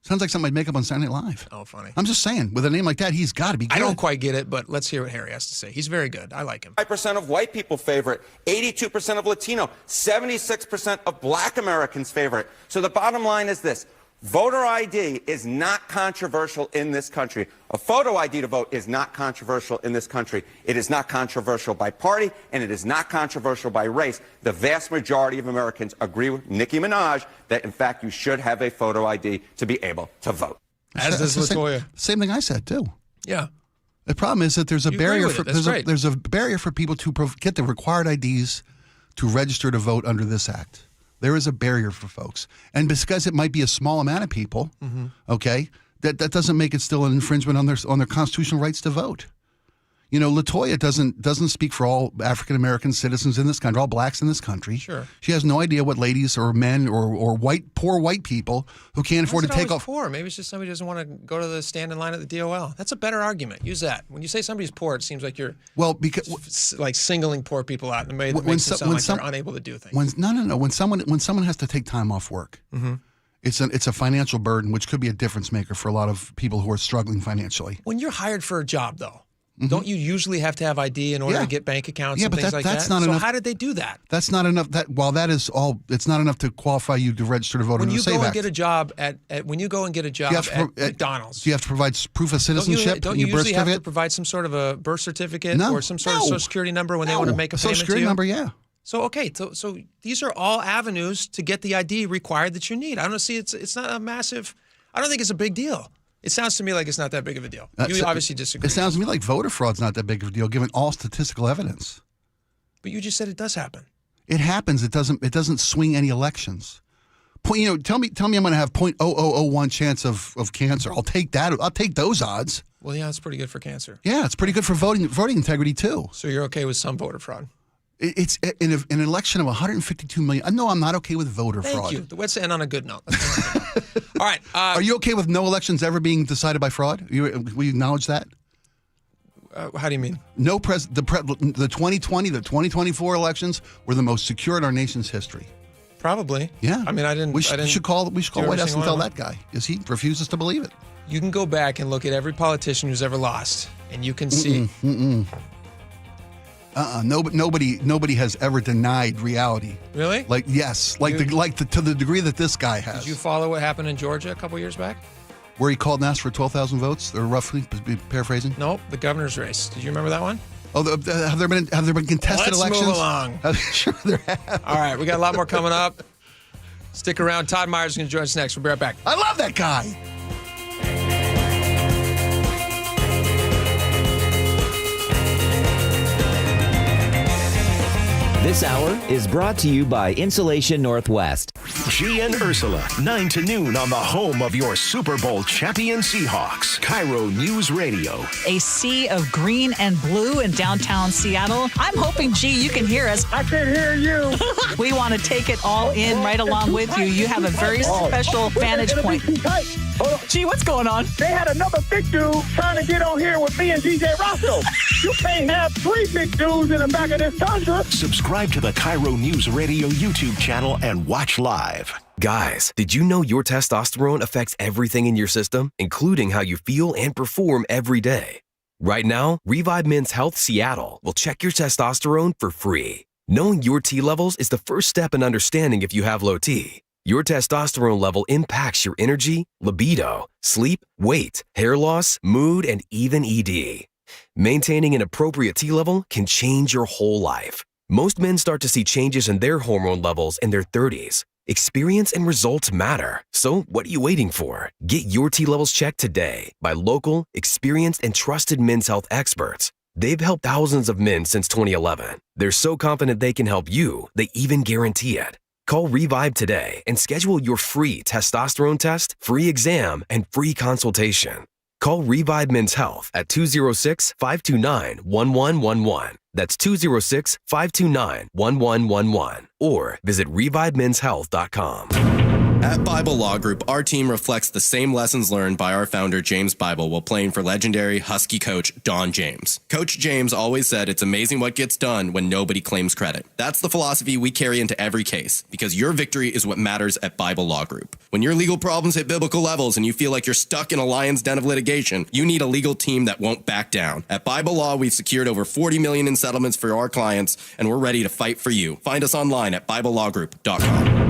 Sounds like something I'd make up on Saturday Night Live. Oh, funny. I'm just saying, with a name like that, he's got to be good. I don't quite get it, but let's hear what Harry has to say. He's very good. I like him. 5% of white people favor it. 82% of Latino. 76% of black Americans favor it. So the bottom line is this. Voter ID is not controversial in this country. A photo ID to vote is not controversial in this country. It is not controversial by party, and it is not controversial by race. The vast majority of Americans agree with Nicki Minaj that, in fact, you should have a photo ID to be able to vote. As does LaToya. Same thing I said, too. Yeah. The problem is that there's a barrier for there's a barrier for people to get the required IDs to register to vote under this act. There is a barrier for folks. And because it might be a small amount of people, okay, that doesn't make it still an infringement on their constitutional rights to vote. You know, LaToya doesn't speak for all African-American citizens in this country, all blacks in this country. Sure. She has no idea what ladies or men or poor white people who can't afford to take off. Poor? Maybe it's just somebody who doesn't want to go to the stand in line at the DOL. That's a better argument. Use that. When you say somebody's poor, it seems like you're like singling poor people out in a way that makes it sound like they're unable to do things. No. When someone has to take time off work, it's a financial burden, which could be a difference maker for a lot of people who are struggling financially. When you're hired for a job, though, don't you usually have to have ID in order to get bank accounts and things like that? That's not enough. So how did they do that? That's not enough. That is all. It's not enough to qualify you to register to vote under the SAVE Act. When you go and get a job at McDonald's, do you have to provide proof of citizenship? Don't you usually have to provide some sort of a birth certificate or some sort of Social Security number when they want to make a payment to you? Social Security number, yeah. So okay, so these are all avenues to get the ID required that you need. I don't see it's not a massive. I don't think it's a big deal. It sounds to me like it's not that big of a deal. You obviously disagree. It sounds to me like voter fraud's not that big of a deal, given all statistical evidence. But you just said it does happen. It happens. It doesn't swing any elections. Tell me I'm going to have 0.0001 chance of cancer. I'll take that. I'll take those odds. Well, yeah, it's pretty good for cancer. Yeah, it's pretty good for voting integrity too. So you're okay with some voter fraud? It's in an election of 152 million. No, I'm not okay with voter fraud. Thank you. Let's end on a good note. All right. Are you okay with no elections ever being decided by fraud? Will you acknowledge that? How do you mean? The 2020, the 2024 elections were the most secure in our nation's history. Probably. Yeah. I mean, I didn't. We should call White House and tell that guy, because he refuses to believe it. You can go back and look at every politician who's ever lost, and you can see. Nobody has ever denied reality. Really? Yes. To the degree that this guy has. Did you follow what happened in Georgia a couple years back? Where he called and asked for 12,000 votes, or roughly, paraphrasing? Nope, the governor's race. Did you remember that one? Oh, have there been contested elections? Let's move along. Sure there have. All right, we got a lot more coming up. Stick around. Todd Myers is going to join us next. We'll be right back. I love that guy. This hour is brought to you by Insulation Northwest. G and Ursula, 9 to noon on the home of your Super Bowl champion Seahawks. KIRO News Radio. A sea of green and blue in downtown Seattle. I'm hoping, G, you can hear us. I can hear you. We want to take it all in right along with you. You have a very special vantage point. Gee, what's going on? They had another big dude trying to get on here with me and DJ Roscoe. You can't have 3 big dudes in the back of this Tundra. Subscribe to the KIRO News Radio YouTube channel and watch live. Guys, did you know your testosterone affects everything in your system, including how you feel and perform every day? Right now, Revive Men's Health Seattle will check your testosterone for free. Knowing your T levels is the first step in understanding if you have low T. Your testosterone level impacts your energy, libido, sleep, weight, hair loss, mood, and even ED. Maintaining an appropriate T level can change your whole life. Most men start to see changes in their hormone levels in their 30s. Experience and results matter. So what are you waiting for? Get your T levels checked today by local, experienced, and trusted men's health experts. They've helped thousands of men since 2011. They're so confident they can help you, they even guarantee it. Call Revive today and schedule your free testosterone test, free exam, and free consultation. Call Revive Men's Health at 206-529-1111. That's 206-529-1111. Or visit revivemenshealth.com. At Bible Law Group, our team reflects the same lessons learned by our founder, James Bible, while playing for legendary Husky coach Don James. Coach James always said it's amazing what gets done when nobody claims credit. That's the philosophy we carry into every case, because your victory is what matters at Bible Law Group. When your legal problems hit biblical levels and you feel like you're stuck in a lion's den of litigation, you need a legal team that won't back down. At Bible Law, we've secured over $40 million in settlements for our clients, and we're ready to fight for you. Find us online at BibleLawGroup.com.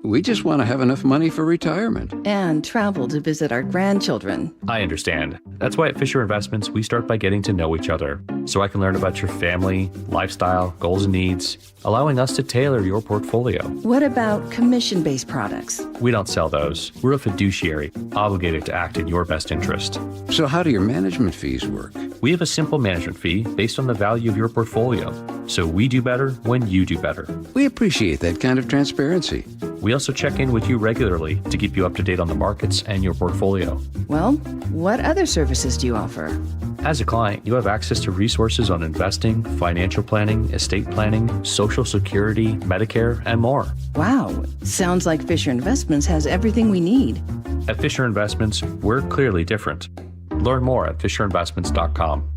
We just want to have enough money for retirement. And travel to visit our grandchildren. I understand. That's why at Fisher Investments, we start by getting to know each other, so I can learn about your family, lifestyle, goals and needs, allowing us to tailor your portfolio. What about commission-based products? We don't sell those. We're a fiduciary, obligated to act in your best interest. So how do your management fees work? We have a simple management fee based on the value of your portfolio, so we do better when you do better. We appreciate that kind of transparency. We also check in with you regularly to keep you up to date on the markets and your portfolio. Well, what other services do you offer? As a client, you have access to resources on investing, financial planning, estate planning, Social Security, Medicare, and more. Wow, sounds like Fisher Investments has everything we need. At Fisher Investments, we're clearly different. Learn more at FisherInvestments.com.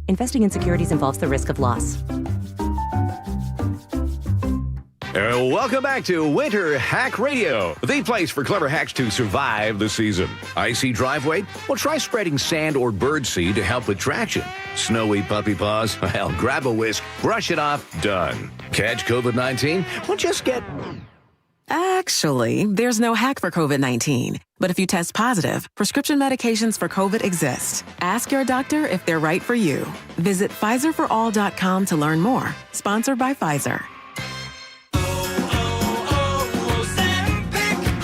Investing in securities involves the risk of loss. Welcome back to Winter Hack Radio, the place for clever hacks to survive the season. Icy driveway? Well, try spreading sand or birdseed to help with traction. Snowy puppy paws? Well, grab a whisk, brush it off, done. Catch COVID-19? Well, just get... Actually, there's no hack for COVID-19. But if you test positive, prescription medications for COVID exist. Ask your doctor if they're right for you. Visit PfizerForAll.com to learn more. Sponsored by Pfizer.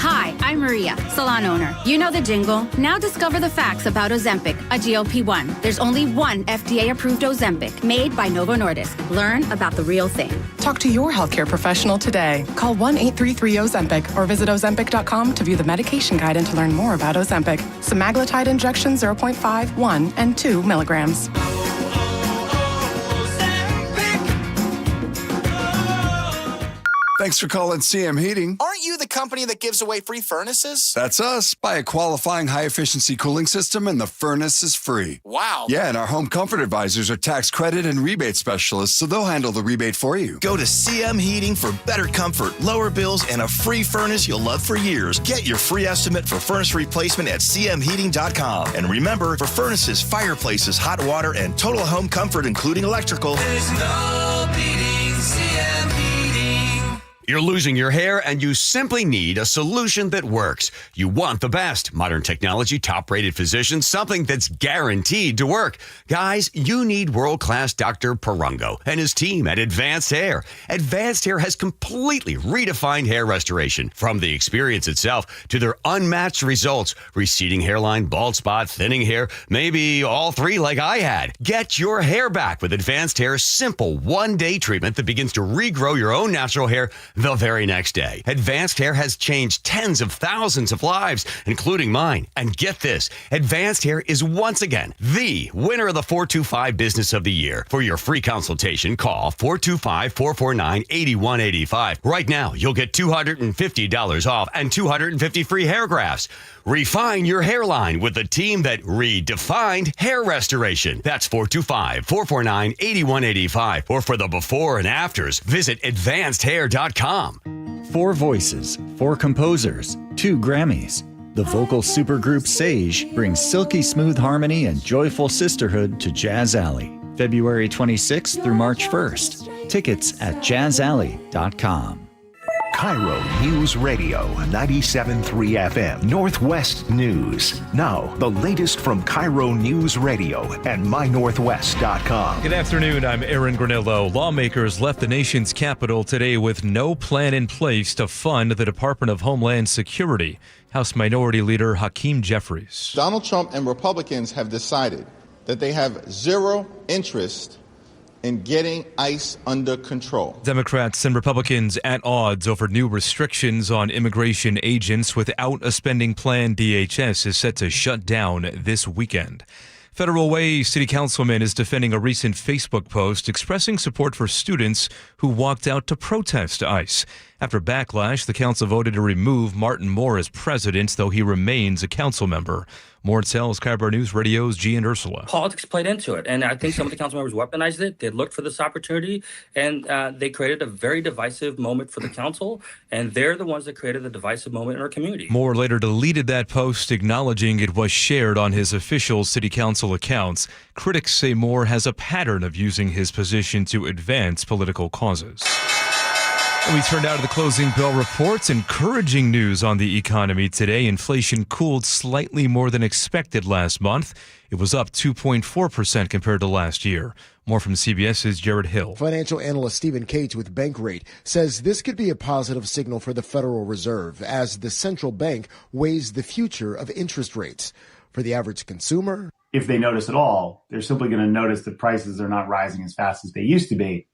Hi, I'm Maria, salon owner. You know the jingle. Now discover the facts about Ozempic, a GLP-1. There's only one FDA-approved Ozempic, made by Novo Nordisk. Learn about the real thing. Talk to your healthcare professional today. Call 1-833-OZEMPIC or visit Ozempic.com to view the medication guide and to learn more about Ozempic. Semaglutide injection 0.5, 1, and 2 milligrams. Thanks for calling CM Heating. Aren't you the company that gives away free furnaces? That's us. Buy a qualifying high-efficiency cooling system and the furnace is free. Wow. Yeah, and our home comfort advisors are tax credit and rebate specialists, so they'll handle the rebate for you. Go to CM Heating for better comfort, lower bills, and a free furnace you'll love for years. Get your free estimate for furnace replacement at cmheating.com. And remember, for furnaces, fireplaces, hot water, and total home comfort, including electrical, there's no beating CM Heating. You're losing your hair and you simply need a solution that works. You want the best. Modern technology, top-rated physicians, something that's guaranteed to work. Guys, you need world-class Dr. Perungo and his team at Advanced Hair. Advanced Hair has completely redefined hair restoration. From the experience itself to their unmatched results. Receding hairline, bald spot, thinning hair, maybe all three like I had. Get your hair back with Advanced Hair's simple one-day treatment that begins to regrow your own natural hair the very next day. Advanced Hair has changed tens of thousands of lives, including mine. And get this, Advanced Hair is once again the winner of the 425 Business of the Year. For your free consultation, call 425-449-8185. Right now, you'll get $250 off and 250 free hair grafts. Refine your hairline with the team that redefined hair restoration. That's 425-449-8185. Or for the before and afters, visit advancedhair.com. 4 voices, 4 composers, 2 Grammys. The vocal supergroup Sage brings silky smooth harmony and joyful sisterhood to Jazz Alley. February 26th through March 1st. Tickets at jazzalley.com. KIRO News Radio, 97.3 FM, Northwest News. Now, the latest from KIRO News Radio and mynorthwest.com. Good afternoon, I'm Aaron Granillo. Lawmakers left the nation's capital today with no plan in place to fund the Department of Homeland Security. House Minority Leader Hakeem Jeffries. Donald Trump and Republicans have decided that they have zero interest in getting ICE under control. Democrats and Republicans at odds over new restrictions on immigration agents without a spending plan. DHS is set to shut down this weekend. Federal Way City Councilman is defending a recent Facebook post expressing support for students who walked out to protest ICE. After backlash, the council voted to remove Martin Moore as president, though he remains a council member. More tells KIRO News Radio's Gian Ursula. Politics played into it, and I think some of the council members weaponized it. They looked for this opportunity, and they created a very divisive moment for the council, and they're the ones that created the divisive moment in our community. Moore later deleted that post, acknowledging it was shared on his official city council accounts. Critics say Moore has a pattern of using his position to advance political causes. And we turned out to the closing bell reports. Encouraging news on the economy today. Inflation cooled slightly more than expected last month. It was up 2.4% compared to last year. More from CBS's Jared Hill. Financial analyst Stephen Cates with Bankrate says this could be a positive signal for the Federal Reserve as the central bank weighs the future of interest rates. For the average consumer, if they notice at all, they're simply going to notice that prices are not rising as fast as they used to be,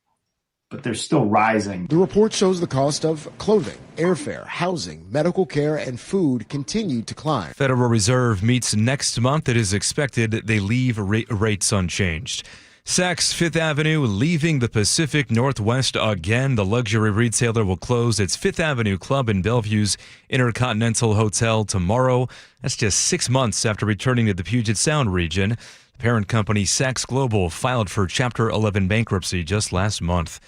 but they're still rising. The report shows the cost of clothing, airfare, housing, medical care, and food continue to climb. Federal Reserve meets next month. It is expected they leave rates unchanged. Saks Fifth Avenue leaving the Pacific Northwest again. The luxury retailer will close its Fifth Avenue Club in Bellevue's Intercontinental Hotel tomorrow. That's just 6 months after returning to the Puget Sound region. The parent company Saks Global filed for Chapter 11 bankruptcy just last month.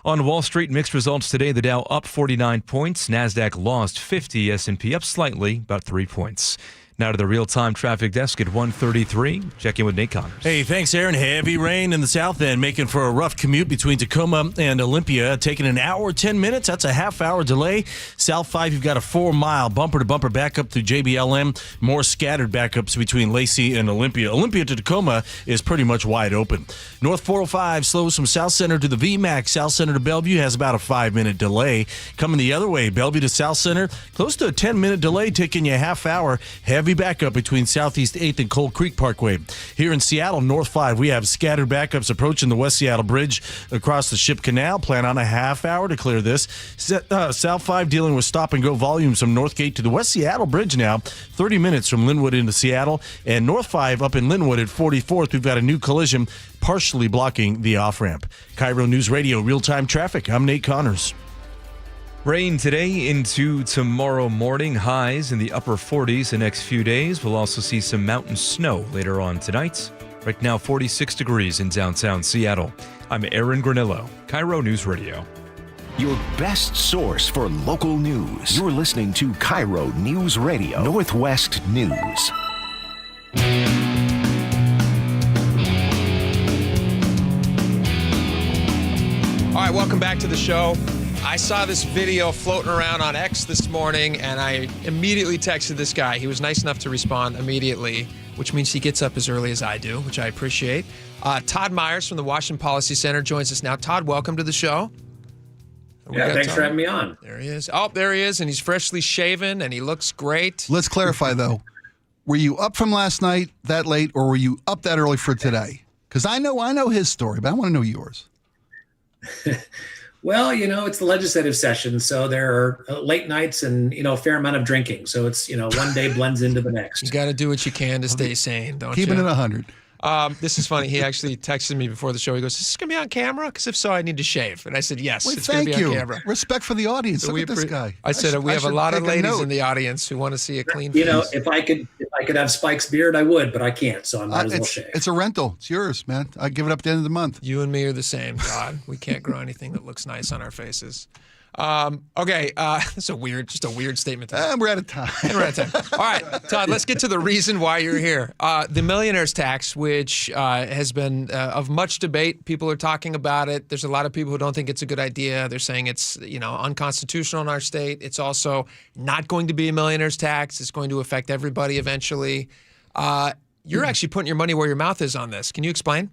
On Wall Street, mixed results today. The Dow up 49 points. NASDAQ lost 50. S&P up slightly, about 3 points. Now to the real-time traffic desk at 1:33. Check in with Nate Connors. Hey, thanks, Aaron. Heavy rain in the south end, making for a rough commute between Tacoma and Olympia. Taking an hour, 10 minutes. That's a half-hour delay. South 5, you've got a 4-mile bumper-to-bumper backup through JBLM. More scattered backups between Lacey and Olympia. Olympia to Tacoma is pretty much wide open. North 405 slows from South Center to the VMAX. South Center to Bellevue has about a 5-minute delay. Coming the other way, Bellevue to South Center, close to a 10-minute delay, taking you a half hour. Heavy backup between Southeast 8th and Cold Creek Parkway. Here in Seattle, North 5, we have scattered backups approaching the West Seattle Bridge across the Ship Canal. Plan on a half hour to clear this. South 5 dealing with stop-and-go volumes from Northgate to the West Seattle Bridge now. 30 minutes from Linwood into Seattle. And North 5 up in Linwood at 44th. We've got a new collision partially blocking the off-ramp. KIRO News Radio, real-time traffic. I'm Nate Connors. Rain today into tomorrow morning. Highs in the upper 40s the next few days. We'll also see some mountain snow later on tonight. Right now, 46 degrees in downtown Seattle. I'm Aaron Granillo, KIRO News Radio. Your best source for local news. You're listening to KIRO News Radio, Northwest News. All right, welcome back to the show. I saw this video floating around on X this morning, and I immediately texted this guy. He was nice enough to respond immediately, which means he gets up as early as I do, which I appreciate. Todd Myers from the Washington Policy Center joins us now. Todd, welcome to the show. Yeah, thanks for having me on. There he is. Oh, there he is, and he's freshly shaven, and he looks great. Let's clarify, though. Were you up from last night that late, or were you up that early for today? Because I know his story, but I want to know yours. Well, it's the legislative session, so there are late nights and, a fair amount of drinking. So it's, one day blends into the next. You got to do what you can to stay sane, don't you? Keeping it 100. This is funny. He actually texted me before the show. He goes, "Is this going to be on camera? Because if so, I need to shave." And I said, "Yes, it's going to be on camera." Respect for the audience. So Look at this guy. I said, we have a lot of ladies in the audience who want to see a clean face. If I could have Spike's beard, I would, but I can't. So I might as well shave. It's a rental. It's yours, man. I give it up at the end of the month. You and me are the same, Todd. We can't grow anything that looks nice on our faces. Okay, that's a weird statement. We're out of time. All right, Todd, let's get to the reason why you're here. The millionaire's tax, which has been of much debate. People are talking about it. There's a lot of people who don't think it's a good idea. They're saying it's unconstitutional in our state. It's also not going to be a millionaire's tax. It's going to affect everybody eventually. You're actually putting your money where your mouth is on this. Can you explain?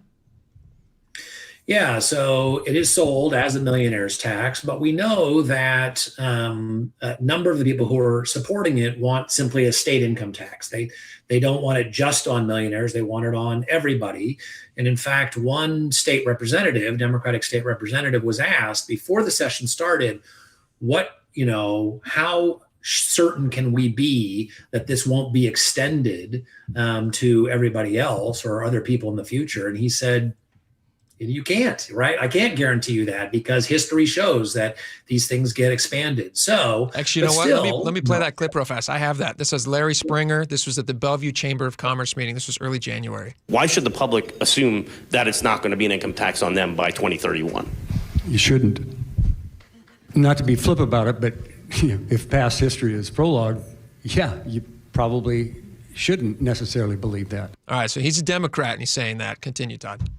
Yeah, so it is sold as a millionaire's tax, but we know that a number of the people who are supporting it want simply a state income tax. They don't want it just on millionaires. They want it on everybody. And in fact, one state representative, Democratic state representative, was asked before the session started, how certain can we be that this won't be extended to everybody else or other people in the future? And he said, you can't, right? I can't guarantee you that because history shows that these things get expanded. So actually, you know what? Let me play that clip real fast. I have that. This is Larry Springer. This was at the Bellevue Chamber of Commerce meeting. This was early January. Why should the public assume that it's not going to be an income tax on them by 2031? You shouldn't. Not to be flip about it, but if past history is prologue, you probably shouldn't necessarily believe that. All right, so he's a Democrat and he's saying that. Continue, Todd.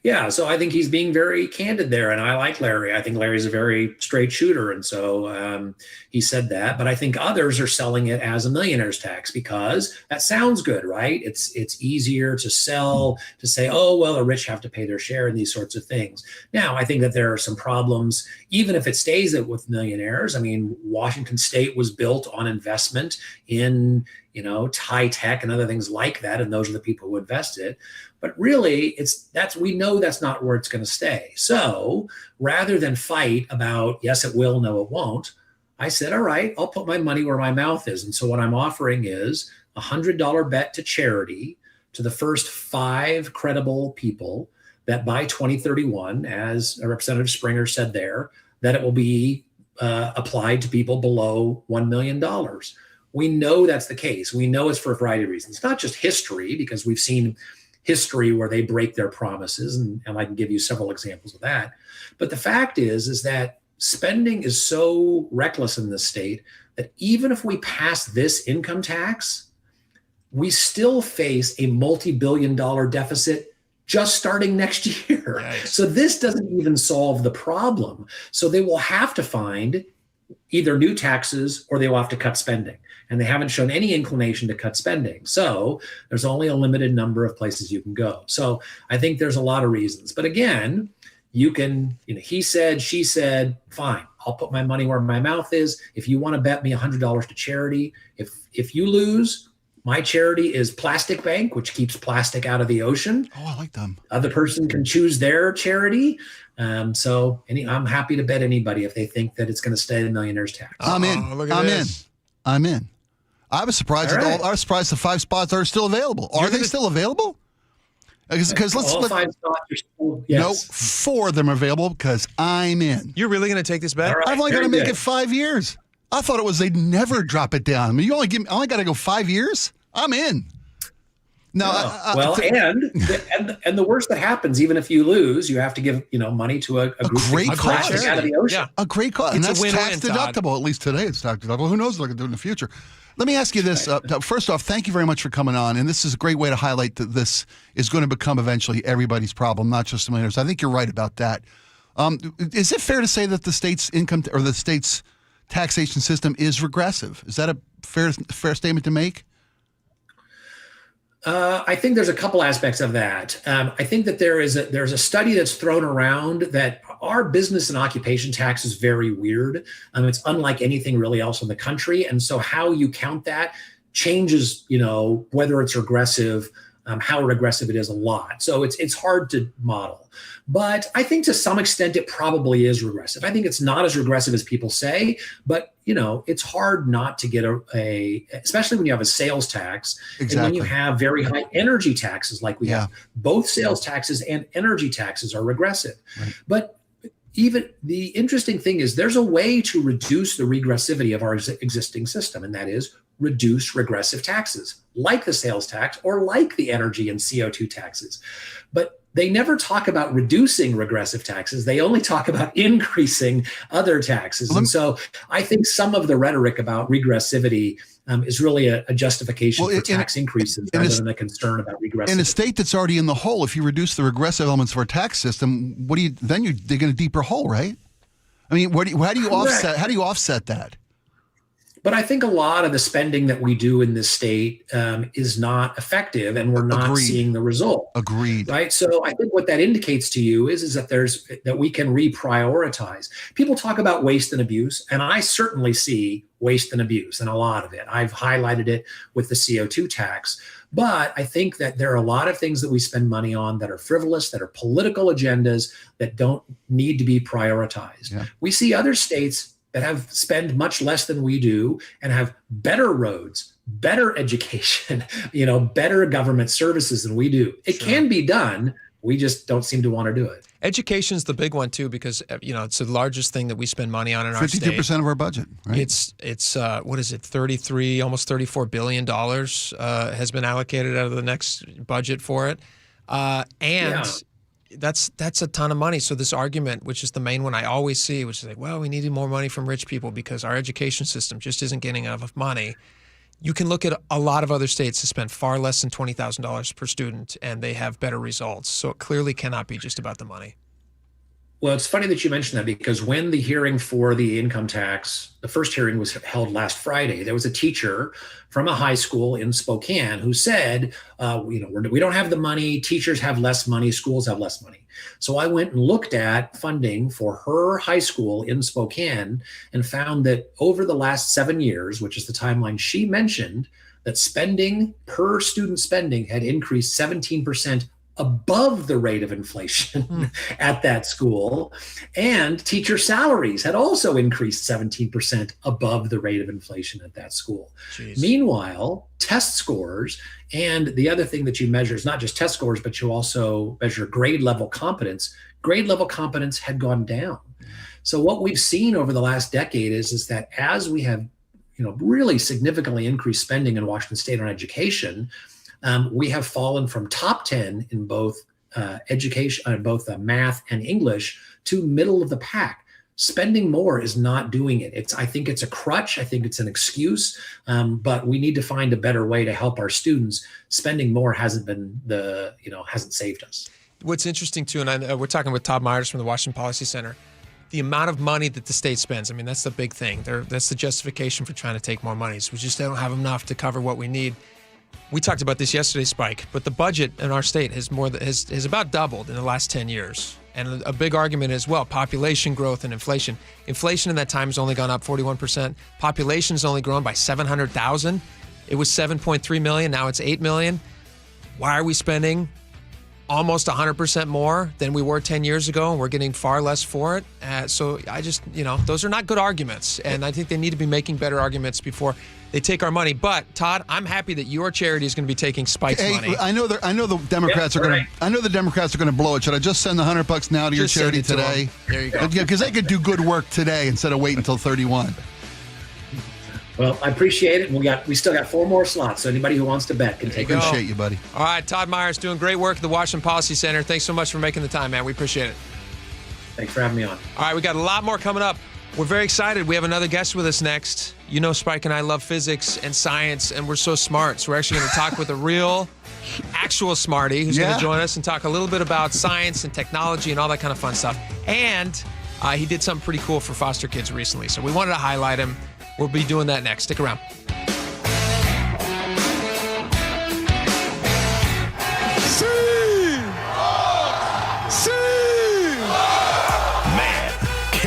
Yeah. So I think he's being very candid there. And I like Larry. I think Larry's a very straight shooter. And so he said that. But I think others are selling it as a millionaire's tax because that sounds good, right? It's easier to sell, to say, oh, well, the rich have to pay their share and these sorts of things. Now, I think that there are some problems, even if it stays with millionaires. I mean, Washington State was built on investment in high tech and other things like that. And those are the people who invested. But really, we know that's not where it's going to stay. So rather than fight about, yes, it will, no, it won't, I said, all right, I'll put my money where my mouth is. And so what I'm offering is a $100 bet to charity to the first 5 credible people that by 2031, as Representative Springer said there, that it will be applied to people below $1 million. We know that's the case. We know it's for a variety of reasons. It's not just history, because we've seen history where they break their promises, and I can give you several examples of that. But the fact is that spending is so reckless in this state that even if we pass this income tax, we still face a multi-billion-dollar deficit just starting next year. Nice. So this doesn't even solve the problem. So they will have to find either new taxes or they will have to cut spending. And they haven't shown any inclination to cut spending. So there's only a limited number of places you can go. So I think there's a lot of reasons. But again, you can, he said, she said, fine, I'll put my money where my mouth is. If you want to bet me $100 to charity, if you lose, my charity is Plastic Bank, which keeps plastic out of the ocean. Oh, I like them. Other person can choose their charity. So I'm happy to bet anybody if they think that it's going to stay the millionaire's tax. I'm in. I'm in. I was surprised. I was surprised the 5 spots are still available. Are they still available? Because all 5 spots are still, yes. No, 4 of them are available because I'm in. You're really going to take this bet? Right, I've only got to make it 5 years. I thought it was they'd never drop it down. I mean, I only got to go 5 years. I'm in. No, and the worst that happens, even if you lose, you have to give money to a group great cause out of the ocean. Yeah. A great cause, and that's tax deductible. At least today, it's tax deductible. Who knows what they're going to do in the future? Let me ask you this. First off, thank you very much for coming on, and this is a great way to highlight that this is going to become eventually everybody's problem, not just the millionaires. I think you're right about that. Is it fair to say that the state's income or the state's taxation system is regressive? Is that a fair statement to make? I think there's a couple aspects of that. I think that there's a study that's thrown around that our business and occupation tax is very weird. It's unlike anything really else in the country. And so how you count that changes, whether it's regressive, how regressive it is a lot. So it's hard to model. But I think to some extent it probably is regressive. I think it's not as regressive as people say, but it's hard not to get especially when you have a sales tax. Exactly. And when you have very high energy taxes like we have. Both sales taxes and energy taxes are regressive. Right. But even the interesting thing is there's a way to reduce the regressivity of our existing system, and that is reduce regressive taxes like the sales tax or like the energy and CO2 taxes. But they never talk about reducing regressive taxes. They only talk about increasing other taxes. And so I think some of the rhetoric about regressivity is really a justification for tax increases rather than a concern about regressivity. In a state that's already in the hole, if you reduce the regressive elements of our tax system, you're digging a deeper hole, right? I mean, how do you offset that? But I think a lot of the spending that we do in this state is not effective, and we're not seeing the result. Agreed. Right. So I think what that indicates to you is that we can reprioritize. People talk about waste and abuse, and I certainly see waste and abuse and a lot of it. I've highlighted it with the CO2 tax. But I think that there are a lot of things that we spend money on that are frivolous, that are political agendas that don't need to be prioritized. Yeah. We see other states that have spend much less than we do and have better roads, better education, better government services than we do. It can be done. We just don't seem to want to do it. Education's the big one too, because it's the largest thing that we spend money on in our state. 52% of our budget, right? It's what is it? 33, almost $34 billion has been allocated out of the next budget for it, That's a ton of money. So this argument, which is the main one I always see, which is like, well, we needed more money from rich people because our education system just isn't getting enough money. You can look at a lot of other states that spend far less than $20,000 per student, and they have better results. So it clearly cannot be just about the money. Well, it's funny that you mentioned that, because when the hearing for the income tax, the first hearing was held last Friday, there was a teacher from a high school in Spokane who said, we don't have the money, teachers have less money, schools have less money. So I went and looked at funding for her high school in Spokane and found that over the last 7 years, which is the timeline she mentioned, that spending per student spending had increased 17% above the rate of inflation at that school. And teacher salaries had also increased 17% above the rate of inflation at that school. Jeez. Meanwhile, test scores, and the other thing that you measure is not just test scores, but you also measure grade level competence. Grade level competence had gone down. So what we've seen over the last decade is that as we have really significantly increased spending in Washington State on education, we have fallen from top 10 in both education, both math and English, to middle of the pack. Spending more is not doing it. I think it's a crutch. I think it's an excuse, but we need to find a better way to help our students. Spending more hasn't saved us. What's interesting too, and we're talking with Todd Myers from the Washington Policy Center, the amount of money that the state spends. I mean, that's the big thing. That's the justification for trying to take more money. So we just don't have enough to cover what we need. We talked about this yesterday, Spike, but the budget in our state has about doubled in the last 10 years. And a big argument is, well, population growth and inflation. Inflation in that time has only gone up 41%. Population's only grown by 700,000. It was 7.3 million. Now it's 8 million. Why are we spending almost 100% more than we were 10 years ago, and we're getting far less for it? So I just, those are not good arguments. And I think they need to be making better arguments before they take our money. But Todd, I'm happy that your charity is going to be taking Spike's money. I know the Democrats are going to. I know the Democrats are going to blow it. Should I just send the $100 now to your charity today? There you go. Yeah, because they could do good work today instead of waiting until 31. Well, I appreciate it. We still got 4 more slots, so anybody who wants to bet can take it. Appreciate you, buddy. All right, Todd Myers doing great work at the Washington Policy Center. Thanks so much for making the time, man. We appreciate it. Thanks for having me on. All right, we got a lot more coming up. We're very excited. We have another guest with us next. You know, Spike and I love physics and science, and we're so smart. So we're actually going to talk with a real, actual smarty who's going to join us and talk a little bit about science and technology and all that kind of fun stuff. And he did something pretty cool for foster kids recently. So we wanted to highlight him. We'll be doing that next. Stick around.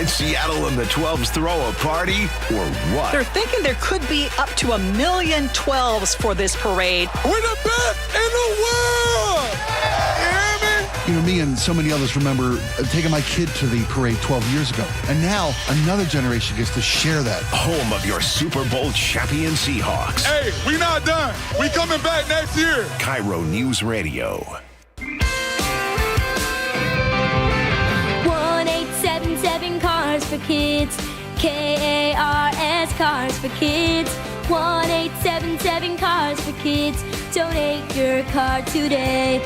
Seattle and the 12s throw a party or what? They're thinking there could be up to 1 million 12s for this parade. We're the best in the world! You hear me? Me and so many others remember taking my kid to the parade 12 years ago. And now another generation gets to share that. Home of your Super Bowl champion Seahawks. Hey, we not done. We coming back next year. KIRO News Radio. 1-877 Cars for Kids. KARS Cars for Kids. 1-877 Cars for Kids. Donate your car today.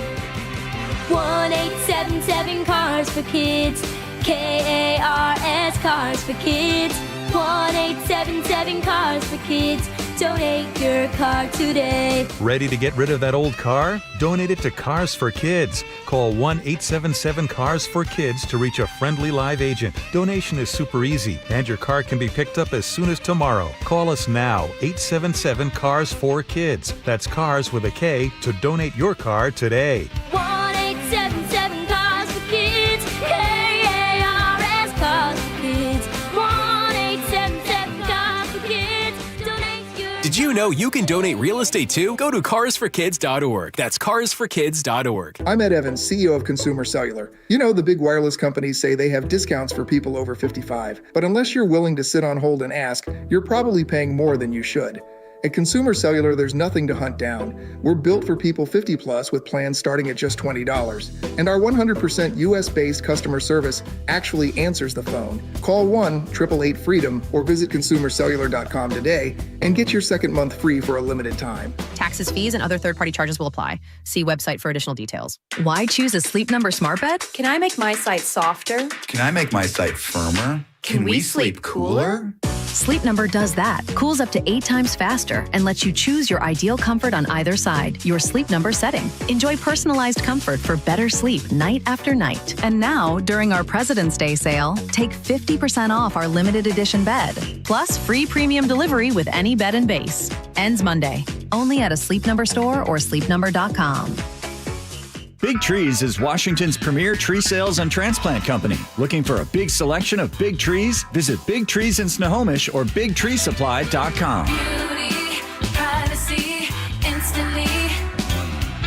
1-877 Cars for Kids. KARS Cars for Kids. 1-877 Cars for Kids. Donate your car today. Ready to get rid of that old car? Donate it to Cars for Kids. Call 1-877-CARS-FOR-KIDS to reach a friendly live agent. Donation is super easy, and your car can be picked up as soon as tomorrow. Call us now, 877-CARS-FOR-KIDS. That's Cars with a K to donate your car today. 1-877 Cars for Kids. KARS Cars for Kids. 1-877 Cars for Kids. Donate your. Did you know you can donate real estate too? Go to carsforkids.org. That's carsforkids.org. I'm Ed Evans, CEO of Consumer Cellular. You know, the big wireless companies say they have discounts for people over 55. But unless you're willing to sit on hold and ask, you're probably paying more than you should. At Consumer Cellular, there's nothing to hunt down. We're built for people 50 plus with plans starting at just $20. And our 100% US-based customer service actually answers the phone. Call 1-888-FREEDOM or visit consumercellular.com today and get your second month free for a limited time. Taxes, fees, and other third-party charges will apply. See website for additional details. Why choose a Sleep Number smart bed? Can I make my site softer? Can I make my site firmer? Can we sleep cooler? Sleep Number does that. Cools up to 8 times faster and lets you choose your ideal comfort on either side, your Sleep Number setting. Enjoy personalized comfort for better sleep night after night. And now, during our President's Day sale, take 50% off our limited edition bed, plus free premium delivery with any bed and base. Ends Monday. Only at a Sleep Number store or sleepnumber.com. Big Trees is Washington's premier tree sales and transplant company. Looking for a big selection of big trees? Visit Big Trees in Snohomish or BigTreeSupply.com. Beauty, privacy, instantly.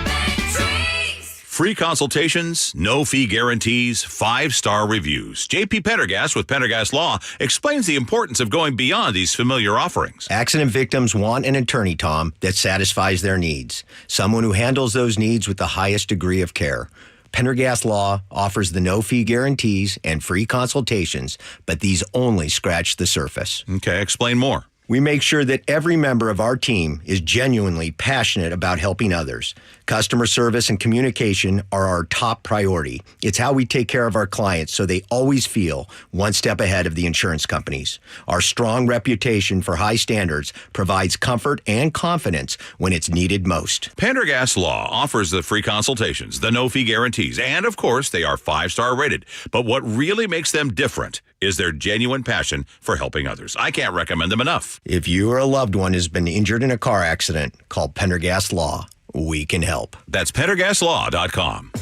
Big trees. Free consultations, no fee guarantees, 5-star reviews. J.P. Pendergast with Pendergast Law explains the importance of going beyond these familiar offerings. Accident victims want an attorney, Tom, that satisfies their needs. Someone who handles those needs with the highest degree of care. Pendergast Law offers the no-fee guarantees and free consultations, but these only scratch the surface. Okay, explain more. We make sure that every member of our team is genuinely passionate about helping others. Customer service and communication are our top priority. It's how we take care of our clients so they always feel one step ahead of the insurance companies. Our strong reputation for high standards provides comfort and confidence when it's needed most. Pendergast Law offers the free consultations, the no-fee guarantees, and of course, they are 5-star rated. But what really makes them different is their genuine passion for helping others. I can't recommend them enough. If you or a loved one has been injured in a car accident, call Pendergast Law. We can help. That's PendergastLaw.com.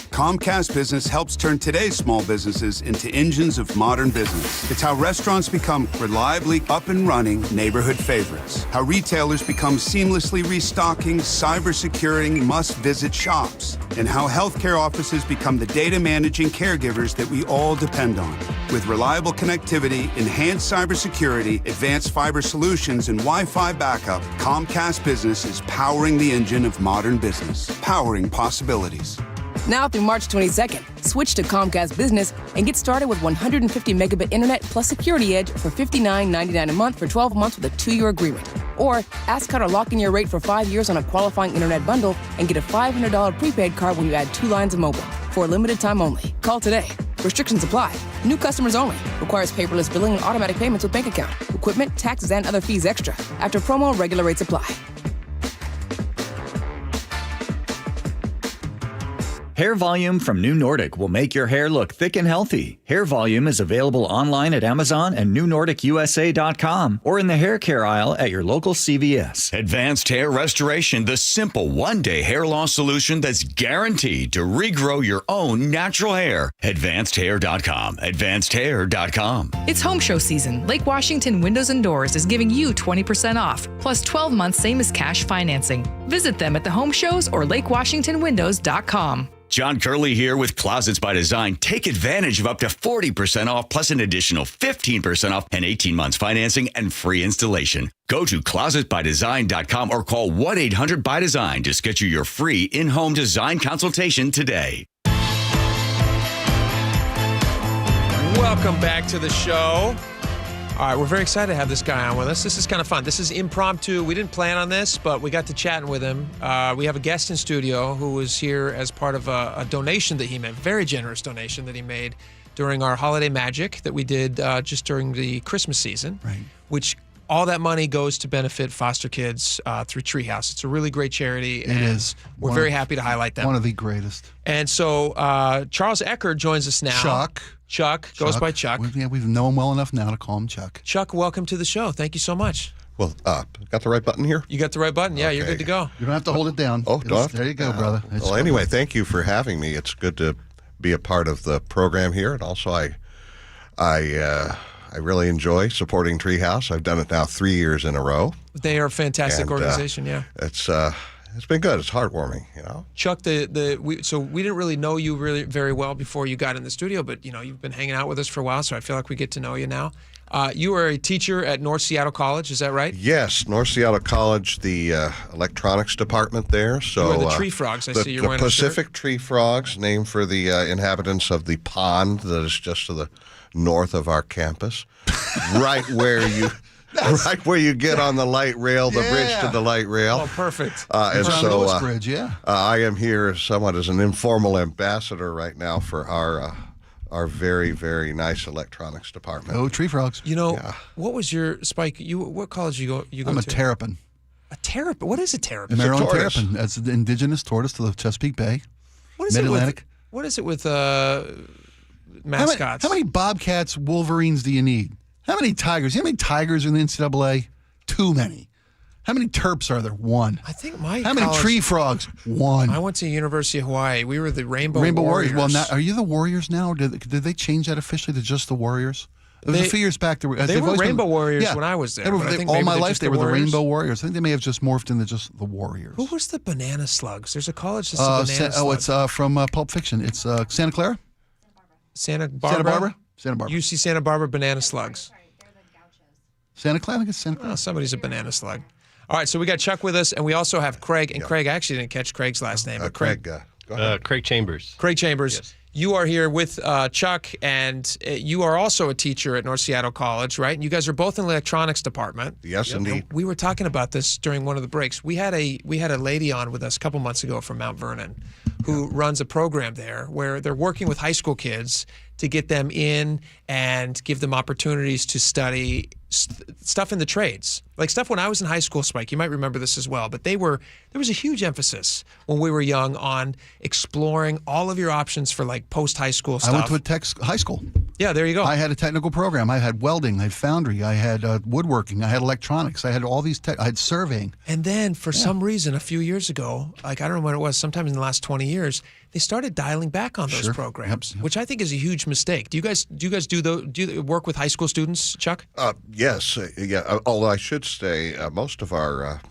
Comcast Business helps turn today's small businesses into engines of modern business. It's how restaurants become reliably up and running neighborhood favorites. How retailers become seamlessly restocking, cyber-securing must-visit shops. And how healthcare offices become the data managing caregivers that we all depend on. With reliable connectivity, enhanced cybersecurity, advanced fiber solutions, and Wi-Fi backup, Comcast Business is powering the engine of modern business. Powering possibilities. Now through March 22nd, switch to Comcast Business and get started with 150 megabit internet plus Security Edge for $59.99 a month for 12 months with a 2-year agreement. Or ask how to lock in your rate for 5 years on a qualifying internet bundle and get a $500 prepaid card when you add 2 lines of mobile. For a limited time only. Call today. Restrictions apply. New customers only. Requires paperless billing and automatic payments with bank account. Equipment, taxes, and other fees extra. After promo, regular rates apply. Hair Volume from New Nordic will make your hair look thick and healthy. Hair Volume is available online at Amazon and newnordicusa.com or in the hair care aisle at your local CVS. Advanced Hair Restoration, the simple one-day hair loss solution that's guaranteed to regrow your own natural hair. AdvancedHair.com. AdvancedHair.com. It's home show season. Lake Washington Windows and Doors is giving you 20% off, plus 12 months same as cash financing. Visit them at the home shows or lakewashingtonwindows.com. John Curley here with Closets by Design. Take advantage of up to 40% off plus an additional 15% off and 18 months financing and free installation. Go to closetbydesign.com or call 1-800-BY-DESIGN to schedule your free in-home design consultation today. Welcome back to the show. All right, we're very excited to have this guy on with us. This is kind of fun. This is impromptu. We didn't plan on this, but we got to chatting with him. We have a guest in studio who was here as part of a donation that he made, very generous donation that he made during our holiday magic that we did just during the Christmas season, right? Which all that money goes to benefit foster kids through Treehouse. It's a really great charity, It is. We're very happy to highlight them. One of the greatest. And so Charles Eckert joins us now. Chuck goes by Chuck. We've known him well enough now to call him Chuck. Chuck, welcome to the show. Thank you so much. Well, got the right button here? You got the right button. Yeah, okay. You're good to go. You don't have to hold it down. Oh, don't? There you go, brother. Well, anyway, thank you for having me. It's good to be a part of the program here, and also I really enjoy supporting Treehouse. I've done it now 3 years in a row. They are a fantastic organization. Yeah, it's been good. It's heartwarming, you know. Chuck, we didn't really know you really very well before you got in the studio, but you know you've been hanging out with us for a while, so I feel like we get to know you now. You are a teacher at North Seattle College, is that right? Yes, North Seattle College, the electronics department there. So you are the tree frogs. I see you're wearing the Pacific tree frogs, named for the inhabitants of the pond that is just to the north of our campus, right where you get on the light rail, the bridge to the light rail. Oh, perfect. And so Bridge, yeah. I am here somewhat as an informal ambassador right now for our very, very nice electronics department. Oh, tree frogs. You know, what was your Spike? What college you go I'm to? a terrapin. A terrapin? What is a terrapin? Maryland terrapin. That's the indigenous tortoise to the Chesapeake Bay. What is Mid-Atlantic. What is it with mascots? How many Bobcats, Wolverines do you need? How many tigers? You know how many tigers are in the NCAA? Too many. How many Terps are there? One. I think How many tree frogs? One. I went to University of Hawaii. We were the Rainbow Warriors. Well, now, are you the Warriors now? Or did they change that officially to just the Warriors? It was a few years back. They were Rainbow Warriors when I was there. All my life they were the Rainbow Warriors. I think they may have just morphed into just the Warriors. Who was the Banana Slugs? There's a college that's the Banana Slugs. It's from Pulp Fiction. It's Santa Clara? Santa Barbara? Santa Barbara. UC Santa Barbara Banana Slugs. Santa Clara? I think it's Santa Clara. Oh, somebody's a banana slug. All right, so we got Chuck with us, and we also have Craig. And Craig, I actually didn't catch Craig's last name. But Craig, go ahead. Craig Chambers. Craig Chambers. Yes. You are here with Chuck, and you are also a teacher at North Seattle College, right? And you guys are both in the electronics department. Yes, indeed. And we were talking about this during one of the breaks. We had a lady on with us a couple months ago from Mount Vernon who runs a program there where they're working with high school kids to get them in and give them opportunities to study stuff in the trades. Like stuff when I was in high school, Spike, you might remember this as well, but there was a huge emphasis when we were young on exploring all of your options for like post-high school stuff. I went to a high school. Yeah, there you go. I had a technical program. I had welding, I had foundry, I had woodworking, I had electronics, I had all these, I had surveying. And then for some reason, a few years ago, like I don't know when it was, sometime in the last 20 years, they started dialing back on those programs, which I think is a huge mistake. Do you guys do you work with high school students, Chuck? Yes, yeah. Although I should say, most of our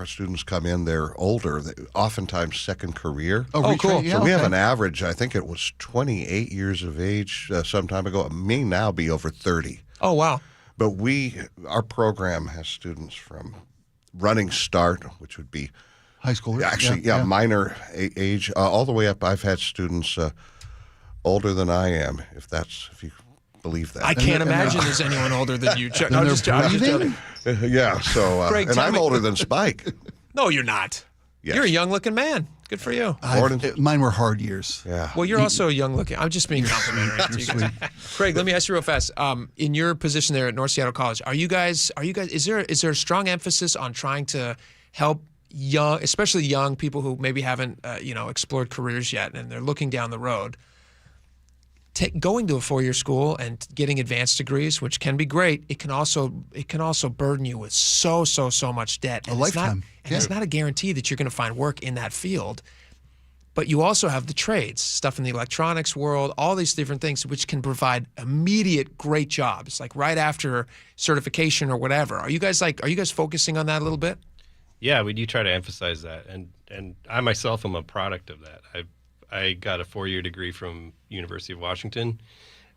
students come in, they're older, oftentimes second career. Oh, cool. So we have an average, I think it was 28 years of age some time ago. It may now be over 30. Oh, wow. But our program has students from running start, which would be high school. Actually, minor age, all the way up. I've had students older than I am, if you believe that. I can't imagine there's anyone older than you, Chuck. I'm just joking. Yeah, so, Greg, and I'm older than Spike. No, you're not. Yes. You're a young-looking man. Good for you. Mine were hard years. Yeah. Well, you're also young-looking. I'm just being complimentary to you guys. Craig, let me ask you real fast. In your position there at North Seattle College, are you guys? Is there a strong emphasis on trying to help especially young people who maybe haven't explored careers yet and they're looking down the road? Going to a 4-year school and getting advanced degrees, which can be great, it can also burden you with so much debt. And a lifetime. It's not a guarantee that you're going to find work in that field. But you also have the trades, stuff in the electronics world, all these different things which can provide immediate great jobs, like right after certification or whatever. Are you guys focusing on that a little bit? Yeah, we do try to emphasize that, and I myself am a product of that. I got a 4-year degree from University of Washington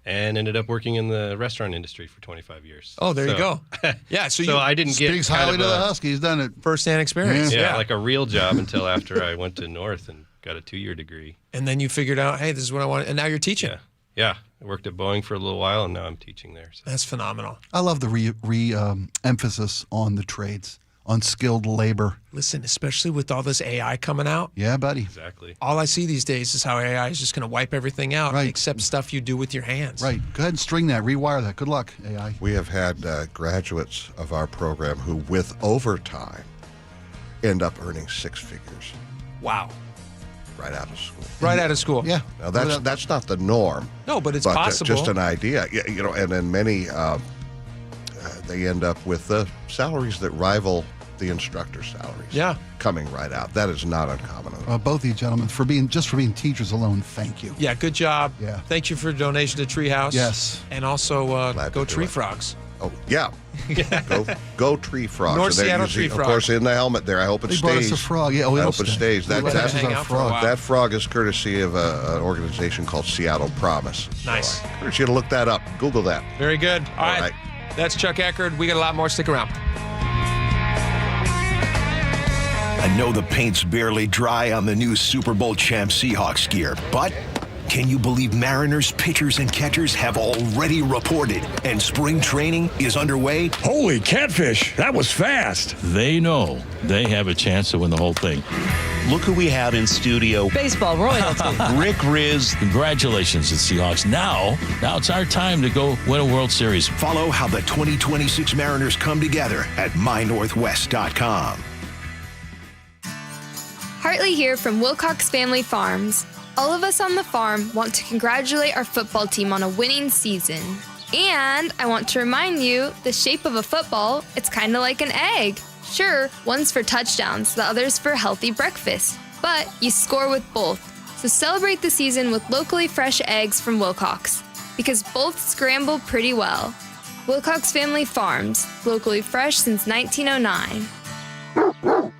and ended up working in the restaurant industry for 25 years. Oh, there you go. Yeah, so I didn't get speaks highly to the Husky. He's done it. First-hand experience. Yeah, like a real job until after I went to North and got a 2-year degree. And then you figured out, hey, this is what I want, and now you're teaching. Yeah. I worked at Boeing for a little while, and now I'm teaching there. So. That's phenomenal. I love the emphasis on the trades, on skilled labor. Listen, especially with all this AI coming out. Yeah, buddy. Exactly. All I see these days is how AI is just going to wipe everything out, except stuff you do with your hands. Right. Go ahead and string that, rewire that. Good luck, AI. We have had graduates of our program who, with overtime, end up earning 6 figures. Wow. Right out of school. Right out of school. Yeah. Now that's not the norm. No, but it's possible. Just an idea. And then many they end up with salaries that rival the instructor salaries. Yeah. Coming right out. That is not uncommon at all. Both of you gentlemen, for being teachers alone, thank you. Yeah, good job. Yeah. Thank you for the donation to Treehouse. Yes. And also go Tree Frogs. Oh, yeah. Go Tree Frogs. North Seattle Tree Frogs. Of course, in the helmet there. I hope it stays. Brought us a frog. Yeah, I hope it stays. That frog is courtesy of an organization called Seattle Promise. Nice. So I encourage you to look that up. Google that. Very good. All right. That's Chuck Eckerd. We got a lot more. Stick around. I know the paint's barely dry on the new Super Bowl champ Seahawks gear, but can you believe Mariners pitchers and catchers have already reported and spring training is underway? Holy catfish, that was fast. They know they have a chance to win the whole thing. Look who we have in studio. Baseball royalty. Rick Riz. Congratulations to Seahawks. Now it's our time to go win a World Series. Follow how the 2026 Mariners come together at mynorthwest.com. Hartley here from Wilcox Family Farms. All of us on the farm want to congratulate our football team on a winning season. And I want to remind you, the shape of a football, it's kind of like an egg. Sure, one's for touchdowns, the other's for healthy breakfast. But you score with both. So celebrate the season with locally fresh eggs from Wilcox, because both scramble pretty well. Wilcox Family Farms, locally fresh since 1909.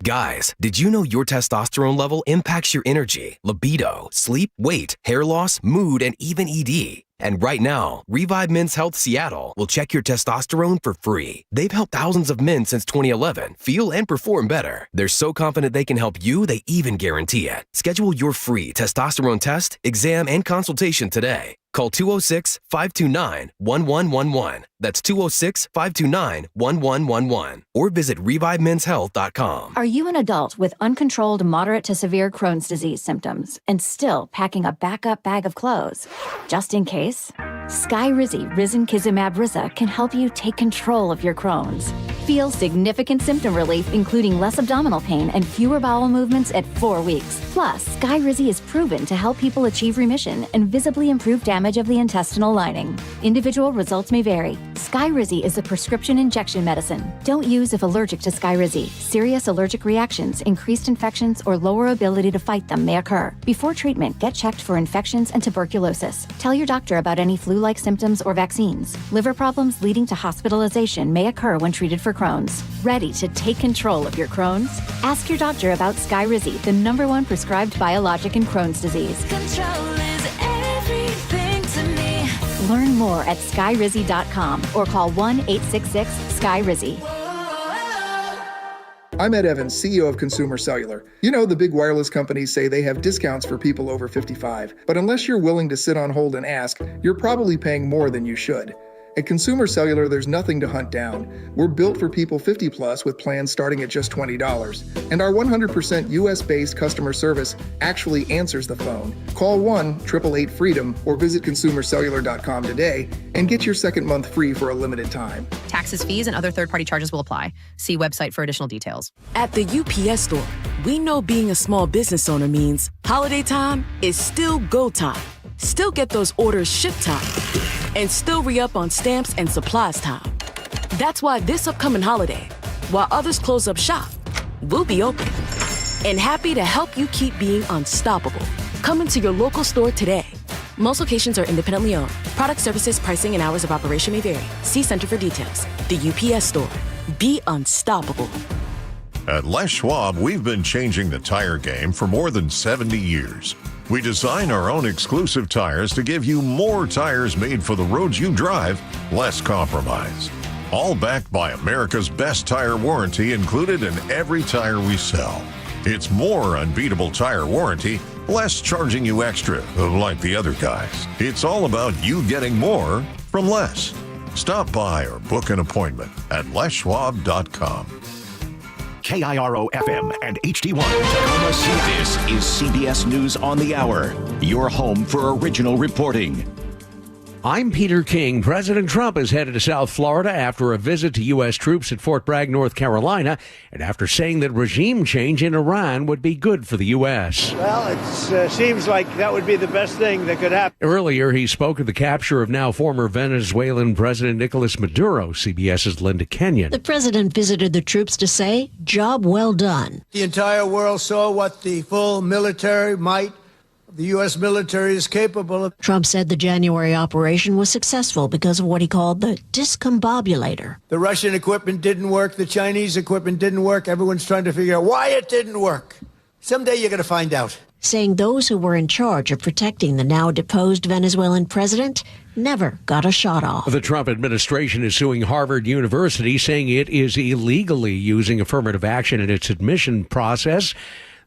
Guys, did you know your testosterone level impacts your energy, libido, sleep, weight, hair loss, mood, and even ED? And right now, Revive Men's Health Seattle will check your testosterone for free. They've helped thousands of men since 2011 feel and perform better. They're so confident they can help you, they even guarantee it. Schedule your free testosterone test, exam, and consultation today. Call 206-529-1111. That's 206-529-1111. Or visit ReviveMen'sHealth.com. Are you an adult with uncontrolled moderate to severe Crohn's disease symptoms and still packing a backup bag of clothes? Just in case? Skyrizi Risankizumab Riza can help you take control of your Crohn's. Feel significant symptom relief, including less abdominal pain and fewer bowel movements at 4 weeks. Plus, Skyrizi is proven to help people achieve remission and visibly improve damage of the intestinal lining. Individual results may vary. Skyrizi is a prescription injection medicine. Don't use if allergic to Skyrizi. Serious allergic reactions, increased infections, or lower ability to fight them may occur. Before treatment, get checked for infections and tuberculosis. Tell your doctor about any flu-like symptoms or vaccines. Liver problems leading to hospitalization may occur when treated for Crohn's. Ready to take control of your Crohn's? Ask your doctor about Skyrizi, the #1 prescribed biologic in Crohn's disease. Control is everything to me. Learn more at skyrizi.com or call 1-866-SKYRIZI. I'm Ed Evans, CEO of Consumer Cellular. You know, the big wireless companies say they have discounts for people over 55. But unless you're willing to sit on hold and ask, you're probably paying more than you should. At Consumer Cellular, there's nothing to hunt down. We're built for people 50 plus with plans starting at just $20. And our 100% US-based customer service actually answers the phone. Call 1-888-FREEDOM or visit consumercellular.com today and get your second month free for a limited time. Taxes, fees, and other third-party charges will apply. See website for additional details. At the UPS store, we know being a small business owner means holiday time is still go time. Still get those orders shipped time. And still re-up on stamps and supplies time. That's why this upcoming holiday, while others close up shop, we'll be open. And happy to help you keep being unstoppable. Come into your local store today. Most locations are independently owned. Product services, pricing, and hours of operation may vary. See Center for details. The UPS store. Be unstoppable. At Les Schwab, we've been changing the tire game for more than 70 years. We design our own exclusive tires to give you more tires made for the roads you drive, less compromise. All backed by America's best tire warranty included in every tire we sell. It's more unbeatable tire warranty, less charging you extra, like the other guys. It's all about you getting more from less. Stop by or book an appointment at leschwab.com. KIRO FM and HD1 Tacoma. This is CBS News on the Hour, your home for original reporting. I'm Peter King. President Trump is headed to South Florida after a visit to U.S. troops at Fort Bragg, North Carolina, and after saying that regime change in Iran would be good for the U.S. Well, it seems like that would be the best thing that could happen. Earlier, he spoke of the capture of now former Venezuelan President Nicolas Maduro, CBS's Linda Kenyon. The president visited the troops to say, job well done. The entire world saw what the full military might the U.S. military is capable of. Trump said the January operation was successful because of what he called the discombobulator. The Russian equipment didn't work. The Chinese equipment didn't work. Everyone's trying to figure out why it didn't work. Someday you're going to find out. Saying those who were in charge of protecting the now deposed Venezuelan president never got a shot off. The Trump administration is suing Harvard University, saying it is illegally using affirmative action in its admission process.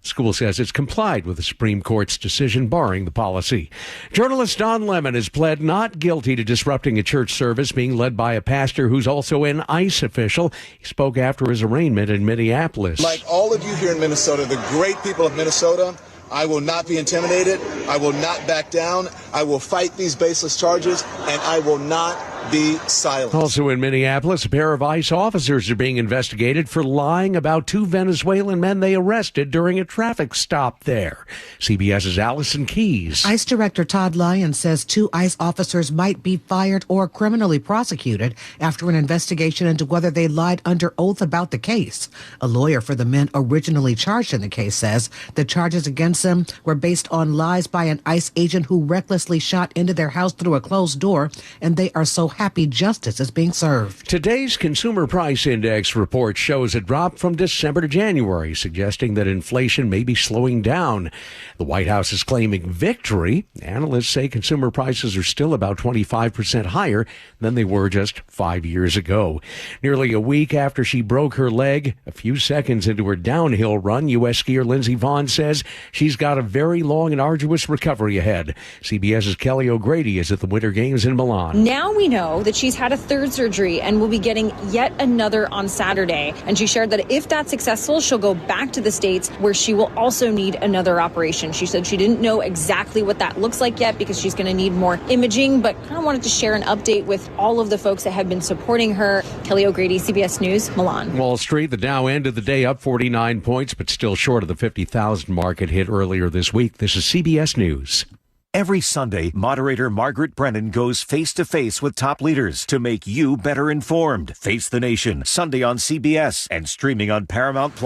The school says it's complied with the Supreme Court's decision barring the policy. Journalist Don Lemon has pled not guilty to disrupting a church service being led by a pastor who's also an ICE official. He spoke after his arraignment in Minneapolis. Like all of you here in Minnesota, the great people of Minnesota, I will not be intimidated. I will not back down. I will fight these baseless charges, and I will not be silent. Also in Minneapolis, a pair of ICE officers are being investigated for lying about two Venezuelan men they arrested during a traffic stop there. CBS's Allison Keyes. ICE Director Todd Lyons says two ICE officers might be fired or criminally prosecuted after an investigation into whether they lied under oath about the case. A lawyer for the men originally charged in the case says the charges against them were based on lies by an ICE agent who recklessly shot into their house through a closed door, and they are so happy justice is being served. Today's Consumer Price Index report shows a drop from December to January, suggesting that inflation may be slowing down. The White House is claiming victory. Analysts say consumer prices are still about 25% higher than they were just 5 years ago. Nearly a week after she broke her leg, a few seconds into her downhill run, U.S. skier Lindsey Vonn says she's got a very long and arduous recovery ahead. CBS's Kelly O'Grady is at the Winter Games in Milan. Now we know that she's had a third surgery and will be getting yet another on Saturday. And she shared that if that's successful, she'll go back to the States where she will also need another operation. She said she didn't know exactly what that looks like yet because she's going to need more imaging, but kind of wanted to share an update with all of the folks that have been supporting her. Kelly O'Grady, CBS News, Milan. Wall Street, the Dow ended the day up 49 points, but still short of the 50,000 mark it hit earlier this week. This is CBS News. Every Sunday, moderator Margaret Brennan goes face-to-face with top leaders to make you better informed. Face the Nation, Sunday on CBS and streaming on Paramount+.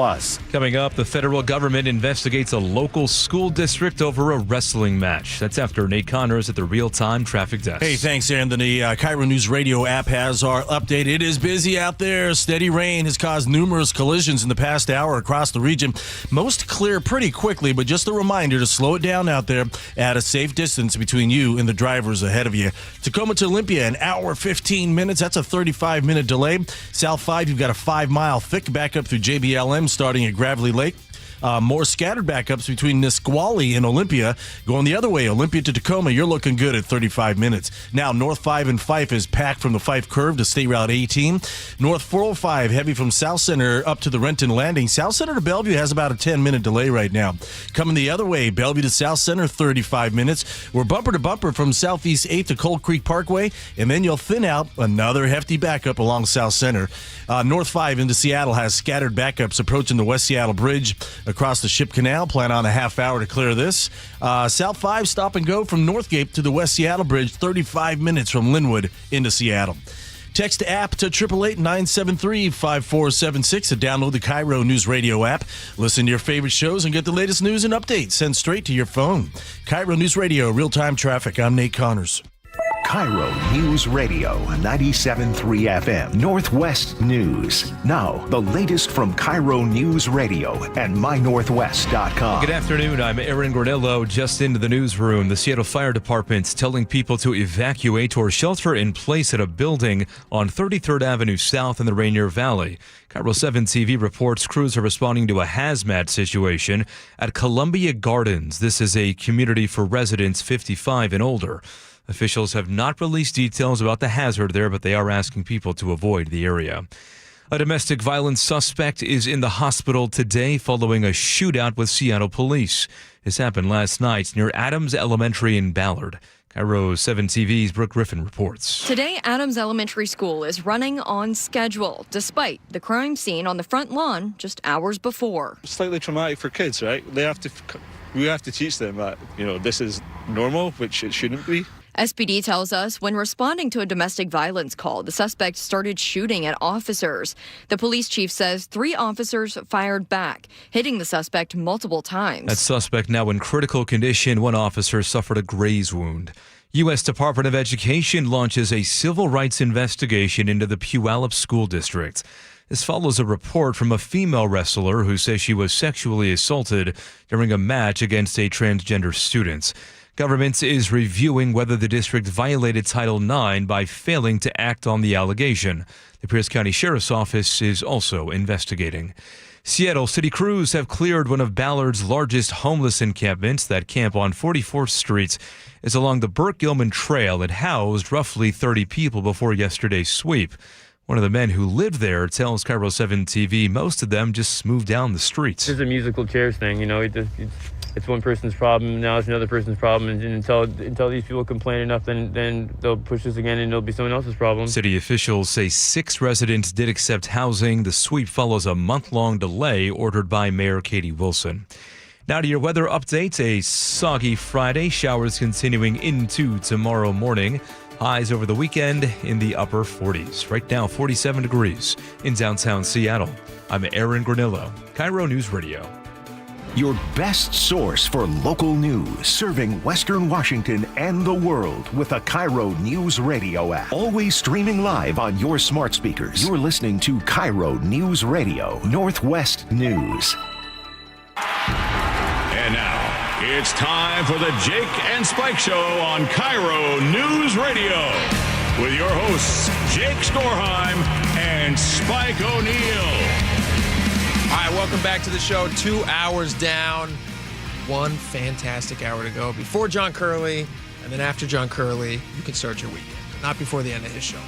Coming up, the federal government investigates a local school district over a wrestling match. That's after Nate Connors at the real-time traffic desk. Hey, thanks, Anthony. KIRO Newsradio App has our update. It is busy out there. Steady rain has caused numerous collisions in the past hour across the region. Most clear pretty quickly, but just a reminder to slow it down out there at a safe distance between you and the drivers ahead of you. Tacoma to Olympia, an hour 15 minutes. That's a 35-minute delay. South 5, you've got a 5-mile thick backup through JBLM starting at Gravelly Lake. More scattered backups between Nisqually and Olympia. Going the other way, Olympia to Tacoma, you're looking good at 35 minutes. Now, North 5 and Fife is packed from the Fife Curve to State Route 18. North 405, heavy from South Center up to the Renton Landing. South Center to Bellevue has about a 10-minute delay right now. Coming the other way, Bellevue to South Center, 35 minutes. We're bumper to bumper from Southeast 8th to Cold Creek Parkway, and then you'll thin out another hefty backup along South Center. North 5 into Seattle has scattered backups approaching the West Seattle Bridge across the Ship Canal. Plan on a half hour to clear this. South 5 stop and go from Northgate to the West Seattle Bridge, 35 minutes from Linwood into Seattle. Text app to 888-973-5476 to download the KIRO Newsradio app. Listen to your favorite shows and get the latest news and updates sent straight to your phone. KIRO Newsradio, real-time traffic. I'm Nate Connors. KIRO News Radio, 97.3 FM, Northwest News. Now, the latest from KIRO News Radio and mynorthwest.com. Good afternoon. I'm Aaron Granillo. Just into the newsroom, the Seattle Fire Department's telling people to evacuate or shelter in place at a building on 33rd Avenue South in the Rainier Valley. KIRO 7 TV reports crews are responding to a hazmat situation at Columbia Gardens. This is a community for residents 55 and older. Officials have not released details about the hazard there, but they are asking people to avoid the area. A domestic violence suspect is in the hospital today following a shootout with Seattle police. This happened last night near Adams Elementary in Ballard. KIRO 7 TV's Brooke Griffin reports. Today, Adams Elementary School is running on schedule, despite the crime scene on the front lawn just hours before. Slightly traumatic for kids, right? We have to teach them that, this is normal, which it shouldn't be. SPD tells us when responding to a domestic violence call, the suspect started shooting at officers. The police chief says 3 officers fired back, hitting the suspect multiple times. That suspect now in critical condition. One officer suffered a graze wound. U.S. Department of Education launches a civil rights investigation into the Puyallup School District. This follows a report from a female wrestler who says she was sexually assaulted during a match against a transgender student. Government is reviewing whether the district violated Title IX by failing to act on the allegation. The Pierce County Sheriff's Office is also investigating. Seattle city crews have cleared one of Ballard's largest homeless encampments. That camp on 44th Street is along the Burke-Gilman Trail. It housed roughly 30 people before yesterday's sweep. One of the men who lived there tells KIRO 7 TV most of them just moved down the streets. It's a musical chairs thing, it's one person's problem, now it's another person's problem, and until these people complain enough, then they'll push this again and it'll be someone else's problem. City officials say 6 residents did accept housing. The sweep follows a month-long delay ordered by Mayor Katie Wilson. Now to your weather update. A soggy Friday. Showers continuing into tomorrow morning. Highs over the weekend in the upper 40s. Right now, 47 degrees in downtown Seattle. I'm Aaron Granillo, KIRO News Radio. Your best source for local news, serving Western Washington and the world with the KIRO Newsradio App. Always streaming live on your smart speakers. You're listening to KIRO Newsradio, Northwest News. And now, it's time for the Jake and Spike Show on KIRO News Radio with your hosts, Jake Skorheim and Spike O'Neill. All right, welcome back to the show. 2 hours down, one fantastic hour to go before John Curley, and then after John Curley, you can start your weekend, but not before the end of his show.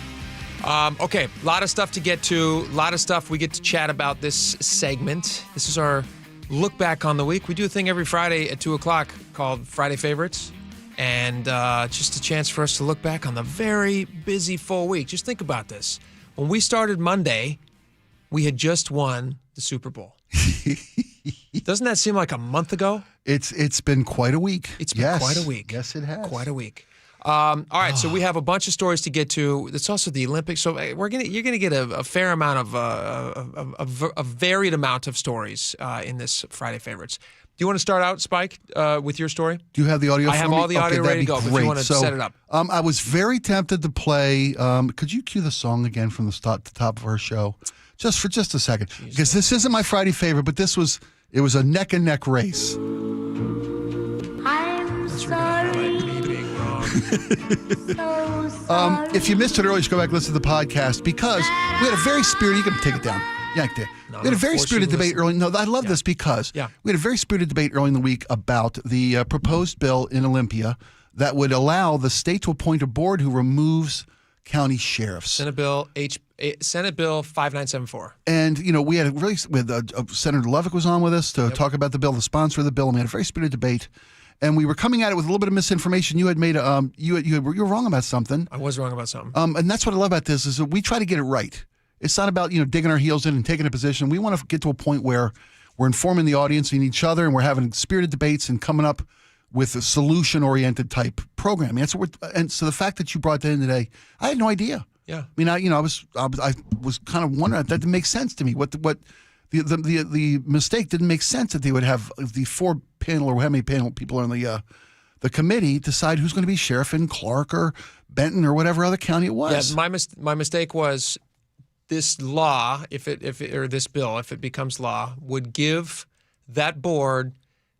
Okay, a lot of stuff to get to, a lot of stuff we get to chat about this segment. This is our look back on the week. We do a thing every Friday at 2 o'clock called Friday Favorites, and just a chance for us to look back on the very busy full week. Just think about this. When we started Monday, we had just won the Super Bowl. Doesn't that seem like a month ago? It's been quite a week. It's been quite a week. Yes, it has. Quite a week. All right, so we have a bunch of stories to get to. It's also the Olympics, so you're gonna get a fair amount of a varied amount of stories in this Friday Favorites. Do you want to start out, Spike, with your story? Do you have the audio? I have all the audio ready to go. Great. If you want to set it up. I was very tempted to play. Could you cue the song again from the top of our show? Just for a second, because this isn't my Friday favorite, but it was a neck and neck race. I'm sorry. If you missed it earlier, just go back and listen to the podcast, because we had a very spirited. You can take it down. Yeah, we had a very spirited debate early. No, I love this because we had a very spirited debate early in the week about the proposed bill in Olympia that would allow the state to appoint a board who removes county sheriffs. Senate Bill 5974. And, we had Senator Lovick was on with us to talk about the bill, the sponsor of the bill, and we had a very spirited debate. And we were coming at it with a little bit of misinformation. You had made you were wrong about something. I was wrong about something. And that's what I love about this is that we try to get it right. It's not about, digging our heels in and taking a position. We want to get to a point where we're informing the audience and each other, and we're having spirited debates and coming up with a solution-oriented type programming. That's what and so the fact that you brought that in today, I had no idea. Yeah. I mean, I was kind of wondering, that didn't make sense to me. What the mistake didn't make sense that they would have the four panel, or how many panel people are on the committee, decide who's going to be sheriff in Clark or Benton or whatever other county it was. Yeah, my mistake was this law, this bill, if it becomes law, would give that board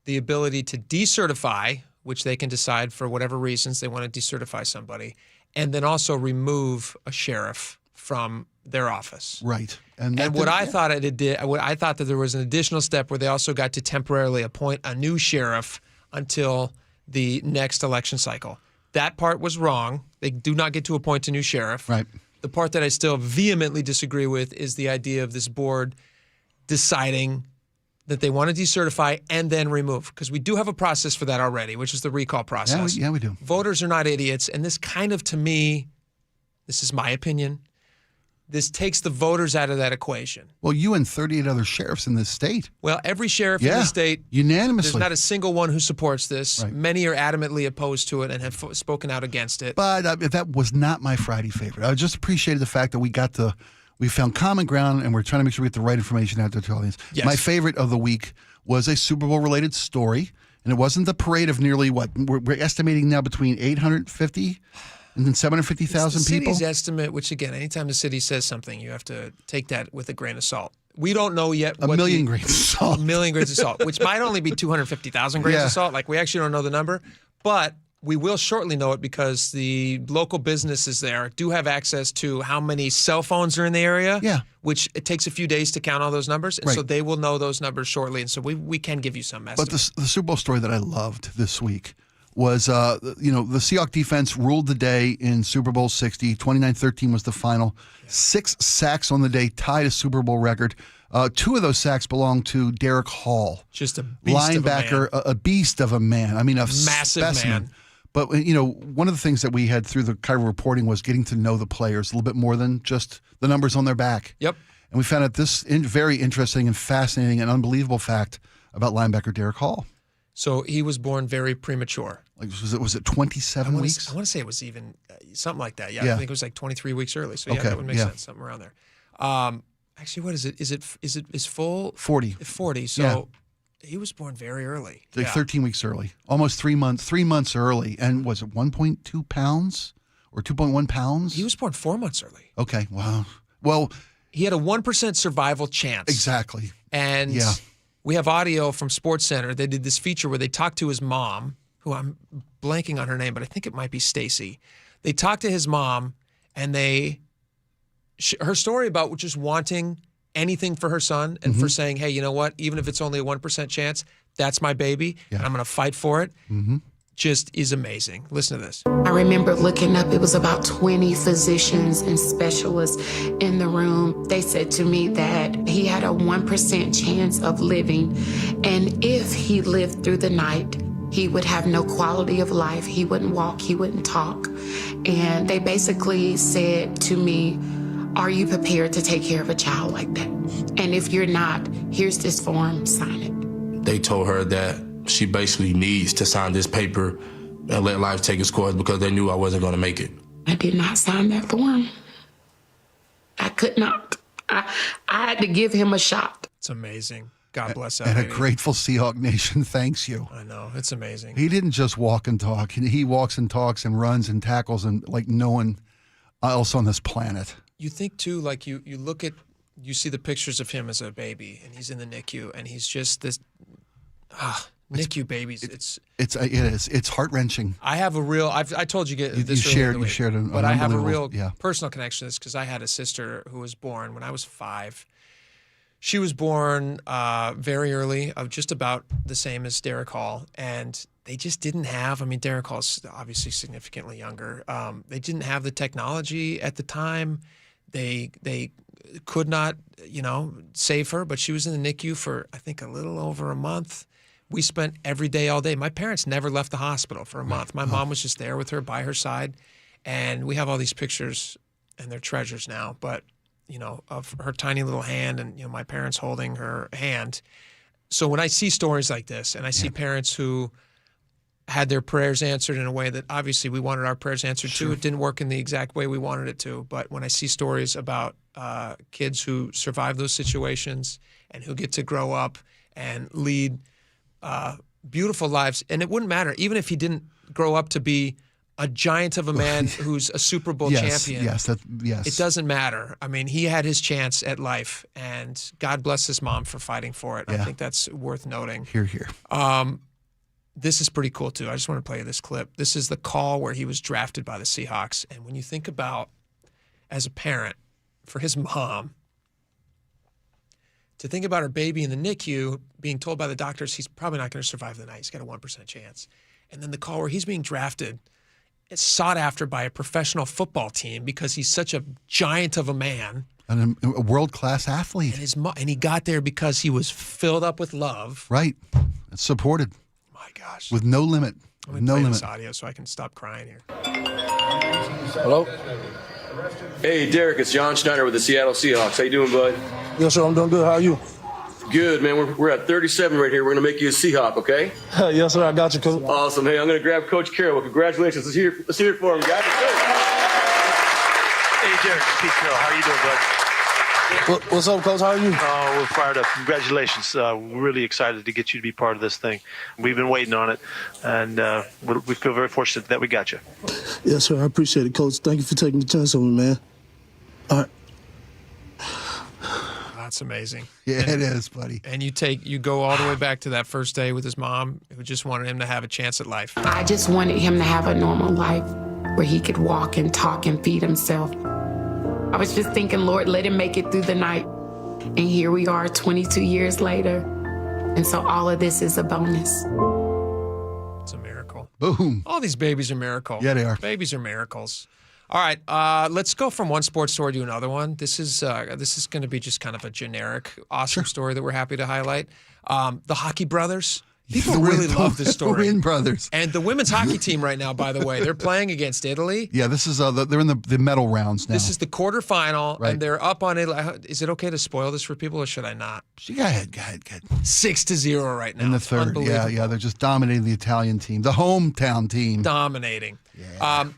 the ability to decertify, which they can decide for whatever reasons they want to decertify somebody, and then also remove a sheriff from their office. Right. And what I thought it did, I thought that there was an additional step where they also got to temporarily appoint a new sheriff until the next election cycle. That part was wrong. They do not get to appoint a new sheriff. Right. The part that I still vehemently disagree with is the idea of this board deciding that they want to decertify and then remove, because we do have a process for that already, which is the recall process. Yeah, we do. Voters are not idiots, and this kind of, to me, this is my opinion, this takes the voters out of that equation. Well, you and 38 other sheriffs in this state. Well, every sheriff in the state, unanimously. There's not a single one who supports this. Right. Many are adamantly opposed to it and have spoken out against it. But that was not my Friday favorite. I just appreciated the fact that we found common ground, and we're trying to make sure we get the right information out there to the audience. Yes. My favorite of the week was a Super Bowl related story, and it wasn't the parade of nearly we're estimating now between 850 and then 750,000 people. The city's estimate, which again, anytime the city says something, you have to take that with a grain of salt. We don't know yet. A million grains of salt. A million grains of salt, which might only be 250,000 grains of salt. Like, we actually don't know the number, but we will shortly know it because the local businesses there do have access to how many cell phones are in the area. Yeah. Which it takes a few days to count all those numbers, and so they will know those numbers shortly, and so we can give you some estimate. But the Super Bowl story that I loved this week was, the Seahawks defense ruled the day in Super Bowl 60. 29-13 was the final. 6 sacks on the day, tied a Super Bowl record. 2 of those sacks belonged to Derek Hall. Just a beast linebacker, of a man. A beast of a man. I mean, a massive specimen. man. But, one of the things that we had through the KIRO reporting was getting to know the players a little bit more than just the numbers on their back. Yep. And we found out this very interesting and fascinating and unbelievable fact about linebacker Derek Hall. So he was born very premature. Like, was it 27 weeks? I want to say it was even something like that. Yeah, Yeah. I think it was like 23 weeks early. So Okay, that would make yeah. sense, something around there. Actually, what is it? Is full 40? 40. So Yeah. He was born very early. Like 13 weeks early. Almost 3 months. 3 months early. And was it 1.2 pounds or 2.1 pounds? He was born 4 months early. Okay, wow. Well, he had a 1% survival chance. Exactly. And we have audio from SportsCenter. They did this feature where they talked to his mom, who I'm blanking on her name, but I think it might be Stacy. They talked to his mom, and her story about just wanting anything for her son and for saying, hey, you know what? Even if it's only a 1% chance, that's my baby, and I'm going to fight for it. Just is amazing. Listen to this. I remember looking up, it was about 20 physicians and specialists in the room. They said to me that he had a 1% chance of living, and if he lived through the night, he would have no quality of life. He wouldn't walk, he wouldn't talk. And they basically said to me, are you prepared to take care of a child like that? And if you're not, here's this form, sign it. They told her that she basically needs to sign this paper and let life take its course because they knew I wasn't going to make it. I did not sign that form. I could not. I had to give him a shot. It's amazing. God bless that And lady. a grateful Seahawk Nation thanks you. I know. It's amazing. He didn't just walk and talk. He walks and talks and runs and tackles and like no one else on this planet. You think, too, like you look at, you see the pictures of him as a baby, and he's in the NICU, and he's just this, NICU babies. It is. It's heart-wrenching. I have a real, I told you this you earlier in the week, shared an but I have a real unbelievable- personal connection to this because I had a sister who was born when I was 5. She was born very early, just about the same as Derek Hall, and they just didn't have, I mean, Derek Hall's obviously significantly younger. They didn't have the technology at the time. They could not, save her, but she was in the NICU for, I think, a little over a month. We spent every day, all day. My parents never left the hospital for a month. My mom was just there with her, by her side. And we have all these pictures, and they're treasures now, but, of her tiny little hand and, my parents holding her hand. So when I see stories like this, and I see parents who had their prayers answered in a way that obviously we wanted our prayers answered too. It didn't work in the exact way we wanted it to. But when I see stories about kids who survive those situations and who get to grow up and lead beautiful lives, and it wouldn't matter, even if he didn't grow up to be a giant of a man who's a Super Bowl champion. Yes. It doesn't matter. I mean, he had his chance at life, and God bless his mom for fighting for it. I think that's worth noting. Here. This is pretty cool, too. I just want to play you this clip. This is the call where he was drafted by the Seahawks. And when you think about, as a parent, for his mom, to think about her baby in the NICU being told by the doctors he's probably not going to survive the night. He's got a 1% chance. And then the call where he's being drafted, it's sought after by a professional football team because he's such a giant of a man. And a world-class athlete. And he got there because he was filled up with love. Right. It's supported. My gosh. With no limit. Let me play this audio so I can stop crying here. Hello? Hey, Derek, it's John Schneider with the Seattle Seahawks. How you doing, bud? Yes, sir, I'm doing good. How are you? Good, man. We're at 37 right here. We're going to make you a Seahawk, okay? Yes, sir, I got you, Coach. Awesome. Hey, I'm going to grab Coach KIRO. Congratulations. Let's hear it for him, guys. Hey, Derek, it's Pete KIRO. How you doing, bud? What's up, Coach? How are you? We're fired up. Congratulations. We're really excited to get you to be part of this thing. We've been waiting on it, and we feel very fortunate that we got you. Yes, sir. I appreciate it, Coach. Thank you for taking the chance on me, man. All right. That's amazing. Yeah, it is, buddy. And you go all the way back to that first day with his mom, who just wanted him to have a chance at life. I just wanted him to have a normal life where he could walk and talk and feed himself. I was just thinking, Lord, let him make it through the night. And here we are 22 years later. And so all of this is a bonus. It's a miracle. Boom. All these babies are miracles. Yeah, they are. Babies are miracles. All right, let's go from one sports story to another one. This is going to be just kind of a generic, awesome story that we're happy to highlight. The Hockey Brothers. People really love this story. The Wynn brothers. And the women's hockey team right now, by the way, they're playing against Italy. Yeah, this is they're in the medal rounds now. This is the quarterfinal, Right. and they're up on Italy. Is it okay to spoil this for people, or should I not? Go ahead. 6-0 right now. In the third, yeah, they're just dominating the Italian team, the hometown team. Dominating.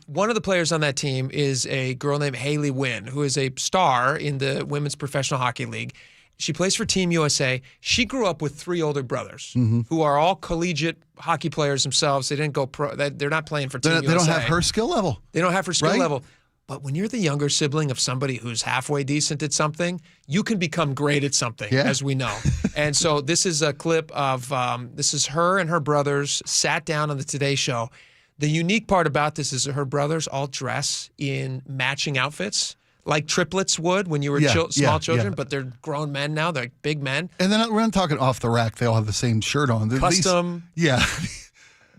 One of the players on that team is a girl named Haley Wynn, who is a star in the Women's Professional Hockey League. She plays for Team USA. She grew up with 3 older brothers Mm-hmm. who are all collegiate hockey players themselves. They didn't go pro. They're not playing for Team USA. They don't have her skill level. They don't have her skill Right? level. But when you're the younger sibling of somebody who's halfway decent at something, you can become great at something, Yeah. as we know. And so this is a clip of this is her and her brothers sat down on the Today Show. The unique part about this is that her brothers all dress in matching outfits, like triplets would when you were small children, but they're grown men now. They're big men. And then we're not talking off the rack. They all have the same shirt on. Custom. Yeah.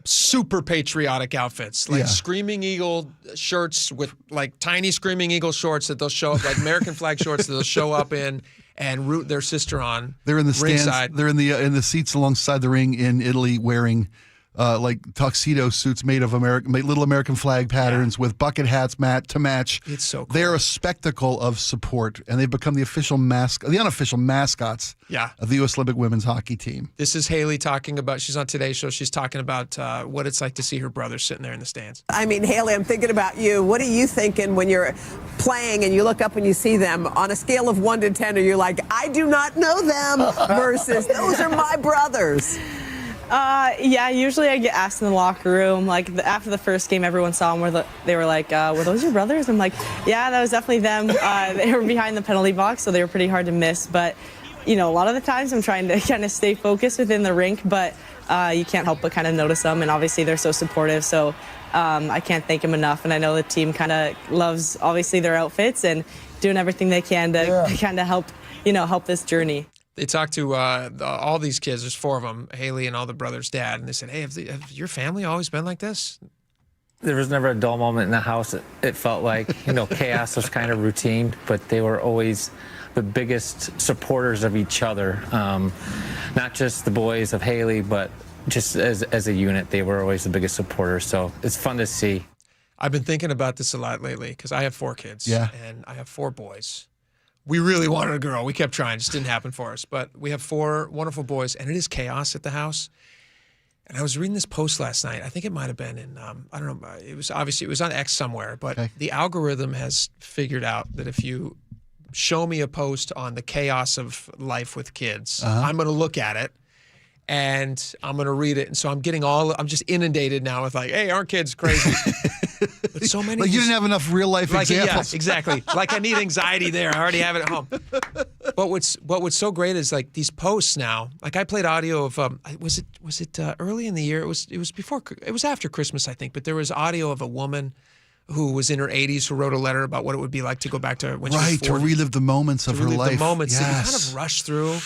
Super patriotic outfits, like Yeah. Screaming Eagle shirts with like tiny Screaming Eagle shorts that they'll show up, like American flag shorts that they'll show up in and root their sister on. They're in the stands. ringside. They're in the seats alongside the ring in Italy, wearing like tuxedo suits made of little American flag patterns with bucket hats to match. It's so cool. They're a spectacle of support, and they've become the unofficial mascots of the U.S. Olympic women's hockey team. This is Haley talking about. She's on Today's Show. She's talking about what it's like to see her brother sitting there in the stands. I mean, Haley, I'm thinking about you. What are you thinking when you're playing and you look up and you see them on a scale of 1 to 10? Are you like, I do not know them versus those are my brothers? Yeah, usually I get asked in the locker room. Like after the first game, everyone saw them. They were like, "Were those your brothers?" I'm like, "Yeah, that was definitely them." They were behind the penalty box, so they were pretty hard to miss. But a lot of the times I'm trying to kind of stay focused within the rink, but you can't help but kind of notice them. And obviously they're so supportive, so I can't thank them enough. And I know the team kind of loves obviously their outfits and doing everything they can to kind of help this journey. They talked to all these kids. There's 4 of them, Haley and all the brothers' dad, and they said, "Hey, have your family always been like this?" There was never a dull moment in the house. It felt like, chaos was kind of routine, but they were always the biggest supporters of each other. Not just the boys of Haley, but just as a unit, they were always the biggest supporters. So it's fun to see. I've been thinking about this a lot lately because I have 4 kids, and I have 4 boys. We really wanted a girl. We kept trying. It just didn't happen for us. But we have 4 wonderful boys, and it is chaos at the house. And I was reading this post last night. I think it might have been in, I don't know, it was on X somewhere. But the algorithm has figured out that if you show me a post on the chaos of life with kids, I'm going to look at it. And I'm going to read it. And so I'm just inundated now with like, hey, aren't kids crazy? But so many. Like you didn't have enough real life examples. Yeah, exactly. Like I need anxiety there. I already have it at home. But what's so great is like these posts now. Like I played audio of was it early in the year? It was after Christmas, I think. But there was audio of a woman who was in her 80s who wrote a letter about what it would be like to go back to when she was 40. To relive the moments of her life. The moments that you kind of rush through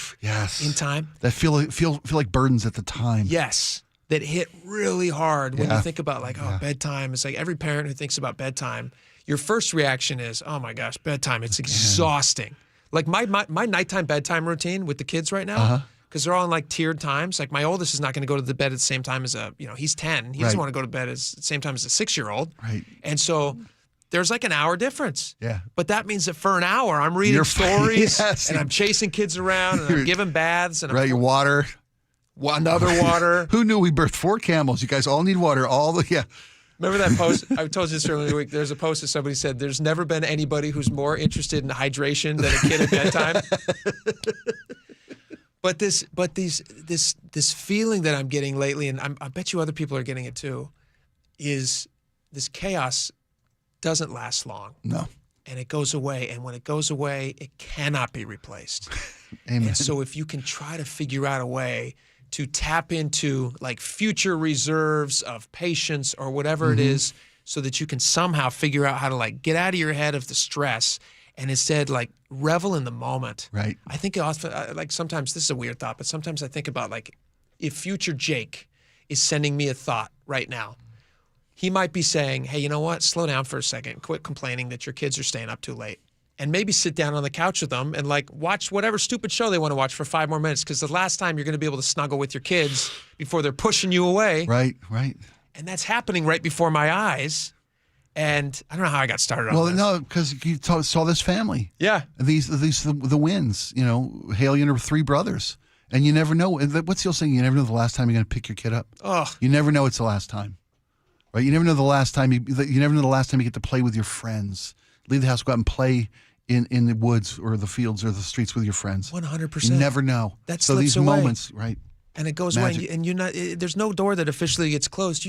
in time. That feel like burdens at the time. Yes. That hit really hard when you think about like, bedtime. It's like every parent who thinks about bedtime, your first reaction is, oh my gosh, bedtime. It's exhausting. Like my nighttime bedtime routine with the kids right now, because they're all in like tiered times. Like my oldest is not going to go to the bed at the same time as he's 10. He doesn't want to go to bed at the same time as a 6-year-old. Right. And so there's like an hour difference. Yeah. But that means that for an hour, I'm reading stories and I'm chasing kids around and I'm giving baths. And your water. Another water. Who knew we birthed 4 camels? You guys all need water. Remember that post? I told you this earlier in the week. There's a post that somebody said, there's never been anybody who's more interested in hydration than a kid at bedtime. But this feeling that I'm getting lately, and I bet you other people are getting it too, is this chaos doesn't last long. No. And it goes away. And when it goes away, it cannot be replaced. Amen. And so if you can try to figure out a way to tap into like future reserves of patience or whatever it is, so that you can somehow figure out how to like get out of your head of the stress and instead like revel in the moment. Right. I think often, like sometimes this is a weird thought, but sometimes I think about like if future Jake is sending me a thought right now, he might be saying, hey, you know what? Slow down for a second. Quit complaining that your kids are staying up too late. And maybe sit down on the couch with them and like watch whatever stupid show they want to watch for 5 more minutes, because the last time you're going to be able to snuggle with your kids before they're pushing you away. Right. And that's happening right before my eyes. And I don't know how I got started on this. Well, no, because you saw this family. Yeah. These the wins, Haley and her 3 brothers. And you never know. What's the old saying? You never know the last time you're going to pick your kid up. Oh. You never know it's the last time. Right? You never know the last time you never know the last time you get to play with your friends. Leave the house, go out and play in the woods or the fields or the streets with your friends. 100%. You never know. That so slips these away. moments, right? And it goes away, and you're not. There's no door that officially gets closed.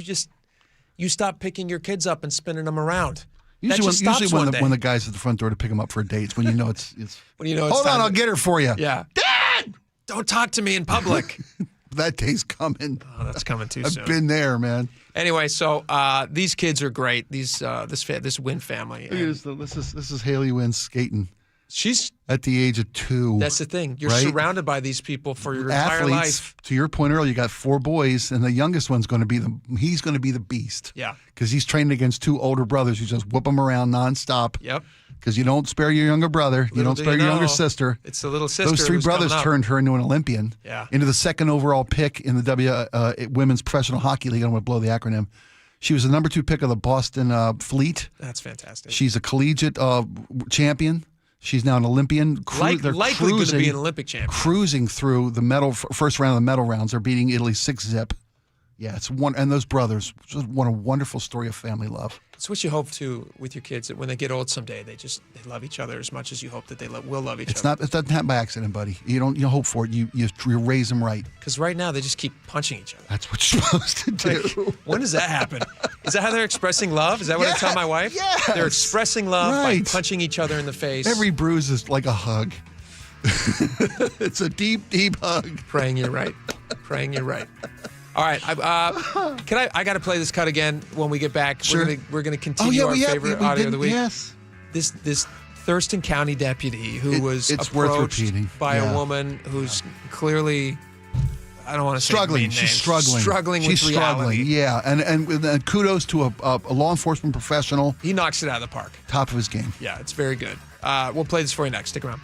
You stop picking your kids up and spinning them around. Usually when the guy's at the front door to pick them up for a date, it's when you know it's when you know. Hold on, I'll get her for you. Yeah, Dad, don't talk to me in public. That day's coming. Oh, that's coming too soon. I've been there, man. Anyway, so these kids are great. This Wynn family. Look at this is Haley Wynn skating. She's at the age of 2. That's the thing. You're right? surrounded by these people for your entire Athletes, life. To your point earlier, you got 4 boys, and the youngest one's going to be the beast. Yeah. Because he's training against 2 older brothers who just whoop him around nonstop. Yep. Because you don't spare your younger brother. You don't spare your younger sister. It's the little sister. Those 3 brothers turned her into an Olympian. Yeah. Into the 2nd overall pick in the Women's Professional Hockey League. I don't want to blow the acronym. She was the number 2 pick of the Boston Fleet. That's fantastic. She's a collegiate champion. She's now an Olympian. Likely going to be an Olympic champion. Cruising through the first round of the medal rounds. They're beating Italy 6-0. Yeah, it's and those brothers, just what a wonderful story of family love. It's what you hope to with your kids, that when they get old someday, they love each other as much as you hope that they will love each other. It doesn't happen by accident, buddy. You hope for it. You raise them right. Because right now they just keep punching each other. That's what you're supposed to do. Like, when does that happen? Is that how they're expressing love? Is that what I tell my wife? Yes. They're expressing love by punching each other in the face. Every bruise is like a hug. It's a deep, deep hug. Praying you're right. Praying you're right. All right, I got to play this cut again when we get back. Sure. We're gonna continue our favorite audio of the week. Yes. This Thurston County deputy who was it's worth approached repeating. by a woman who's clearly, I don't want to say struggling. She's struggling. with reality. Yeah, and kudos to a law enforcement professional. He knocks it out of the park. Top of his game. Yeah, it's very good. We'll play this for you next. Stick around.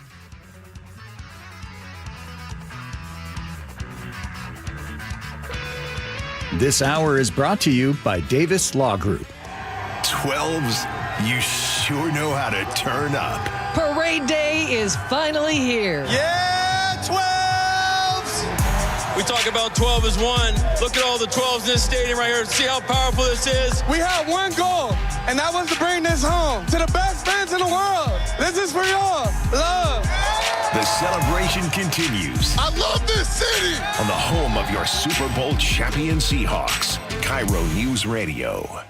This hour is brought to you by Davis Law Group. 12s, you sure know how to turn up. Parade day is finally here. Yeah, 12s! We talk about 12 as one. Look at all the 12s in this stadium right here. See how powerful this is? We have one goal, and that was to bring this home to the best fans in the world. This is for y'all. Love. The celebration continues. I love this city. On the home of your Super Bowl champion Seahawks, KIRO Newsradio.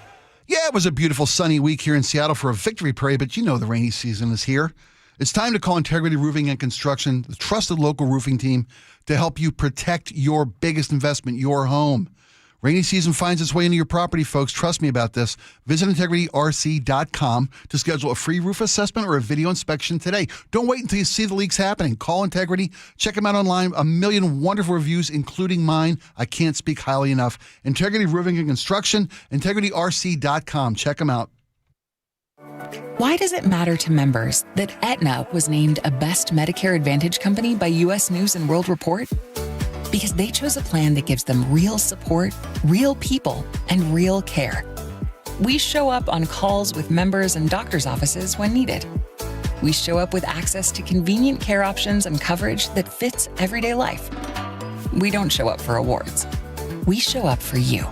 Yeah, it was a beautiful sunny week here in Seattle for a victory parade, but you know the rainy season is here. It's time to call Integrity Roofing and Construction, the trusted local roofing team, to help you protect your biggest investment, your home. Rainy season finds its way into your property, folks. Trust me about this. Visit IntegrityRC.com to schedule a free roof assessment or a video inspection today. Don't wait until you see the leaks happening. Call Integrity. Check them out online. 1 million wonderful reviews, including mine. I can't speak highly enough. Integrity Roofing and Construction, IntegrityRC.com. Check them out. Why does it matter to members that Aetna was named a Best Medicare Advantage company by U.S. News & World Report? Because they chose a plan that gives them real support, real people, and real care. We show up on calls with members and doctors' offices when needed. We show up with access to convenient care options and coverage that fits everyday life. We don't show up for awards. We show up for you.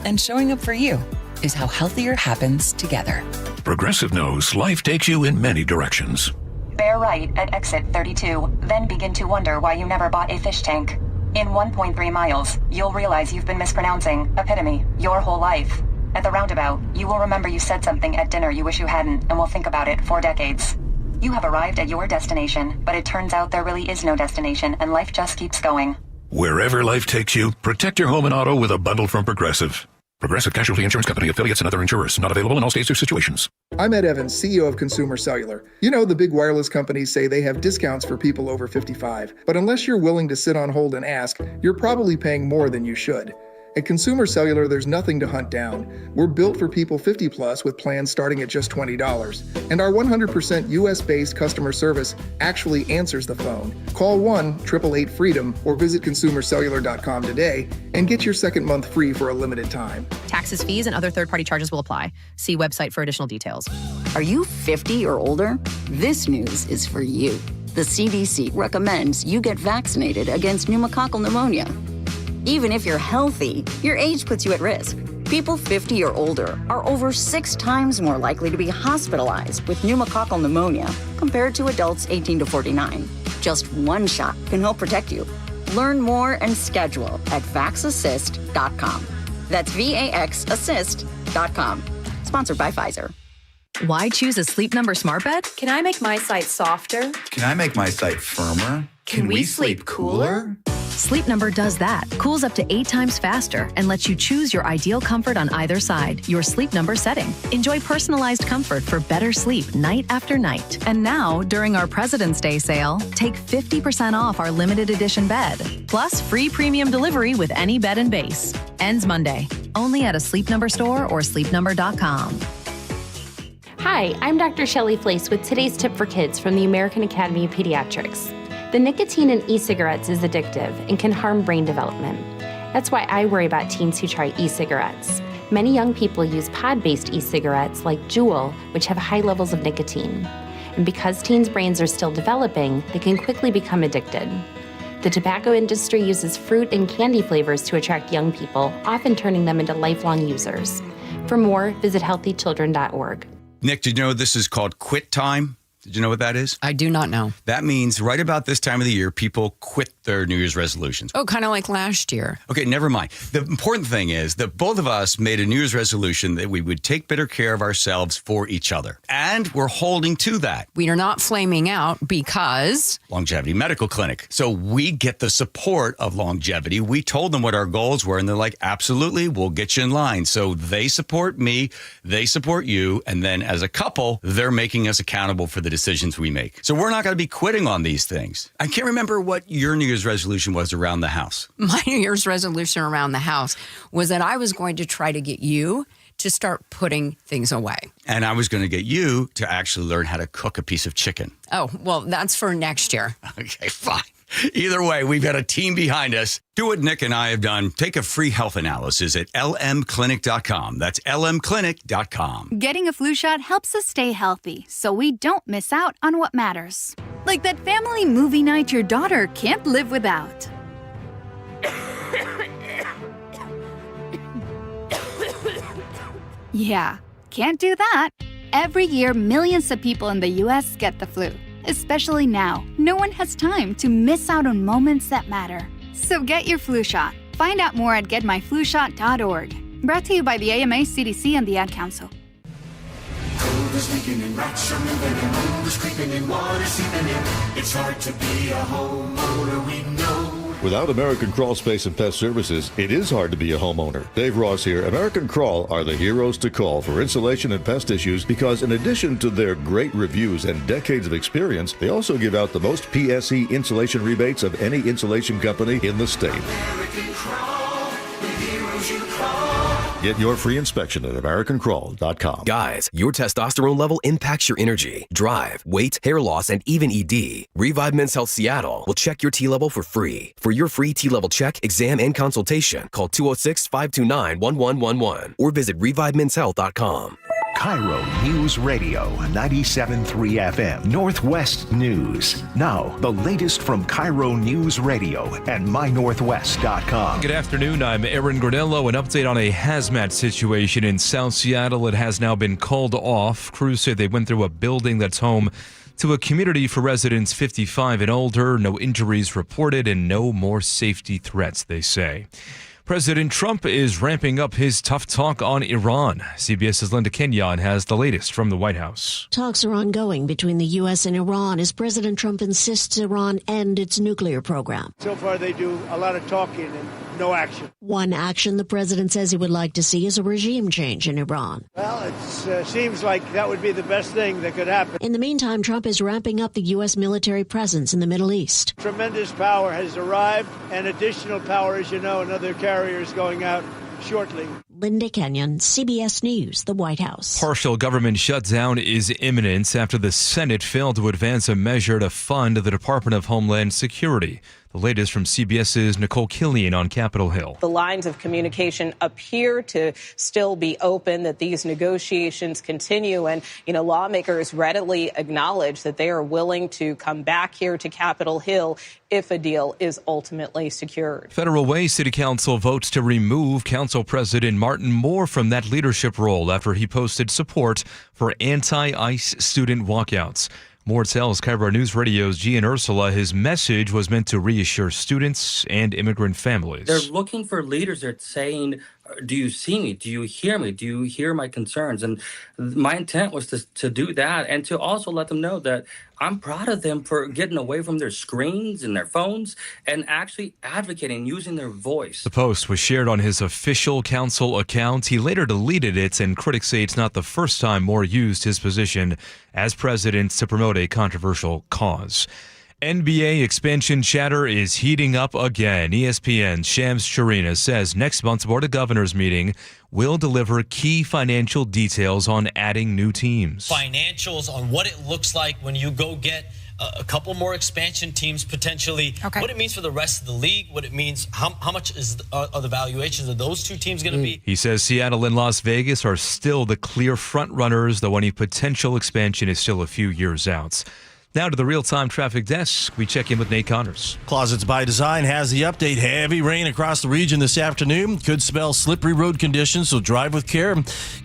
And showing up for you is how healthier happens together. Progressive knows life takes you in many directions. Bear right at exit 32, then begin to wonder why you never bought a fish tank. In 1.3 miles, you'll realize you've been mispronouncing epitome your whole life. At the roundabout, you will remember you said something at dinner you wish you hadn't and will think about it for decades. You have arrived at your destination, but it turns out there really is no destination and life just keeps going. Wherever life takes you, protect your home and auto with a bundle from Progressive. Progressive Casualty Insurance Company, affiliates, and other insurers. Not available in all states or situations. I'm Ed Evans, CEO of Consumer Cellular. You know, the big wireless companies say they have discounts for people over 55. But unless you're willing to sit on hold and ask, you're probably paying more than you should. At Consumer Cellular, there's nothing to hunt down. We're built for people 50 plus with plans starting at just $20. And our 100% US-based customer service actually answers the phone. Call 1-888-FREEDOM or visit consumercellular.com today and get your second month free for a limited time. Taxes, fees, and other third-party charges will apply. See website for additional details. Are you 50 or older? This news is for you. The CDC recommends you get vaccinated against pneumococcal pneumonia. Even if you're healthy, your age puts you at risk. People 50 or older are over 6 times more likely to be hospitalized with pneumococcal pneumonia compared to adults 18 to 49. Just one shot can help protect you. Learn more and schedule at vaxassist.com. That's VAXassist.com. Sponsored by Pfizer. Why choose a Sleep Number smart bed? Can I make my site softer? Can I make my site firmer? Can we sleep cooler? Sleep Number does that. Cools up to 8 times faster and lets you choose your ideal comfort on either side, your Sleep Number setting. Enjoy personalized comfort for better sleep night after night. And now, during our President's Day sale, take 50% off our limited edition bed, plus free premium delivery with any bed and base. Ends Monday. Only at a Sleep Number store or sleepnumber.com. Hi, I'm Dr. Shelley Flace with today's tip for kids from the American Academy of Pediatrics. The nicotine in e-cigarettes is addictive and can harm brain development. That's why I worry about teens who try e-cigarettes. Many young people use pod-based e-cigarettes like Juul, which have high levels of nicotine. And because teens' brains are still developing, they can quickly become addicted. The tobacco industry uses fruit and candy flavors to attract young people, often turning them into lifelong users. For more, visit healthychildren.org. Nick, did you know this is called quit time? Did you know what that is? I do not know. That means right about this time of the year, people quit their New Year's resolutions. Oh, kind of like last year. Okay, never mind. The important thing is that both of us made a New Year's resolution that we would take better care of ourselves for each other. And we're holding to that. We are not flaming out because... Longevity Medical Clinic. So we get the support of Longevity. We told them what our goals were, and they're like, absolutely, we'll get you in line. So they support me, they support you, and then as a couple, they're making us accountable for the decisions we make. So we're not going to be quitting on these things. I can't remember what your New Year's resolution was around the house. My New Year's resolution around the house was that I was going to try to get you to start putting things away. And I was going to get you to actually learn how to cook a piece of chicken. Oh, well, that's for next year. Okay, fine. Either way, we've got a team behind us. Do what Nick and I have done. Take a free health analysis at lmclinic.com. That's lmclinic.com. Getting a flu shot helps us stay healthy, so we don't miss out on what matters. Like that family movie night your daughter can't live without. Yeah, can't do that. Every year, millions of people in the U.S. get the flu. Especially now, no one has time to miss out on moments that matter. So get your flu shot. Find out more at getmyflushot.org. Brought to you by the AMA, CDC, and the Ad Council. Cold is leaking and rats are moving and mold is creeping and water seeping in. It's hard to be a homeowner, we know. Without American Crawl Space and Pest Services, it is hard to be a homeowner. Dave Ross here. American Crawl are the heroes to call for insulation and pest issues because in addition to their great reviews and decades of experience, they also give out the most PSE insulation rebates of any insulation company in the state. American Crawl, the heroes you call. Get your free inspection at AmericanCrawl.com. Guys, your testosterone level impacts your energy, drive, weight, hair loss, and even ED. Revive Men's Health Seattle will check your T level for free. For your free T level check, exam, and consultation, call 206-529-1111 or visit ReviveMen'sHealth.com. KIRO Newsradio 97.3 FM, Northwest News. Now, the latest from KIRO Newsradio and MyNorthwest.com. Good afternoon, I'm Aaron Granello. An update on a hazmat situation in South Seattle. It has now been called off. Crews say they went through a building that's home to a community for residents 55 and older. No injuries reported and no more safety threats, they say. President Trump is ramping up his tough talk on Iran. CBS's Linda Kenyon has the latest from the White House. Talks are ongoing between the U.S. and Iran as President Trump insists Iran end its nuclear program. So far, they do a lot of talking and no action. One action the president says he would like to see is a regime change in Iran. Well, it seems like that would be the best thing that could happen. In the meantime, Trump is ramping up the U.S. military presence in the Middle East. Tremendous power has arrived, and additional power, as you know, another carrier is going out shortly. Linda Kenyon, CBS News, the White House. Partial government shutdown is imminent after the Senate failed to advance a measure to fund the Department of Homeland Security. The latest from CBS's Nicole Killian on Capitol Hill. The lines of communication appear to still be open, that these negotiations continue. And, lawmakers readily acknowledge that they are willing to come back here to Capitol Hill if a deal is ultimately secured. Federal Way City Council votes to remove Council President Martin Moore from that leadership role after he posted support for anti-ICE student walkouts. Moore tells KIRO Newsradio's Gian Ursula his message was meant to reassure students and immigrant families. They're looking for leaders that are saying, do you see me? Do you hear me? Do you hear my concerns? And my intent was to do that and to also let them know that I'm proud of them for getting away from their screens and their phones and actually advocating, using their voice. The post was shared on his official council account. He later deleted it, and critics say it's not the first time Moore used his position as president to promote a controversial cause. NBA expansion chatter is heating up again. ESPN's Shams Charania says next month's Board of Governors meeting will deliver key financial details on adding new teams. Financials on what it looks like when you go get a couple more expansion teams potentially, what it means for the rest of the league, what it means, how much are the valuations of those two teams going to be. He says Seattle and Las Vegas are still the clear front runners, though any potential expansion is still a few years out. Now to the real-time traffic desk. We check in with Nate Connors. Closets by Design has the update. Heavy rain across the region this afternoon. Could spell slippery road conditions, so drive with care.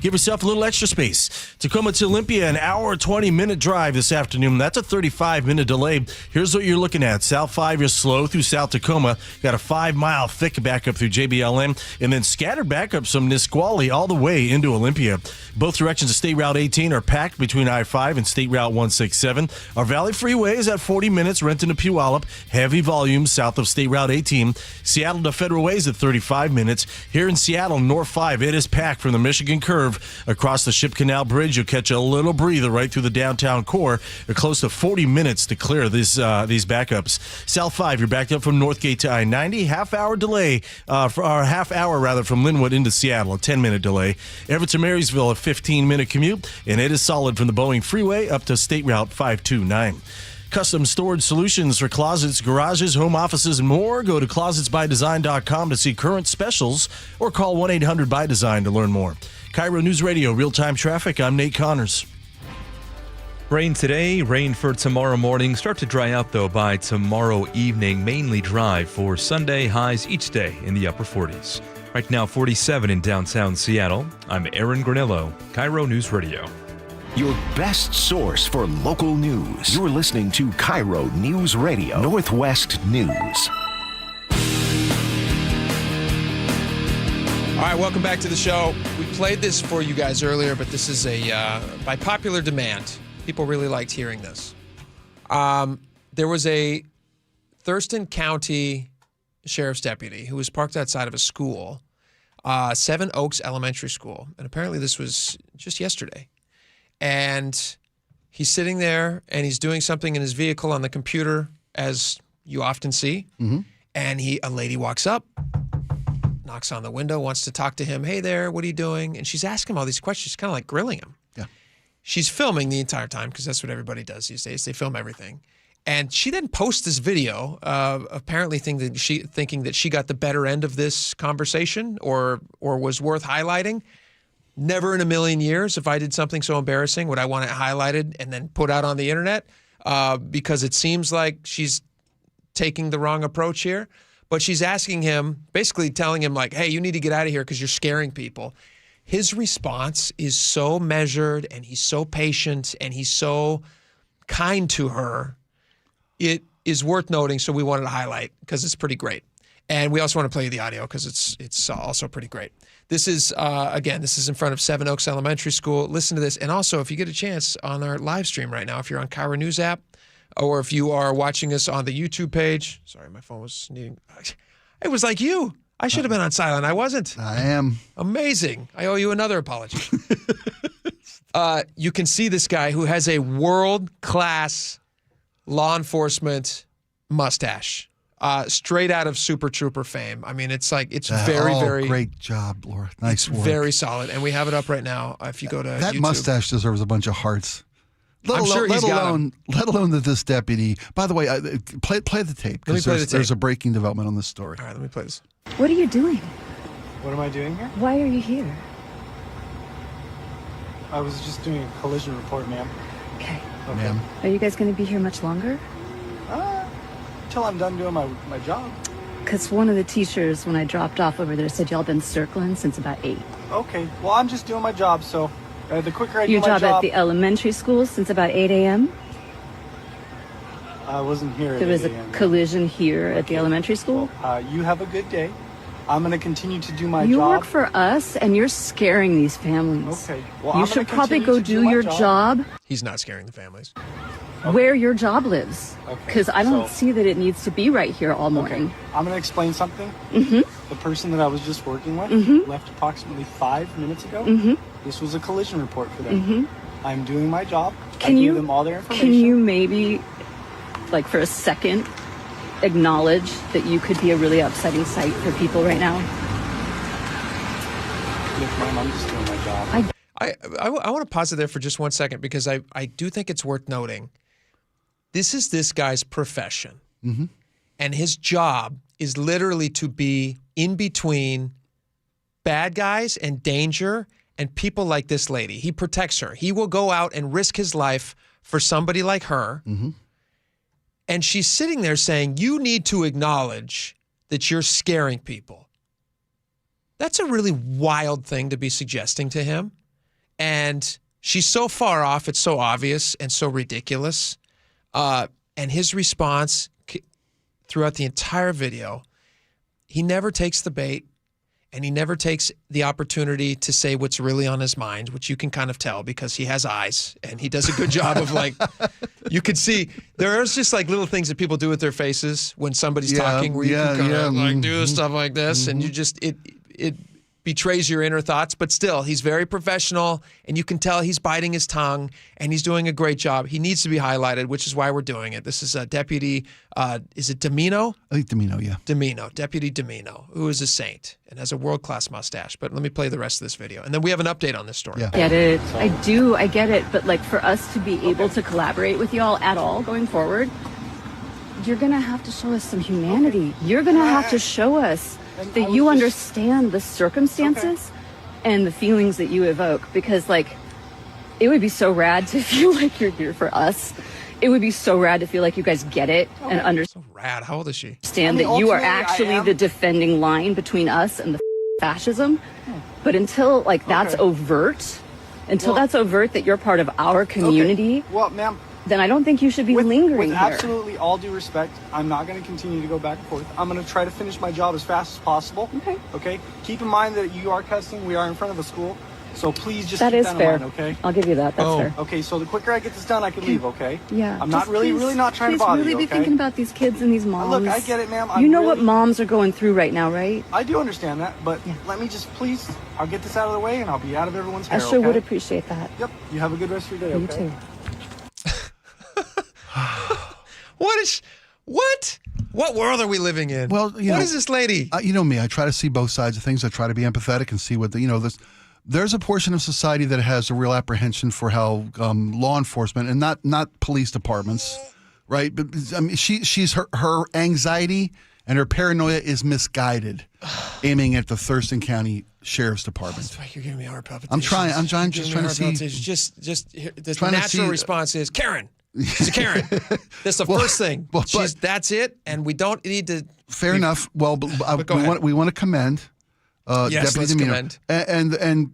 Give yourself a little extra space. Tacoma to Olympia, an hour, 20-minute drive this afternoon. That's a 35-minute delay. Here's what you're looking at. South 5, you're slow through South Tacoma. Got a 5-mile thick backup through JBLM. And then scattered backups from Nisqually all the way into Olympia. Both directions of State Route 18 are packed between I-5 and State Route 167. Our Valley Freeway is at 40 minutes, Renton to Puyallup. Heavy volumes south of State Route 18. Seattle to Federal Way is at 35 minutes. Here in Seattle, North 5, it is packed from the Michigan Curve across the Ship Canal Bridge. You'll catch a little breather right through the downtown core. They're close to 40 minutes to clear these backups. South 5, you're backed up from Northgate to I-90. Half hour from Linwood into Seattle, a 10-minute delay. Everett to Marysville, a 15-minute commute, and it is solid from the Boeing Freeway up to State Route 529. Custom storage solutions for closets, garages, home offices, and more. Go to closetsbydesign.com to see current specials or call 1-800-BY-DESIGN to learn more. KIRO News Radio, real-time traffic. I'm Nate Connors. Rain today, rain for tomorrow morning. Start to dry out, though, by tomorrow evening. Mainly dry for Sunday, highs each day in the upper 40s. Right now, 47 in downtown Seattle. I'm Aaron Granillo, KIRO News Radio. Your best source for local news. You're listening to KIRO News Radio, Northwest News. All right, welcome back to the show. We played this for you guys earlier, but this is by popular demand. People really liked hearing this. There was a Thurston County Sheriff's deputy who was parked outside of a school, Seven Oaks Elementary School, and apparently this was just yesterday. And he's sitting there and he's doing something in his vehicle on the computer, as you often see. Mm-hmm. And a lady walks up, knocks on the window, wants to talk to him. Hey there, what are you doing? And she's asking him all these questions, kind of like grilling him. Yeah. She's filming the entire time because that's what everybody does these days. They film everything. And she then posts this video, apparently thinking that she got the better end of this conversation or was worth highlighting. Never in a million years, if I did something so embarrassing, would I want it highlighted and then put out on the internet because it seems like she's taking the wrong approach here. But she's asking him, basically telling him like, hey, you need to get out of here because you're scaring people. His response is so measured and he's so patient and he's so kind to her. It is worth noting, so we wanted to highlight because it's pretty great. And we also want to play you the audio because it's also pretty great. This is, again, this is in front of Seven Oaks Elementary School. Listen to this. And also, if you get a chance on our live stream right now, if you're on KIRO News app, or if you are watching us on the YouTube page. Sorry, my phone was needing. It was like you. I should have been on silent. I wasn't. I am. Amazing. I owe you another apology. You can see this guy who has a world-class law enforcement mustache. Straight out of Super Trooper fame. I mean, it's very great job, Laura. Nice work. Very solid. And we have it up right now if you go to that YouTube. Mustache deserves a bunch of hearts. Let I'm sure he's got alone that this deputy. By the way, play the tape because there's a breaking development on this story. All right, let me play this. What are you doing? What am I doing here? Why are you here? I was just doing a collision report, ma'am. Okay. Ma'am. Are you guys going to be here much longer? Until I'm done doing my job. Because one of the teachers, when I dropped off over there, said y'all been circling since about 8. Okay. Well, I'm just doing my job, so the quicker I do Your my job job... at the elementary school since about 8 a.m.? I wasn't here at There was 8 a a.m. collision here at the elementary school? You have a good day. I'm going to continue to do my You job. work for us, and you're scaring these families. Okay. Well, You I'm should gonna probably continue go to do do my your job. job He's not scaring the families. where your job lives. Because I don't so- see that it needs to be right here all morning. Okay. I'm going to explain something. Mm-hmm. The person that I was just working with Mhm. left approximately 5 minutes ago. Mhm. This was a collision report for them. Mhm. I'm doing my job. I Can gave you them all their information. Can you maybe, like for a second, acknowledge that you could be a really upsetting sight for people right now? Look, Mom, I'm just doing my job. I want to pause it there for just 1 second because I do think it's worth noting. This is this guy's profession. Mm-hmm. And his job is literally to be in between bad guys and danger and people like this lady. He protects her. He will go out and risk his life for somebody like her. Mm-hmm. And she's sitting there saying, you need to acknowledge that you're scaring people. That's a really wild thing to be suggesting to him. And she's so far off, it's so obvious and so ridiculous. And his response throughout the entire video, he never takes the bait and he never takes the opportunity to say what's really on his mind, which you can kind of tell because he has eyes and he does a good job of like, you can see there's just like little things that people do with their faces when somebody's talking where you can kind of like do stuff like this and you just, it betrays your inner thoughts, but still, he's very professional, and you can tell he's biting his tongue, and he's doing a great job. He needs to be highlighted, which is why we're doing it. This is a Deputy, is it Domino? I think Domino, yeah. Domino, Deputy Domino, who is a saint and has a world-class mustache. But let me play the rest of this video, and then we have an update on this story. Yeah. Get it. I get it. But like for us to be able to collaborate with y'all at all going forward, you're going to have to show us some humanity. You're going to have to show us that you understand the circumstances and the feelings that you evoke, because like it would be so rad to feel like you're here for us. It would be so rad to feel like you guys get it and understand. So rad. How old is she? That you are actually the defending line between us and the fascism. But until like that's overt, that you're part of our community. Well, ma'am, then I don't think you should be lingering with here. absolutely all due respect, I'm not going to continue to go back and forth. I'm going to try to finish my job as fast as possible. Okay. Okay? Keep in mind that you are cussing. We are in front of a school. So please just That keep is that fair. in mind, okay? I'll give you that. That's fair. Okay, so the quicker I get this done, I can leave, okay? Yeah. I'm not just really not trying to bother please you, really be okay? thinking about these kids and these moms. Look, I get it, ma'am. You know what moms are going through right now, right? I do understand that, but let me just please, I'll get this out of the way and I'll be out of everyone's hair, I sure okay? would appreciate that. Yep. You have a good rest of your day, You okay? too. What world are we living in? Well, what is this lady? You know me. I try to see both sides of things. I try to be empathetic and see what there's a portion of society that has a real apprehension for how law enforcement and not police departments, right? But I mean, she's her anxiety and her paranoia is misguided, aiming at the Thurston County Sheriff's Department. That's why you're giving me heart palpitations. I'm just trying to see. The natural response is Karen. She's a Karen. That's the first thing. That's it, and we don't need to. Fair enough. Well, we want to commend yes, Deputy let's Domino commend. and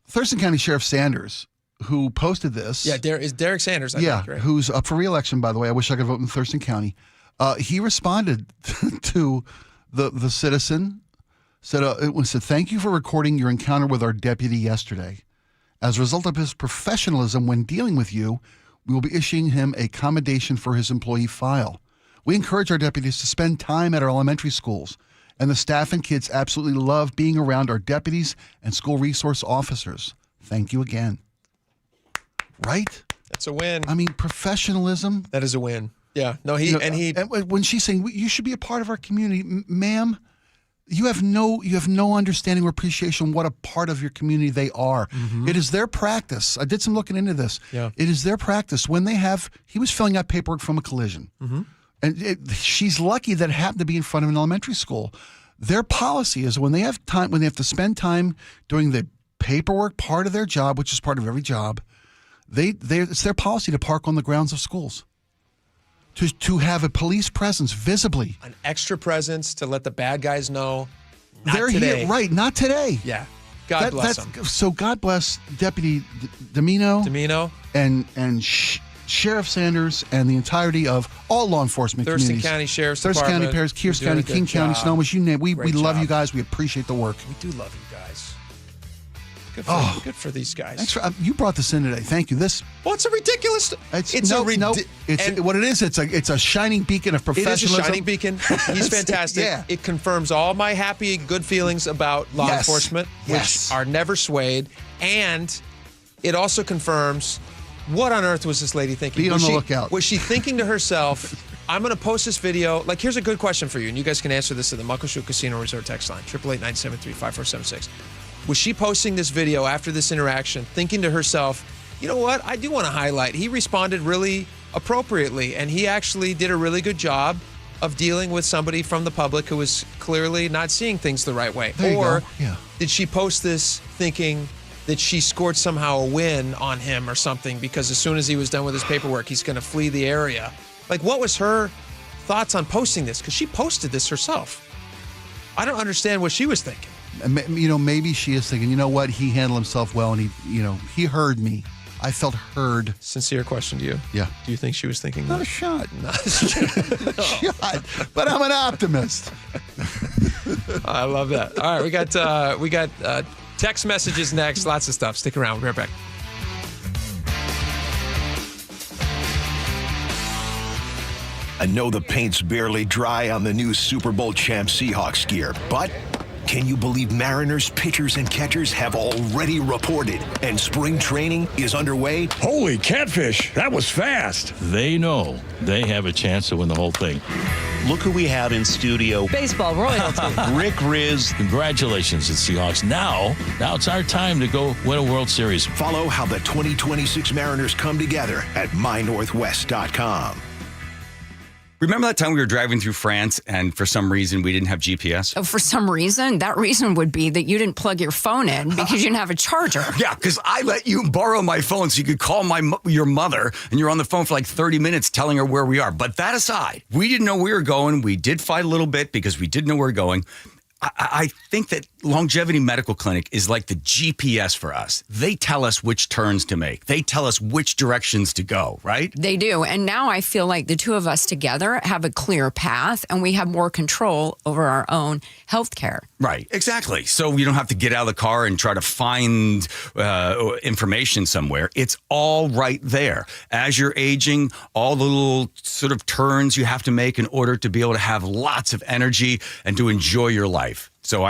Thurston County Sheriff Sanders, who posted this. Yeah, is Derek Sanders. I think, right? Who's up for re-election, by the way. I wish I could vote in Thurston County. He responded to the citizen, said, thank you for recording your encounter with our deputy yesterday. As a result of his professionalism when dealing with you, we will be issuing him a commendation for his employee file. We encourage our deputies to spend time at our elementary schools, and the staff and kids absolutely love being around our deputies and school resource officers. Thank you again. Right? That's a win. I mean, professionalism. That is a win. Yeah. No, and when she's saying you should be a part of our community, ma'am, you have no understanding or appreciation what a part of your community they are. Mm-hmm. It is their practice. I did some looking into this. Yeah. It is their practice when he was filling out paperwork from a collision. Mm-hmm. And she's lucky that it happened to be in front of an elementary school. Their policy is when they have to spend time doing the paperwork part of their job, which is part of every job, it's their policy to park on the grounds of schools. To have a police presence visibly. An extra presence to let the bad guys know. They're today. Here, right? Not today. Yeah. God bless them. So God bless Deputy Domino and Sheriff Sanders and the entirety of all law enforcement Thurston communities. County Sheriff's Thurston Department. County, Pierce County, King County, Snohomish, you name it. We love you guys. We appreciate the work. We do love you guys. Good for these guys. Thanks for you brought this in today. Thank you. It's a ridiculous. It's what it is. It's a shining beacon of professionalism. It is a shining beacon. He's fantastic. Yeah. It confirms all my happy, good feelings about law enforcement, which are never swayed, and it also confirms what on earth was this lady thinking? Be on the lookout. Was she thinking to herself, I'm going to post this video. Like, here's a good question for you, and you guys can answer this at the Muckleshoot Casino Resort text line, 888-973-5476. Was she posting this video after this interaction, thinking to herself, you know what, I do want to highlight, he responded really appropriately, and he actually did a really good job of dealing with somebody from the public who was clearly not seeing things the right way? Or did she post this thinking that she scored somehow a win on him or something because as soon as he was done with his paperwork, he's going to flee the area? Like, what was her thoughts on posting this? Because she posted this herself. I don't understand what she was thinking. Maybe she is thinking, you know what, he handled himself well, and he heard me. I felt heard. Sincere question to you. Yeah. Do you think she was thinking Not that? a shot. Not a shot. Shot. But I'm an optimist. I love that. All right, we got text messages next. Lots of stuff. Stick around. We'll be right back. I know the paint's barely dry on the new Super Bowl champ Seahawks gear, but can you believe Mariners pitchers and catchers have already reported and spring training is underway? Holy catfish, that was fast. They know they have a chance to win the whole thing. Look who we have in studio. Baseball royalty. Rick Riz. Congratulations to the Seahawks. Now it's our time to go win a World Series. Follow how the 2026 Mariners come together at mynorthwest.com. Remember that time we were driving through France and for some reason we didn't have GPS? Oh, for some reason? That reason would be that you didn't plug your phone in because you didn't have a charger. Yeah, because I let you borrow my phone so you could call your mother, and you're on the phone for like 30 minutes telling her where we are. But that aside, we didn't know where we were going. We did fight a little bit because we didn't know where we were going. I think that Longevity Medical Clinic is like the GPS for us. They tell us which turns to make. They tell us which directions to go, right? They do. And now I feel like the two of us together have a clear path and we have more control over our own health care. Right, exactly. So you don't have to get out of the car and try to find information somewhere. It's all right there. As you're aging, all the little sort of turns you have to make in order to be able to have lots of energy and to enjoy your life. So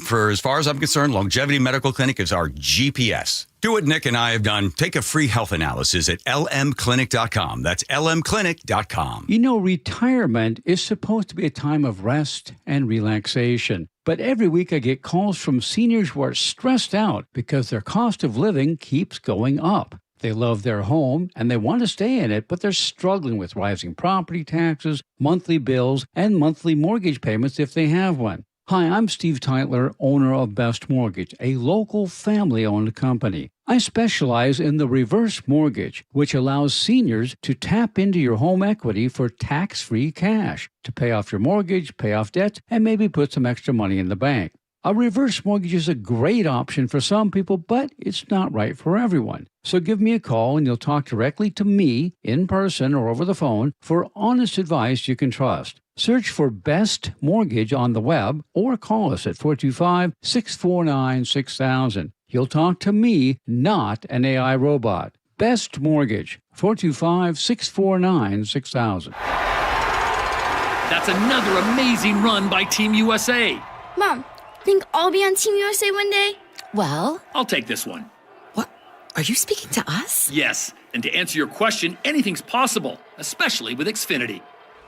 for as far as I'm concerned, Longevity Medical Clinic is our GPS. Do what Nick and I have done. Take a free health analysis at lmclinic.com. That's lmclinic.com. You know, retirement is supposed to be a time of rest and relaxation. But every week I get calls from seniors who are stressed out because their cost of living keeps going up. They love their home and they want to stay in it, but they're struggling with rising property taxes, monthly bills, and monthly mortgage payments if they have one. Hi, I'm Steve Teitler, owner of Best Mortgage, a local family-owned company. I specialize in the reverse mortgage, which allows seniors to tap into your home equity for tax-free cash to pay off your mortgage, pay off debts, and maybe put some extra money in the bank. A reverse mortgage is a great option for some people, but it's not right for everyone. So give me a call and you'll talk directly to me in person or over the phone for honest advice you can trust. Search for Best Mortgage on the web or call us at 425-649-6000. You'll talk to me, not an AI robot. Best Mortgage, 425-649-6000. That's another amazing run by Team USA. Mom, think I'll be on Team USA one day? Well, I'll take this one. What? Are you speaking to us? Yes, and to answer your question, anything's possible, especially with Xfinity.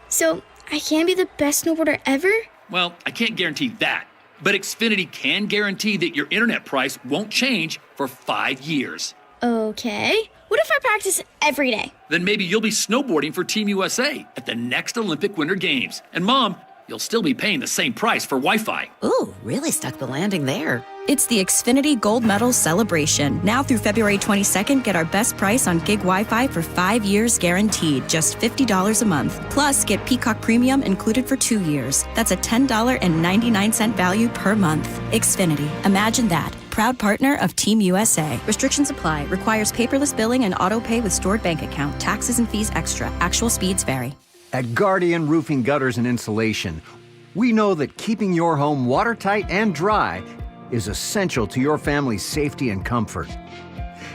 So, I can be the best snowboarder ever? Well, I can't guarantee that. But Xfinity can guarantee that your internet price won't change for 5 years. Okay. What if I practice every day? Then maybe you'll be snowboarding for Team USA at the next Olympic Winter Games. And Mom, you'll still be paying the same price for Wi-Fi. Ooh, really stuck the landing there. It's the Xfinity Gold Medal Celebration. Now through February 22nd, get our best price on gig Wi-Fi for 5 years guaranteed, just $50 a month. Plus, get Peacock Premium included for 2 years. That's a $10.99 value per month. Xfinity. Imagine that. Proud partner of Team USA. Restrictions apply. Requires paperless billing and auto pay with stored bank account. Taxes and fees extra. Actual speeds vary. At Guardian Roofing, Gutters, and Insulation, we know that keeping your home watertight and dry is essential to your family's safety and comfort.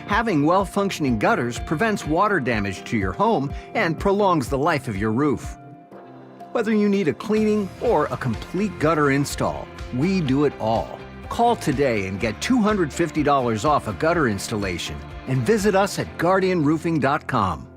Having well-functioning gutters prevents water damage to your home and prolongs the life of your roof. Whether you need a cleaning or a complete gutter install, we do it all. Call today and get $250 off a gutter installation and visit us at guardianroofing.com.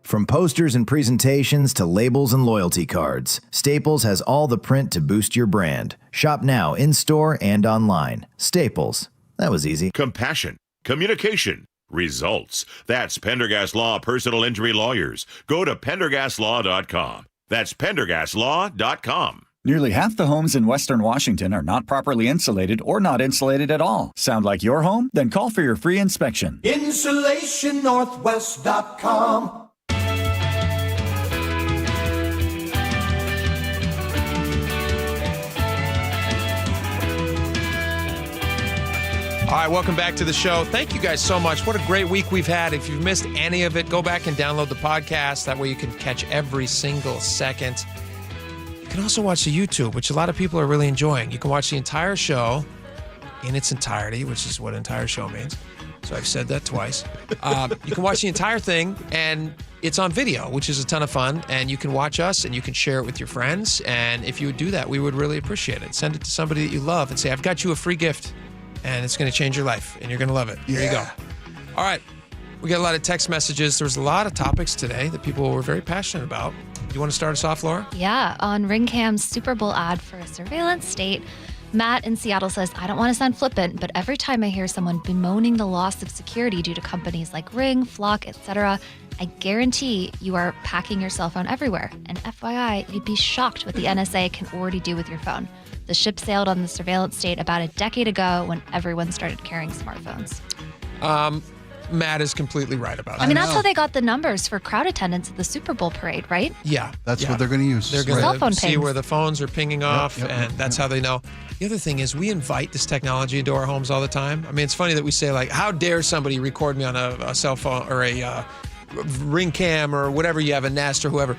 From posters and presentations to labels and loyalty cards, Staples has all the print to boost your brand. Shop now in-store and online. Staples. That was easy. Compassion, communication, results. That's Pendergast Law Personal Injury Lawyers. Go to pendergastlaw.com. That's pendergastlaw.com. Nearly half the homes in Western Washington are not properly insulated or not insulated at all. Sound like your home? Then call for your free inspection. InsulationNorthwest.com. All right, welcome back to the show. Thank you guys so much. What a great week we've had. If you've missed any of it, go back and download the podcast. That way you can catch every single second. You can also watch the YouTube, which a lot of people are really enjoying. You can watch the entire show in its entirety, which is what entire show means. So I've said that twice. You can watch the entire thing, and it's on video, which is a ton of fun. And you can watch us, and you can share it with your friends. And if you would do that, we would really appreciate it. Send it to somebody that you love and say, I've got you a free gift. And it's going to change your life, and you're going to love it. Yeah. Here you go. All right. We got a lot of text messages. There was a lot of topics today that people were very passionate about. You want to start us off, Laura? Yeah. On Ringcam's Super Bowl ad for a surveillance state, Matt in Seattle says, I don't want to sound flippant, but every time I hear someone bemoaning the loss of security due to companies like Ring, Flock, etc., I guarantee you are packing your cell phone everywhere. And FYI, you'd be shocked what the NSA can already do with your phone. The ship sailed on the surveillance state about a decade ago when everyone started carrying smartphones. Matt is completely right about that. I mean, that's how they got the numbers for crowd attendance at the Super Bowl parade, right? Yeah. That's what they're going to use. They're going Cell phone to see pings. where the phones are pinging off, and that's how they know. The other thing is we invite this technology into our homes all the time. I mean, it's funny that we say, like, how dare somebody record me on a cell phone or a Ring Cam or whatever you have, a Nest or whoever.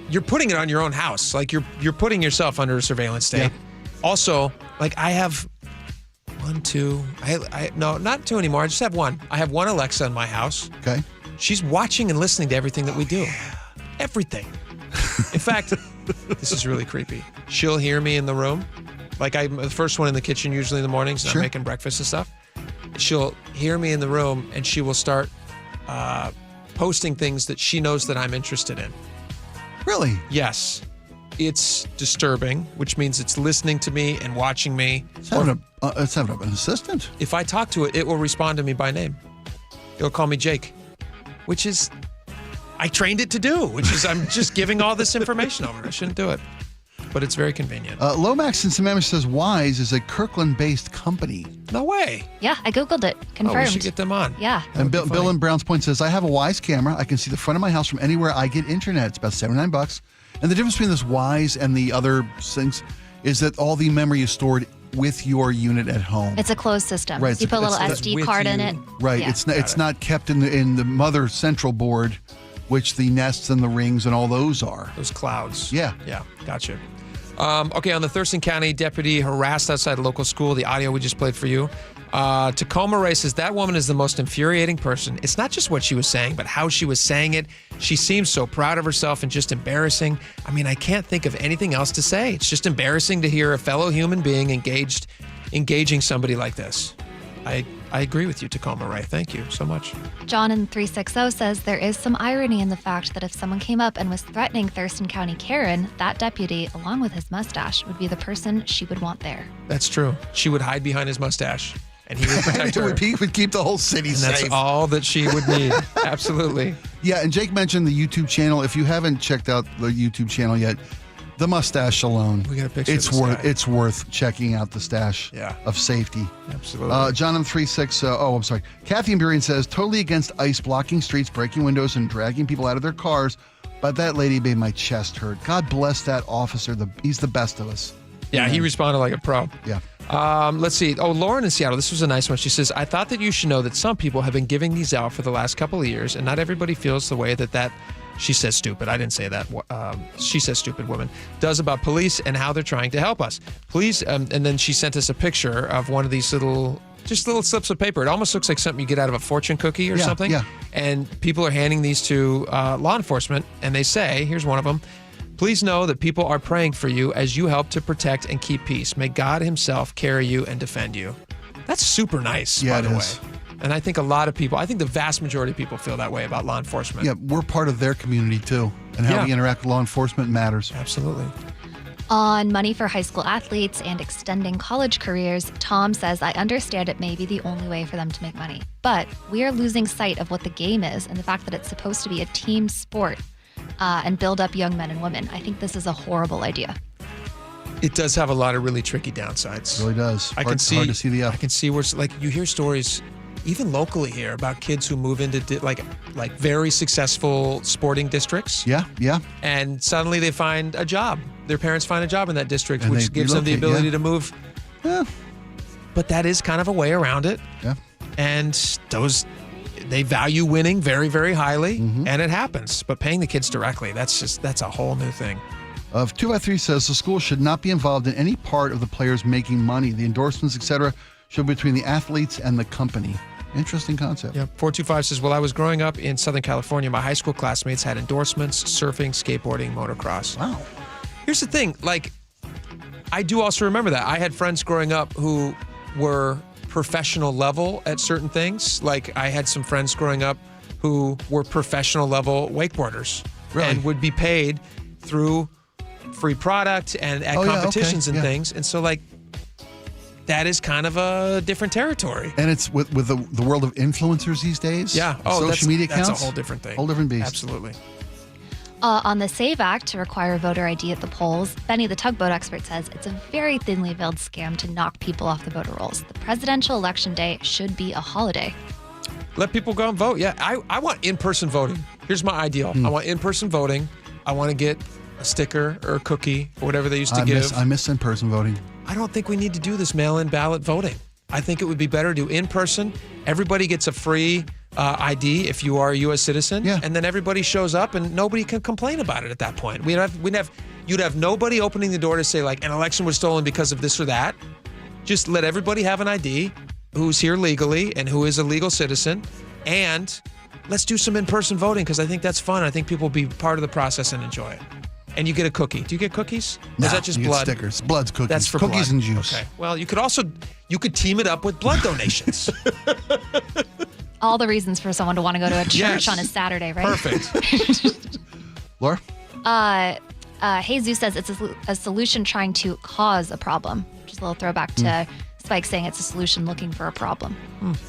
You're putting it on your own house. Like, you're putting yourself under a surveillance state. Yeah. Also, like, I have no, not two anymore. I just have one. I have one Alexa in my house. Okay. She's watching and listening to everything that we do. Everything. In fact, this is really creepy. She'll hear me in the room. Like, I'm the first one in the kitchen usually in the mornings. Sure. I'm making breakfast and stuff. She'll hear me in the room, and she will start posting things that she knows that I'm interested in. Really? Yes. It's disturbing, which means it's listening to me and watching me. It's having an assistant. If I talk to it, it will respond to me by name. It'll call me Jake, which is, I trained it to do, which is I'm just giving all this information over. I shouldn't do it, but it's very convenient. Lomax in Sammamish says Wise is a Kirkland-based company. No way. Yeah, I Googled it. Confirmed. Oh, we should get them on. Yeah. And Bill in Browns Point says, I have a Wise camera. I can see the front of my house from anywhere I get internet. It's about $79. And the difference between this Wise and the other things is that all the memory is stored with your unit at home. It's a closed system. Right. You put a little SD card in it. Right. Yeah. It's not kept in the mother central board, which the Nests and the Rings and all those are. Those clouds. Yeah. Yeah. Gotcha. Okay, on the Thurston County deputy harassed outside a local school, the audio we just played for you. Tacoma Ray says that woman is the most infuriating person. It's not just what she was saying, but how she was saying it. She seems so proud of herself and just embarrassing. I mean, I can't think of anything else to say. It's just embarrassing to hear a fellow human being engaging somebody like this. I agree with you, Tacoma Ray. Thank you so much. John in 360 says there is some irony in the fact that if someone came up and was threatening Thurston County Karen, that deputy, along with his mustache, would be the person she would want there. That's true. She would hide behind his mustache, and he would protect her. He would keep the whole city and safe. That's all that she would need. Absolutely. Yeah, and Jake mentioned the YouTube channel. If you haven't checked out the YouTube channel yet, the mustache alone, we got a picture. It's worth checking out the stash of safety. Absolutely. John M36. I'm sorry. Kathy Imperian says totally against ICE blocking streets, breaking windows, and dragging people out of their cars. But that lady made my chest hurt. God bless that officer. He's the best of us. Yeah, he responded like a pro. Yeah. Let's see. Oh, Lauren in Seattle. This was a nice one. She says, I thought that you should know that some people have been giving these out for the last couple of years, and not everybody feels the way that she says stupid. I didn't say that. She says stupid woman does about police and how they're trying to help us. Please. And then she sent us a picture of one of these little slips of paper. It almost looks like something you get out of a fortune cookie or something. Yeah. And people are handing these to law enforcement, and they say, here's one of them. Please know that people are praying for you as you help to protect and keep peace. May God himself carry you and defend you. That's super nice, by the way. And I think a lot of people, I think the vast majority of people feel that way about law enforcement. Yeah, we're part of their community too. And how we interact with law enforcement matters. Absolutely. On money for high school athletes and extending college careers, Tom says, I understand it may be the only way for them to make money. But we are losing sight of what the game is and the fact that it's supposed to be a team sport and build up young men and women. I think this is a horrible idea. It does have a lot of really tricky downsides. It really does. Hard to see the up. I can see where, like, you hear stories, even locally here, about kids who move into like very successful sporting districts. Yeah. And suddenly they find a job. Their parents find a job in that district, which gives them the ability to move. Yeah. But that is kind of a way around it. Yeah. And they value winning very, very highly, and it happens. But paying the kids directly, that's a whole new thing. 2x3 says the school should not be involved in any part of the players making money. The endorsements, etc., should be between the athletes and the company. Interesting concept. Yeah. 425 says, well, I was growing up in Southern California. My high school classmates had endorsements, surfing, skateboarding, motocross. Wow. Here's the thing. Like, I do also remember that. I had friends growing up who were professional level at certain things. Like, I had some friends growing up who were professional level wakeboarders. Really? And would be paid through free product and at competitions and things. And so, like, that is kind of a different territory. And it's with the world of influencers these days. Yeah. Social media accounts. That's a whole different thing. Whole different beast. Absolutely. On the SAVE Act to require voter ID at the polls, Benny the tugboat expert says it's a very thinly veiled scam to knock people off the voter rolls. The presidential election day should be a holiday. Let people go and vote. Yeah, I want in-person voting. Here's my ideal. I want in-person voting. I want to get a sticker or a cookie or whatever they used to give. I miss in-person voting. I don't think we need to do this mail-in ballot voting. I think it would be better to do in-person. Everybody gets a free ID if you are a U.S. citizen, and then everybody shows up and nobody can complain about it at that point. You'd have nobody opening the door to say, like, an election was stolen because of this or that. Just let everybody have an ID who's here legally and who is a legal citizen, and let's do some in-person voting because I think that's fun. I think people will be part of the process and enjoy it. And you get a cookie. Do you get cookies? No, or is that just you blood? Get stickers. Blood's cookies. That's for cookies blood. and juice. Okay. Well, you could team it up with blood donations. All the reasons for someone to want to go to a church on a Saturday, right? Perfect. Laura? Jesus says it's a solution trying to cause a problem, which is a little throwback to Spike saying it's a solution looking for a problem.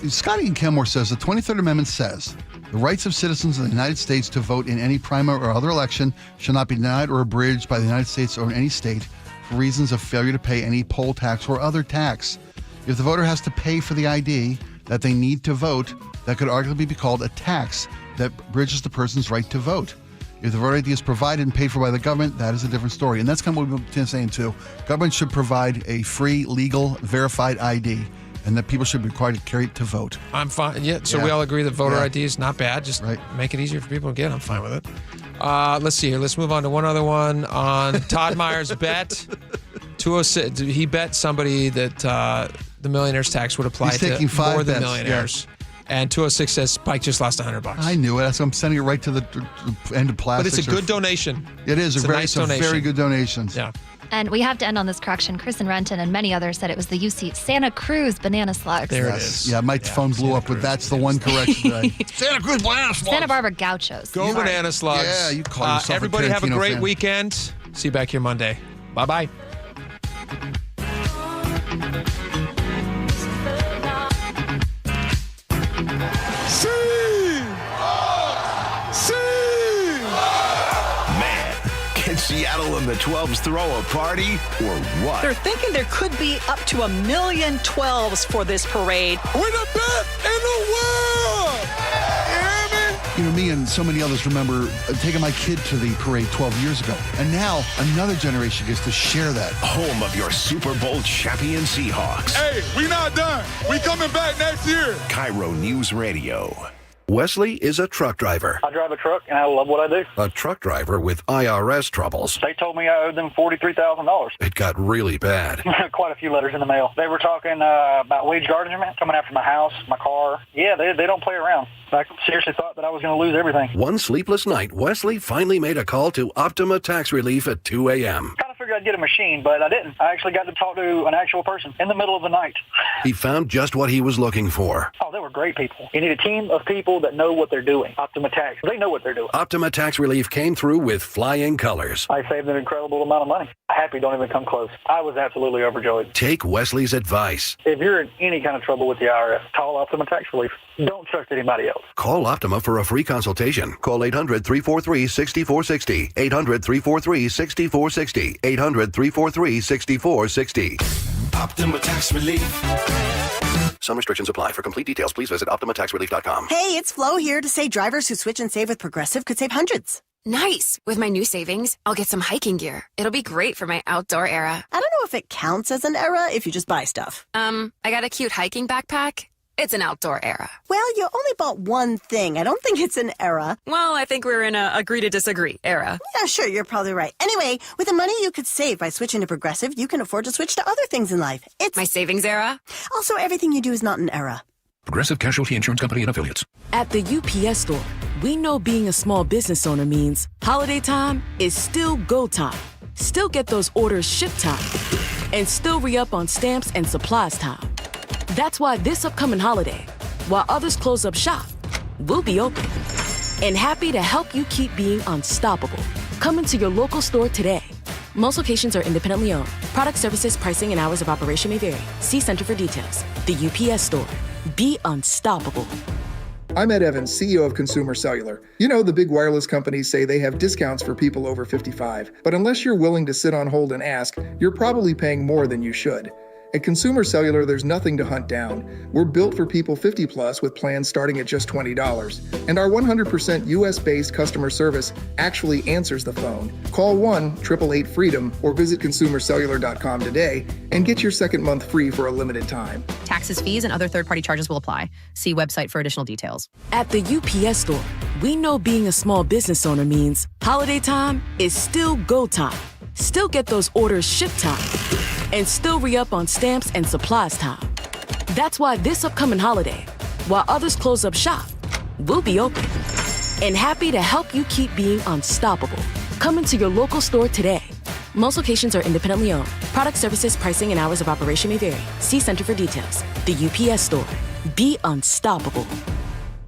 Scotty and Kenmore says the 23rd Amendment says the rights of citizens of the United States to vote in any primary or other election shall not be denied or abridged by the United States or any state for reasons of failure to pay any poll tax or other tax. If the voter has to pay for the ID that they need to vote, that could arguably be called a tax that bridges the person's right to vote. If the voter ID is provided and paid for by the government, that is a different story. And that's kind of what we've been saying too. Government should provide a free, legal, verified ID, and that people should be required to carry it to vote. I'm fine. Yeah, so we all agree that voter ID is not bad. Just make it easier for people to get. I'm fine with it. Let's see here. Let's move on to one other one on Todd Meyer's bet. 206. He bet somebody that the millionaire's tax would apply to more than millionaires. Yeah. And 206 says Spike just lost $100. I knew it. So I'm sending it right to the end of plastics. But it's a good donation. It is. It's a nice donation. Very good donations. Yeah. And we have to end on this correction. Chris and Renton and many others said it was the UC Santa Cruz banana slugs. There it is. Yeah, my phone blew up, but that's the one correction today. Santa Cruz banana slugs. Santa Barbara gauchos. Go banana slugs. Yeah, you call yourself everybody have a Tarantino great fan. weekend. See you back here Monday. Bye-bye. Can Seattle and the 12s throw a party or what? They're thinking there could be up to 1 million 12s for this parade. We're the best in the world! You hear me? You know, me and so many others remember taking my kid to the parade 12 years ago. And now another generation gets to share that. Home of your Super Bowl champion Seahawks. Hey, we not done. We coming back next year. KIRO News Radio. Wesley is a truck driver. I drive a truck, and I love what I do. A truck driver with IRS troubles. They told me I owed them $43,000. It got really bad. Quite a few letters in the mail. They were talking about wage garnishment, coming after my house, my car. Yeah, they don't play around. I seriously thought that I was going to lose everything. One sleepless night, Wesley finally made a call to Optima Tax Relief at 2 a.m. Kind of figured I'd get a machine, but I didn't. I actually got to talk to an actual person in the middle of the night. He found just what he was looking for. Oh, they were great people. You need a team of people that know what they're doing. Optima Tax, they know what they're doing. Optima Tax Relief came through with flying colors. I saved an incredible amount of money. Happy don't even come close. I was absolutely overjoyed. Take Wesley's advice. If you're in any kind of trouble with the IRS, call Optima Tax Relief. Don't trust anybody else. Call Optima for a free consultation. Call 800-343-6460. 800-343-6460. 800-343-6460. Optima Tax Relief. Some restrictions apply. For complete details, please visit OptimaTaxRelief.com. Hey, it's Flo here to say drivers who switch and save with Progressive could save hundreds. Nice. With my new savings, I'll get some hiking gear. It'll be great for my outdoor era. I don't know if it counts as an era if you just buy stuff. I got a cute hiking backpack. It's an outdoor era. Well, you only bought one thing. I don't think it's an era. Well, I think we're in a agree to disagree era. Yeah, sure, you're probably right. Anyway, with the money you could save by switching to Progressive, you can afford to switch to other things in life. It's my savings era. Also, everything you do is not an era. Progressive Casualty Insurance Company and Affiliates. At the UPS Store, we know being a small business owner means holiday time is still go time. Still get those orders shipped time. And still re-up on stamps and supplies time. That's why this upcoming holiday, while others close up shop, we'll be open. And happy to help you keep being unstoppable. Come into your local store today. Most locations are independently owned. Product services, pricing, and hours of operation may vary. See Center for details. The UPS Store. Be unstoppable. I'm Ed Evans, CEO of Consumer Cellular. You know, the big wireless companies say they have discounts for people over 55. But unless you're willing to sit on hold and ask, you're probably paying more than you should. At Consumer Cellular, there's nothing to hunt down. We're built for people 50 plus with plans starting at just $20. And our 100% US-based customer service actually answers the phone. Call 1-888-FREEDOM or visit consumercellular.com today and get your second month free for a limited time. Taxes, fees, and other third-party charges will apply. See website for additional details. At the UPS Store, we know being a small business owner means holiday time is still go time. Still get those orders shipped time. And still re-up on stamps and supplies time. That's why this upcoming holiday, while others close up shop, we'll be open. And happy to help you keep being unstoppable. Come into your local store today. Most locations are independently owned. Product services, pricing, and hours of operation may vary. See Center for details. The UPS Store. Be unstoppable.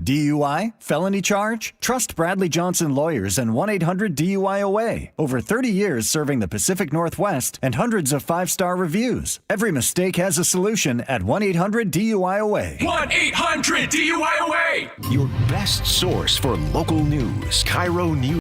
DUI? Felony charge? Trust Bradley Johnson Lawyers and 1-800-DUI-OA. Over 30 years serving the Pacific Northwest and hundreds of 5-star reviews. Every mistake has a solution at 1-800-DUI-OA. 1-800-DUI-OA. Your best source for local news. KIRO News.